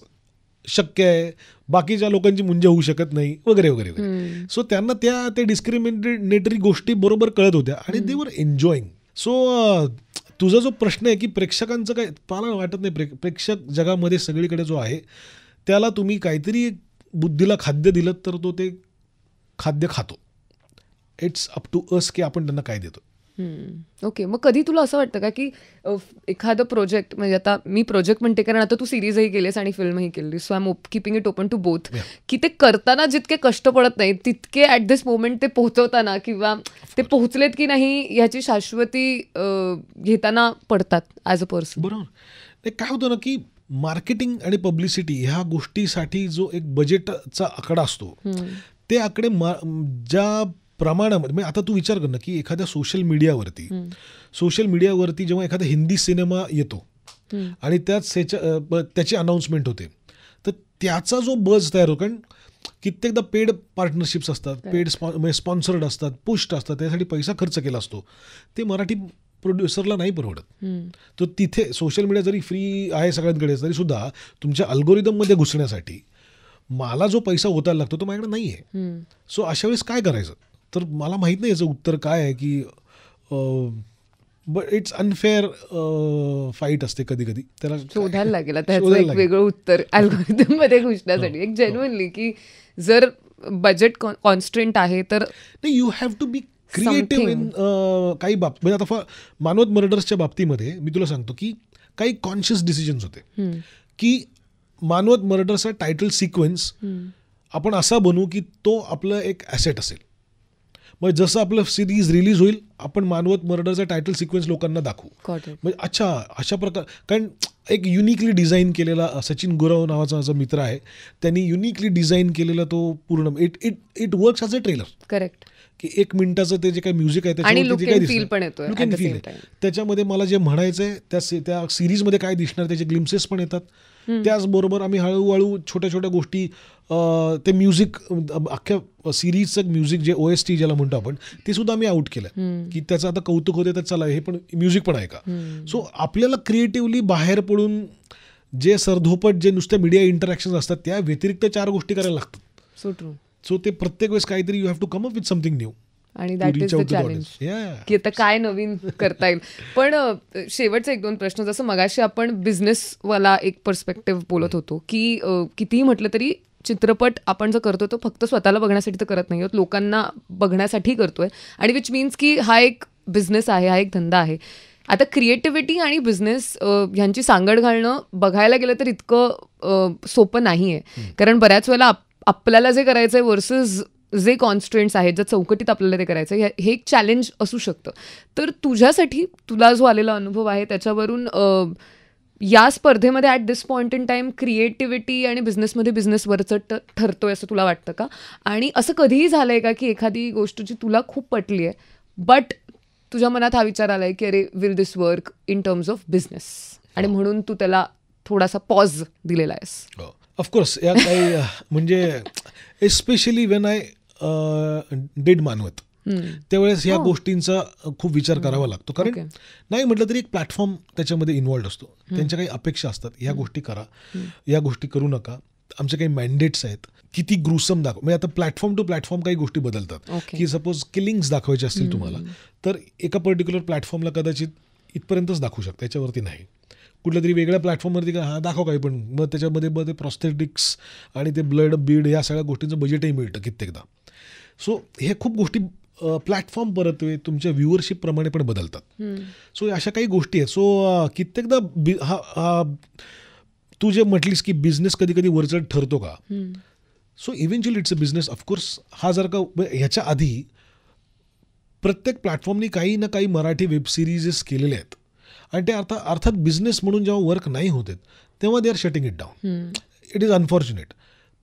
A: शक्य आहे, बाकीच्या लोकांची मुंज होऊ शकत नाही वगैरे वगैरे वगैरे. सो त्यांना ते डिस्क्रिमिनेटरी गोष्टी बरोबर कळत होत्या आणि दे वर एन्जॉईंग. सो तुझा जो प्रश्न आहे की प्रेक्षकांचं काय, मला वाटत नाही प्रेक्षक जगामध्ये सगळीकडे जो आहे त्याला तुम्ही काहीतरी बुद्धीला खाद्य दिलं तर तो ते खाद्य खातो. इट्स अप टू अस की आपण त्यांना काय देतो.
B: ओके. मग कधी तुला असं वाटतं का की एखादं प्रोजेक्ट, म्हणजे आता मी प्रोजेक्ट म्हणते कारण आता तू सिरीजही केलीस आणि फिल्मही केली, so I am keeping it open to both, की ते करताना जितके कष्ट पडत नाहीत तितके ॲट दिस मोमेंट ते पोहोचवताना किंवा ते पोहोचलेत की नाही ह्याची शाश्वती घेताना पडतात ॲज अ पर्सन.
A: बरोबर. ते काय होतं ना की मार्केटिंग आणि पब्लिसिटी ह्या गोष्टीसाठी जो एक बजेटचा आकडा असतो, ते आकडे ज्या प्रमाणामध्ये, म्हणजे आता तू विचार कर ना की एखाद्या सोशल मीडियावरती जेव्हा एखादा हिंदी सिनेमा येतो आणि त्याची अनाऊन्समेंट होते, तर त्याचा जो बज तयार होतो, कारण कित्येकदा पेड पार्टनरशिप्स असतात, पेड स्पॉन्सर्ड असतात, पुष्ट असतात, त्यासाठी पैसा खर्च केला असतो, ते मराठी प्रोड्युसरला नाही परवडत. तर तिथे सोशल मीडिया जरी फ्री आहे सगळ्यांकडे, तरी सुद्धा तुमच्या अल्गोरिदममध्ये घुसण्यासाठी मला जो पैसा ओतायला लागतो तो माझ्याकडे नाही आहे. सो अशा वेळेस काय करायचं, तर मला माहीत नाही याचं उत्तर काय आहे, की बट इट्स अनफेअर फाईट असते कधी कधी, त्याला
B: शोधायला लागेल त्याचं एक वेगळं उत्तर अल्गोरिदम मध्ये घुसण्यासाठी. एक जेन्युइनली की जर बजेट कॉन्स्ट्रेंट आहे तर
A: you have to be creative in काही म्हणजे आता मानवत मर्डर्सच्या बाबतीमध्ये मी तुला सांगतो की काही कॉन्शियस डिसिजन्स होते की मानवत मर्डर्सचा टायटल सिक्वेन्स आपण असा बनवू की तो आपलं एक ॲसेट असेल. मग जसं आपलं सिरीज रिलीज होईल आपण मानवत मर्डरचा टायटल सिक्वेन्स लोकांना दाखवू. म्हणजे अच्छा अशा प्रकार, कारण एक युनिकली डिझाईन केलेला सचिन गुरव नावाचा माझा मित्र आहे, त्यांनी युनिकली डिझाईन केलेला तो पूर्ण it works as a trailer.
B: Correct.
A: की 1 मिनिटाचं ते जे काही म्युझिक आहे त्याच्यामध्ये मला जे म्हणायचं आहे त्या सिरीजमध्ये काय दिसणार त्याचे ग्लिम्सेस पण येतात. त्याचबरोबर आम्ही हळूहळू छोट्या छोट्या गोष्टी, ते म्युझिक, अख्ख्या सिरीजचं म्युझिक जे OST ज्याला म्हणतो आपण, ते सुद्धा आम्ही आउट केलं की त्याचं आता कौतुक होते तर चला हे पण म्युझिक पण आहे का. सो आपल्याला क्रिएटिव्हली बाहेर पडून जे सरधोपट जे नुसत्या मीडिया इंटरॅक्शन असतात त्या व्यतिरिक्त 4 गोष्टी करायला लागतात.
B: So true.
A: सो ते प्रत्येक वेळेस काहीतरी you have to come up with something new.
B: आणि दॅट इज द चॅलेंज की आता काय नवीन करता येईल. पण शेवटचे 1-2 प्रश्न, जसं मगाशी आपण बिझनेसवाला एक पर्स्पेक्टिव्ह बोलत होतो की कितीही म्हटलं तरी चित्रपट आपण जो करतो तो फक्त स्वतःला बघण्यासाठी तर करत नाही आहोत, लोकांना बघण्यासाठी करतोय, आणि विच मीन्स की हा एक बिझनेस आहे, हा एक धंदा आहे. आता क्रिएटिव्हिटी आणि बिझनेस ह्यांची सांगड घालणं बघायला गेलं तर इतकं सोपं नाही आहे, कारण बऱ्याच वेळेला आपल्याला जे करायचं आहे वर्सेस जे कॉन्स्ट्रेंट्स आहेत, ज्या चौकटीत आपल्याला ते करायचं आहे, हे एक चॅलेंज असू शकतं. तर तुझ्यासाठी तुला जो आलेला अनुभव आहे त्याच्यावरून या स्पर्धेमध्ये at this point in time creativity आणि बिझनेसमध्ये बिझनेस वरचढ ठरतोय असं तुला वाटतं का? आणि असं कधीही झालं आहे का की एखादी गोष्ट जी तुला खूप पटली आहे बट तुझ्या मनात हा विचार आला आहे की अरे will this work in terms of business, आणि म्हणून तू त्याला थोडासा पॉज दिलेला आहेस?
A: ऑफकोर्स या काही म्हणजे especially when I did Manwat, त्यावेळेस ह्या गोष्टींचा खूप विचार करावा लागतो, कारण नाही म्हटलं तरी एक प्लॅटफॉर्म त्याच्यामध्ये इन्व्हॉल्ड असतो. त्यांच्या काही अपेक्षा असतात, ह्या गोष्टी करा, या गोष्टी करू नका, आमचे काही मॅन्डेट्स आहेत, किती ग्रुसम म्हणजे आता प्लॅटफॉर्म टू प्लॅटफॉर्म काही गोष्टी बदलतात. की सपोज किलिंग्स दाखवायचे असतील तुम्हाला तर एका पर्टिक्युलर प्लॅटफॉर्मला कदाचित इथपर्यंतच दाखवू शकता, त्याच्यावरती नाही. कुठल्या तरी वेगळ्या प्लॅटफॉर्मवरती दाखव काही पण, मग त्याच्यामध्ये ते प्रॉस्थेटिक्स आणि ते ब्लड बीड या सगळ्या गोष्टींचं बजेटही मिळतं कित्येकदा. सो हे खूप गोष्टी प्लॅटफॉर्म परत तुमच्या व्ह्युअरशिपप्रमाणे पण बदलतात. सो अशा काही गोष्टी आहेत. सो कित्येकदा तू जे म्हटलीस की बिझनेस कधी कधी वरचढ ठरतो का, so eventually it's a business. Of course हा जर का ह्याच्या आधी प्रत्येक प्लॅटफॉर्मनी काही ना काही मराठी वेब सिरीजेस केलेले आहेत आणि ते अर्थात बिझनेस म्हणून जेव्हा वर्क नाही होत आहेत तेव्हा they are shutting it down. It is unfortunate,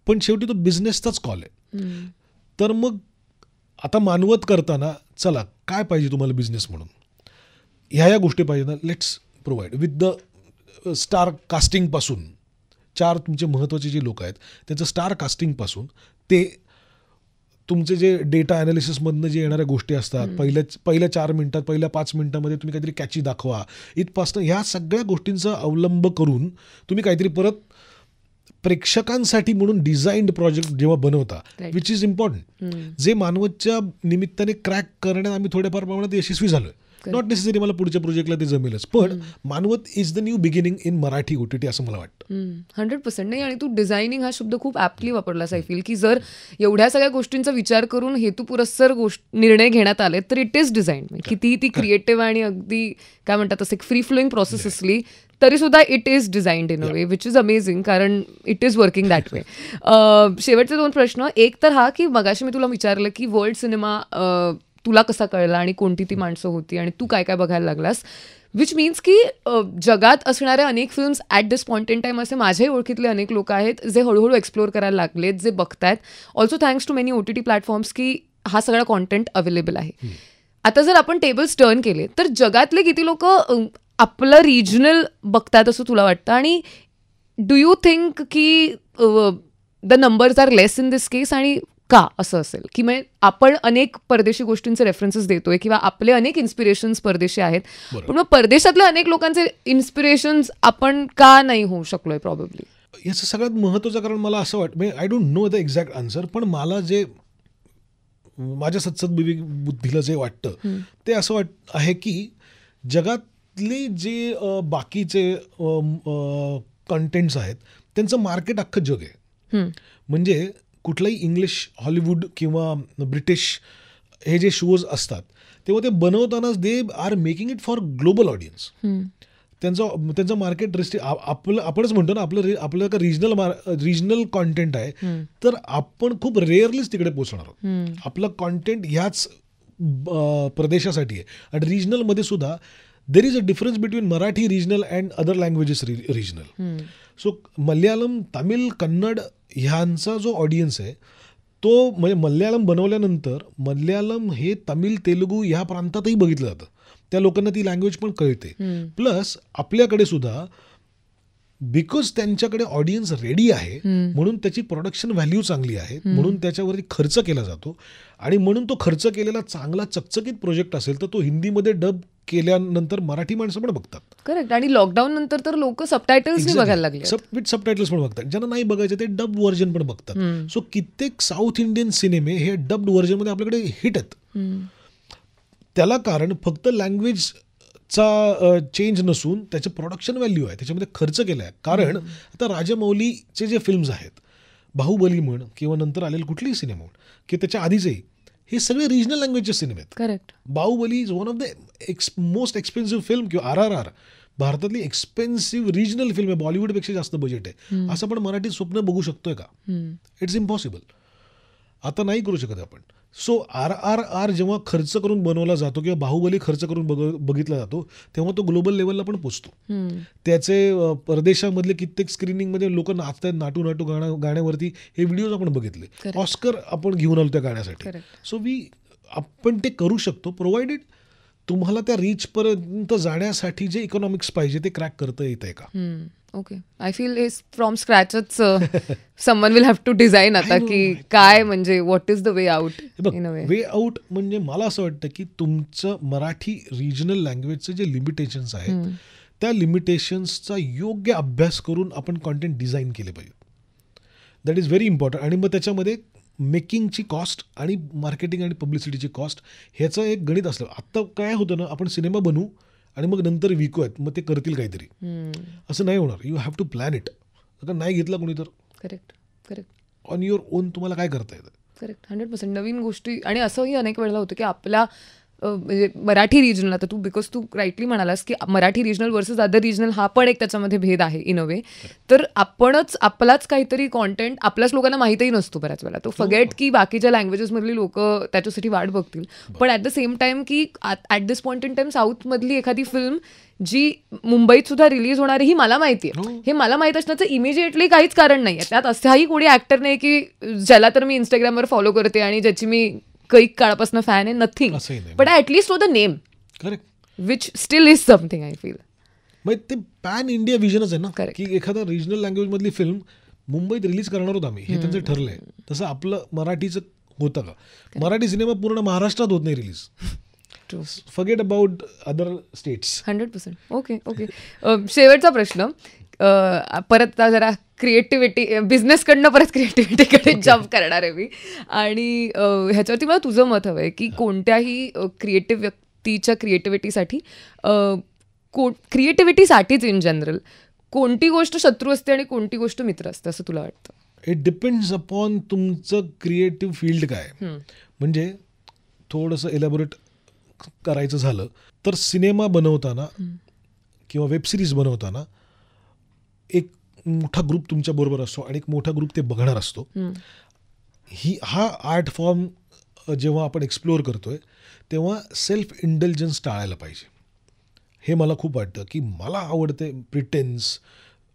A: पण शेवटी तो बिझनेसचाच कॉल आहे. तर मग आता मानवत करताना चला काय पाहिजे तुम्हाला बिझनेस म्हणून, ह्या गोष्टी पाहिजे ना, let's provide with the star कास्टिंगपासून 4 तुमचे महत्त्वाचे जे लोक आहेत त्यांचं स्टार कास्टिंगपासून ते तुमचे जे डेटा ॲनालिसिसमधनं जे येणाऱ्या गोष्टी असतात, पहिल्या 4 मिनटात, पहिल्या 5 मिनटामध्ये तुम्ही काहीतरी कॅची दाखवा, इथपासनं ह्या सगळ्या गोष्टींचा अवलंब करून तुम्ही काहीतरी परत प्रेक्षकांसाठी म्हणून डिझाईन्ड प्रोजेक्ट जेव्हा बनवता, विच इज इम्पॉर्टंट. जे मानवतच्या निमित्ताने क्रॅक करण्यात आम्ही थोड्याफार प्रमाणात यशस्वी झालो. नॉट नेसेसरी मला पुढच्या प्रोजेक्टला ते जमेलच, पण Manwat is the new beginning in Marathi OTT असं मला वाटतं.
B: 100% नाही. आणि तू डिझायनिंग हा शब्द खूप ॲप्टली वापरलास. आय फील की जर एवढ्या सगळ्या गोष्टींचा विचार करून हेतुपुरस्सर निर्णय घेण्यात आले तर इट इज डिझाईन. कितीही ती क्रिएटिव्ह आणि अगदी काय म्हणतात तसं एक फ्री फ्लोईंग प्रोसेस असली तरी सुद्धा it is designed in a way which is amazing, कारण it is working that way. शेवटचे 2 प्रश्न. एक तर हा की मगाशी मी तुला विचारलं की वर्ल्ड सिनेमा तुला कसा कळला आणि कोणती ती माणसं होती आणि तू काय काय बघायला लागलास, विच मीन्स की जगात असणाऱ्या अनेक films at this point in time असे माझ्याही ओळखीतले अनेक लोक आहेत जे हळूहळू एक्सप्लोअर करायला लागलेत, जे बघतायत. Also thanks to many OTT platforms की हा सगळा कॉन्टेंट अवेलेबल आहे. आता जर आपण टेबल्स टर्न केले तर जगातले किती लोक आपलं रिजनल बघतात असं तुला वाटतं, आणि डू यू थिंक की the numbers are less in this case, आणि का असं असेल की म्हणजे आपण अनेक परदेशी गोष्टींचे रेफरन्सेस देतोय किंवा आपले अनेक इन्स्पिरेशन्स परदेशी आहेत, पण मग परदेशातल्या अनेक लोकांचे इन्स्पिरेशन्स आपण का नाही होऊ शकलोय प्रॉबेबली?
A: याचं सगळ्यात महत्त्वाचं कारण मला असं वाटतं, म्हणजे I don't know the exact answer, पण मला जे माझ्या सत्सद बुद्धीला जे वाटतं ते असं आहे की जगातले जे बाकीचे कंटेंट्स आहेत त्यांचं मार्केट अख्खं जग आहे. म्हणजे कुठलाही इंग्लिश हॉलिवूड किंवा ब्रिटिश हे जे शोज असतात तेव्हा ते बनवतानाच they are making it for global audience. त्यांचं मार्केट आपणच म्हणतो ना, आपलं का रिजनल कॉन्टेंट आहे तर आपण खूप रेअरलीच तिकडे पोहोचणार आहोत. आपलं कॉन्टेंट ह्याच प्रदेशासाठी आहे. आणि रिजनलमध्ये सुद्धा there is a difference between Marathi regional and other languages regional. So Malayalam, Tamil, Kannada ह्यांचा जो ऑडियन्स आहे तो म्हणजे मल्याळम बनवल्यानंतर मल्याळम हे तमिळ, तेलुगू ह्या प्रांतातही बघितलं जातं. त्या लोकांना ती लँग्वेज पण कळते. प्लस आपल्याकडे सुद्धा बिकॉज त्यांच्याकडे ऑडियन्स रेडी आहे म्हणून त्याची प्रोडक्शन व्हॅल्यू चांगली आहे, म्हणून त्याच्यावरती खर्च केला जातो आणि म्हणून तो खर्च केलेला चांगला चकचकीत प्रोजेक्ट असेल तर तो हिंदीमध्ये डब केल्यानंतर मराठी माणसं पण बघतात.
B: करेक्ट. आणि लॉकडाऊन नंतर तर लोक सबटायटल्स बघायला लागले,
A: विथ सबटायटल्स पण बघतात. ज्यांना नाही बघायचं ते डब व्हर्जन पण बघतात. सो कित्येक साऊथ इंडियन सिनेमे हे डब्ड व्हर्जनमध्ये आपल्याकडे हिट आहेत. त्याला कारण फक्त लँग्वेजचा चेंज नसून त्याचं प्रोडक्शन व्हॅल्यू आहे, त्याच्यामध्ये खर्च केला आहे. कारण आता राजमौलीचे जे फिल्म्स आहेत, बाहुबली म्हण किंवा नंतर आलेले कुठलेही सिनेमा म्हण किंवा त्याच्या आधीचेही, हे सगळे रिजनल लँग्वेजचे सिनेमे आहेत.
B: Correct.
A: Baahubali is one of the most expensive film किंवा RRR भारतातली एक्सपेन्सिव्ह रिजनल फिल्म आहे, बॉलिवूडपेक्षा जास्त बजेट आहे. असं पण मराठी स्वप्न बघू शकतोय का? It's impossible. आता नाही करू शकत आपण. सो RRR जेव्हा खर्च करून बनवला जातो किंवा बाहुबली खर्च करून बघितला जातो तेव्हा तो ग्लोबल लेवलला पण पोचतो. त्याचे परदेशामधले कित्येक स्क्रीनिंगमध्ये लोक नाचतात, नाटू नाटू गाण्यावरती, हे व्हिडिओज आपण बघितले. ऑस्कर आपण घेऊन आलो त्या गाण्यासाठी. सो आपण ते करू शकतो प्रोव्हाइडेड तुम्हाला त्या रीचपर्यंत जाण्यासाठी जे इकॉनॉमिक्स पाहिजे ते क्रॅक करता येत आहे का?
B: Okay. I feel is from स्क्रॅचच someone will have to design आता की काय म्हणजे what is the way out.
A: Way out म्हणजे मला असं वाटतं की तुमचं मराठी रिजनल लँग्वेजचं जे लिमिटेशन्स आहेत त्या लिमिटेशन्सचा योग्य अभ्यास करून आपण कॉन्टेंट डिझाईन केले पाहिजे. That is very important. आणि मग त्याच्यामध्ये मेकिंगची कॉस्ट आणि मार्केटिंग आणि पब्लिसिटीची कॉस्ट ह्याचं एक गणित असलं. आत्ता काय होतं ना, आपण सिनेमा बनवू आणि मग नंतर विकूयात, मग ते करतील काहीतरी, असं नाही होणार. You have to plan it. आता नाही घेतला कोणी तर
B: करेक्ट
A: ऑन युअर ओन तुम्हाला काय करता येतं.
B: करेक्ट. 100% नवीन गोष्टी. आणि असंही अनेक वेळेला होतं की आपल्या म्हणजे मराठी रिजनल, आता बिकॉज तू राईटली म्हणालास की Marathi regional versus other regional हा पण एक त्याच्यामध्ये भेद आहे इन अ वे. तर आपलाच काहीतरी कॉन्टेंट आपल्याच लोकांना माहितीही नसतो बऱ्याच वेळा. तो फगेट की बाकीच्या लँग्वेजेसमधली लोक त्याच्यासाठी वाट बघतील. पण ॲट द सेम टाइम की at this point in time साऊथमधली एखादी फिल्म जी मुंबईत सुद्धा रिलीज होणार ही मला माहिती आहे. हे मला माहीत असण्याचं इमिजिएटली काहीच कारण नाही आहे. त्यात असाही कोणी ॲक्टर नाही की ज्याला तर मी इंस्टाग्रामवर फॉलो करते आणि ज्याची मी कैक काळापासून फॅन आहे, nothing. But I at least know the name,
A: correct,
B: which steel is something I feel.
A: मग ते पॅन इंडिया विजनच आहे ना, की एखादा रिजनल लँग्वेज मधली फिल्म मुंबईत रिलीज करणार आहोत आम्ही, हे त्यांचं ठरलंय. तसं आपलं मराठीचं होतं का? मराठी सिनेमा पूर्ण महाराष्ट्रात होत नाही release. Forget about other states.
B: 100%. Okay. शेवटचा प्रश्न, परत जरा क्रिएटिव्हिटी, बिझनेसकडनं परत क्रिएटिव्हिटीकडे जम्प करणार आहे मी. आणि ह्याच्यावरती मला तुझं मत हवं आहे की कोणत्याही क्रिएटिव्ह व्यक्तीच्या क्रिएटिव्हिटीसाठीच इन जनरल कोणती गोष्ट शत्रू असते आणि कोणती गोष्ट मित्र असते असं तुला वाटतं?
A: इट डिपेंड्स अपॉन तुमचं क्रिएटिव्ह फील्ड काय. म्हणजे थोडंसं एलॅबोरेट करायचं झालं तर सिनेमा बनवताना किंवा वेब सिरीज बनवताना एक मोठा ग्रुप तुमच्या बरोबर असतो आणि एक मोठा ग्रुप ते बघणार असतो. हा आर्ट फॉर्म जेव्हा आपण एक्सप्लोअर करतोय तेव्हा सेल्फ इंटेलिजन्स टाळायला पाहिजे. हे मला खूप वाटतं की मला आवडते प्रिटेन्स,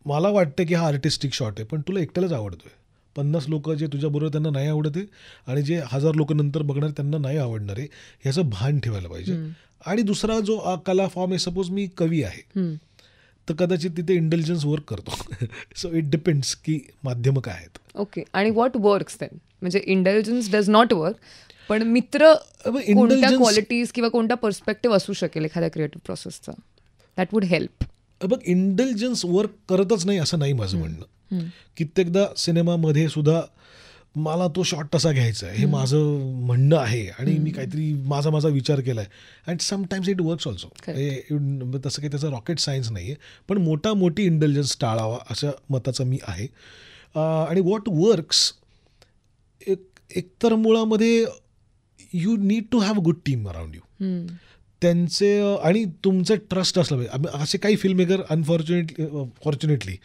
A: मला वाटतं की हा आर्टिस्टिक शॉट आहे, पण तुला एकट्यालाच आवडतोय. 50 लोक जे तुझ्याबरोबर त्यांना नाही आवडते आणि जे 1000 लोक नंतर बघणार त्यांना नाही आवडणार आहे, ह्याचं भान ठेवायला पाहिजे. आणि दुसरा जो कला फॉर्म आहे, सपोज मी कवी आहे तर कदाचित तिथे इंटेलिजन्स वर्क करतो. सो इट डिपेंड्स की माध्यम काय आहेत.
B: ओके. आणि व्हॉट वर्क्स देन? म्हणजे इंटेलिजन्स डज नॉट वर्क, पण मित्र कोणत्या क्वालिटीज किंवा कोणता पर्स्पेक्टिव्ह असू शकेल एखाद्या क्रिएटिव्ह प्रोसेसचा दॅट वुड हेल्प?
A: बघ, इंटेलिजन्स वर्क करतच नाही असं नाही माझं म्हणणं. कित्येकदा सिनेमामध्ये सुद्धा मला तो शॉट तसा घ्यायचा आहे हे माझं म्हणणं आहे आणि मी काहीतरी माझा विचार केला आहे. And sometimes it works also. तसं काही त्याचं रॉकेट सायन्स नाही आहे, पण मोठी इंटेलिजन्स टाळावा अशा मताचा मी आहे. आणि व्हॉट वर्क्स, एकतर मुळामध्ये you need to have a good team around you. त्यांचे आणि तुमचं ट्रस्ट असलं पाहिजे. असे काही फिल्म मेकर फॉर्च्युनेटली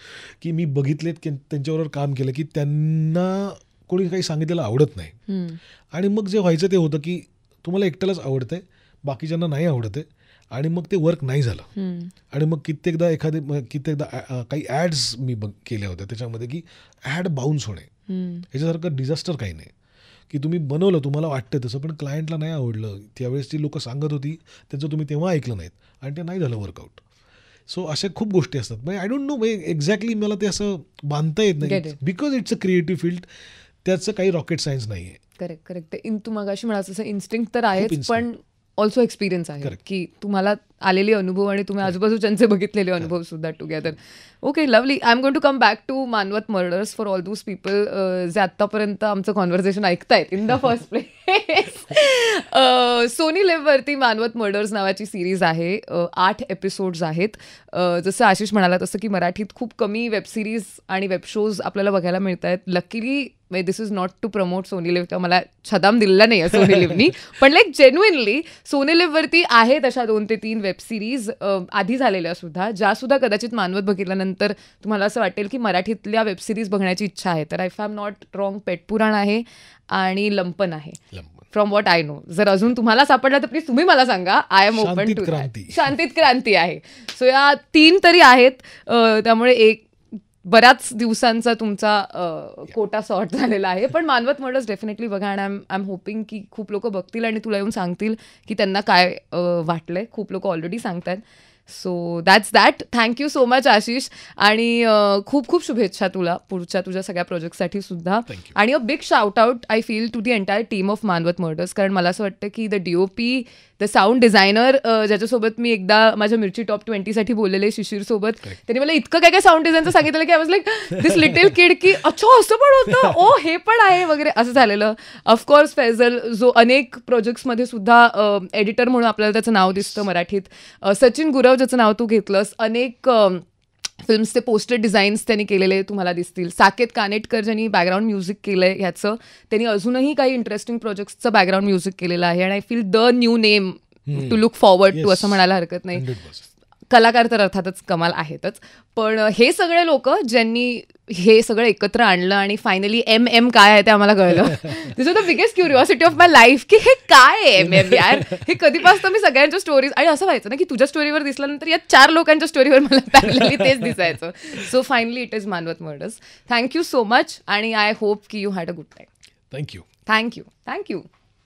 A: की मी बघितलेत की त्यांच्याबरोबर काम केलं की त्यांना कोणी काही सांगितलेलं आवडत नाही. आणि मग जे व्हायचं ते होतं की तुम्हाला एकट्यालाच आवडतंय, बाकीच्यांना नाही आवडत आहे, आणि मग ते वर्क नाही झालं. आणि मग कित्येकदा काही ॲड्स मी केल्या होत्या त्याच्यामध्ये की ॲड बाउन्स होणे, ह्याच्यासारखं डिझास्टर काही नाही. की तुम्ही बनवलं, तुम्हाला वाटतं तसं, पण क्लायंटला नाही आवडलं. त्यावेळेस ती लोकं सांगत होती त्याचं तुम्ही तेव्हा ऐकलं नाहीत आणि ते नाही झालं वर्कआउट. सो अशा खूप गोष्टी असतात. म्हणजे आय डोंट नो एक्झॅक्टली मला ते असं बांधता येत नाही because it's a creative field. त्याचं काही रॉकेट सायन्स नाही आहे.
B: करेक्ट. तू मगाशी म्हणाल तसं इन्स्टिंक्ट तर आहेच, पण ऑल्सो एक्सपिरियन्स आहे की तुम्हाला आलेले अनुभव आणि तुम्ही आजूबाजूच्यांचे बघितलेले अनुभव सुद्धा together. Okay, lovely. I am going to come back to Manvat murders for all those people जे आत्तापर्यंत आमचं कॉन्व्हर्सेशन ऐकतायत in the first place. Sony लिव्हवरती मानवत मर्डर्स नावाची सिरीज आहे. 8 एपिसोड्स आहेत. जसं आशिष म्हणाला तसं की मराठीत खूप कमी वेब सिरीज आणि वेब शोज आपल्याला बघायला मिळत आहेत. Luckily this is not to promote Sony Liv, मला छदाम दिलेला नाही आहे सोनी लिव्हनी, पण लाईक जेन्युइनली सोनी लिव्हवरती आहेत अशा 2 ते 3 वेब सिरीज आधी झालेल्या सुद्धा, ज्या सुद्धा कदाचित मानवत बघितल्यानंतर तुम्हाला असं वाटेल की मराठीतल्या वेब सिरीज बघण्याची इच्छा आहे. तर if I am not wrong, Petpuran आहे आणि लंपन आहे फ्रॉम व्हॉट आय नो. जर अजून तुम्हाला सापडला तर प्लीज तुम्ही मला सांगा. I am open to. Shantit Kranti आहे. सो या 3 तरी आहेत. त्यामुळे बऱ्याच दिवसांचा तुमचा कोटा सॉर्ट झालेला आहे. पण मानवत मर्डर्स डेफिनेटली बघा. आणि आय एम होपिंग की खूप लोक बघतील आणि तुला येऊन सांगतील की त्यांना काय वाटलंय. खूप लोक ऑलरेडी सांगतात. So that's that. Thank you so much Ashish, आणि खूप खूप शुभेच्छा तुला पुढच्या तुझ्या सगळ्या प्रोजेक्टसाठी सुद्धा. आणि a big shout out I feel to the entire team of Manvat murders. कारण मला असं वाटतं की the DOP, the sound designer, ज्याच्यासोबत मी एकदा माझ्या मिर्ची टॉप 20 साठी बोललेले शिशिर सोबत, त्यांनी मला इतकं काय साऊंड डिझायनचं सांगितलं की I was like this little kid की अच्छा असं पण होतं, ओ हे पण आहे वगैरे असं झालेलं. ऑफकोर्स फैजल, जो अनेक प्रोजेक्ट्समध्ये सुद्धा एडिटर म्हणून आपल्याला त्याचं नाव दिसतं मराठीत. सचिन गुरव, ज्याचं नाव तू घेतलंस, अनेक फिल्म्सचे पोस्टर डिझाईन्स त्यांनी केलेले तुम्हाला दिसतील. साकेत कानेटकर ज्यांनी बॅकग्राऊंड म्युझिक केलं आहे ह्याचं, त्यांनी अजूनही काही इंटरेस्टिंग प्रोजेक्ट्सचं बॅकग्राऊंड म्युझिक केलेलं आहे. आणि I feel the new name to look forward to असं म्हणायला हरकत नाही.
A: 100%.
B: कलाकार तर अर्थातच कमाल आहेतच, पण हे सगळे लोक ज्यांनी हे सगळं एकत्र आणलं आणि फायनली MM काय आहे ते आम्हाला कळलं. This was the biggest curiosity of my life की हे काय आहे MM यार. हे कधीपासून मी सगळ्यांच्या स्टोरीज, आणि असं व्हायचं ना की तुझ्या स्टोरीवर दिसल्यानंतर या 4 लोकांच्या स्टोरीवर मला पॅरलली तेच दिसायचं. So finally it is Manwat murders. Thank you so much, आणि आय होप की you had a good time.
A: Thank you.
B: Thank you.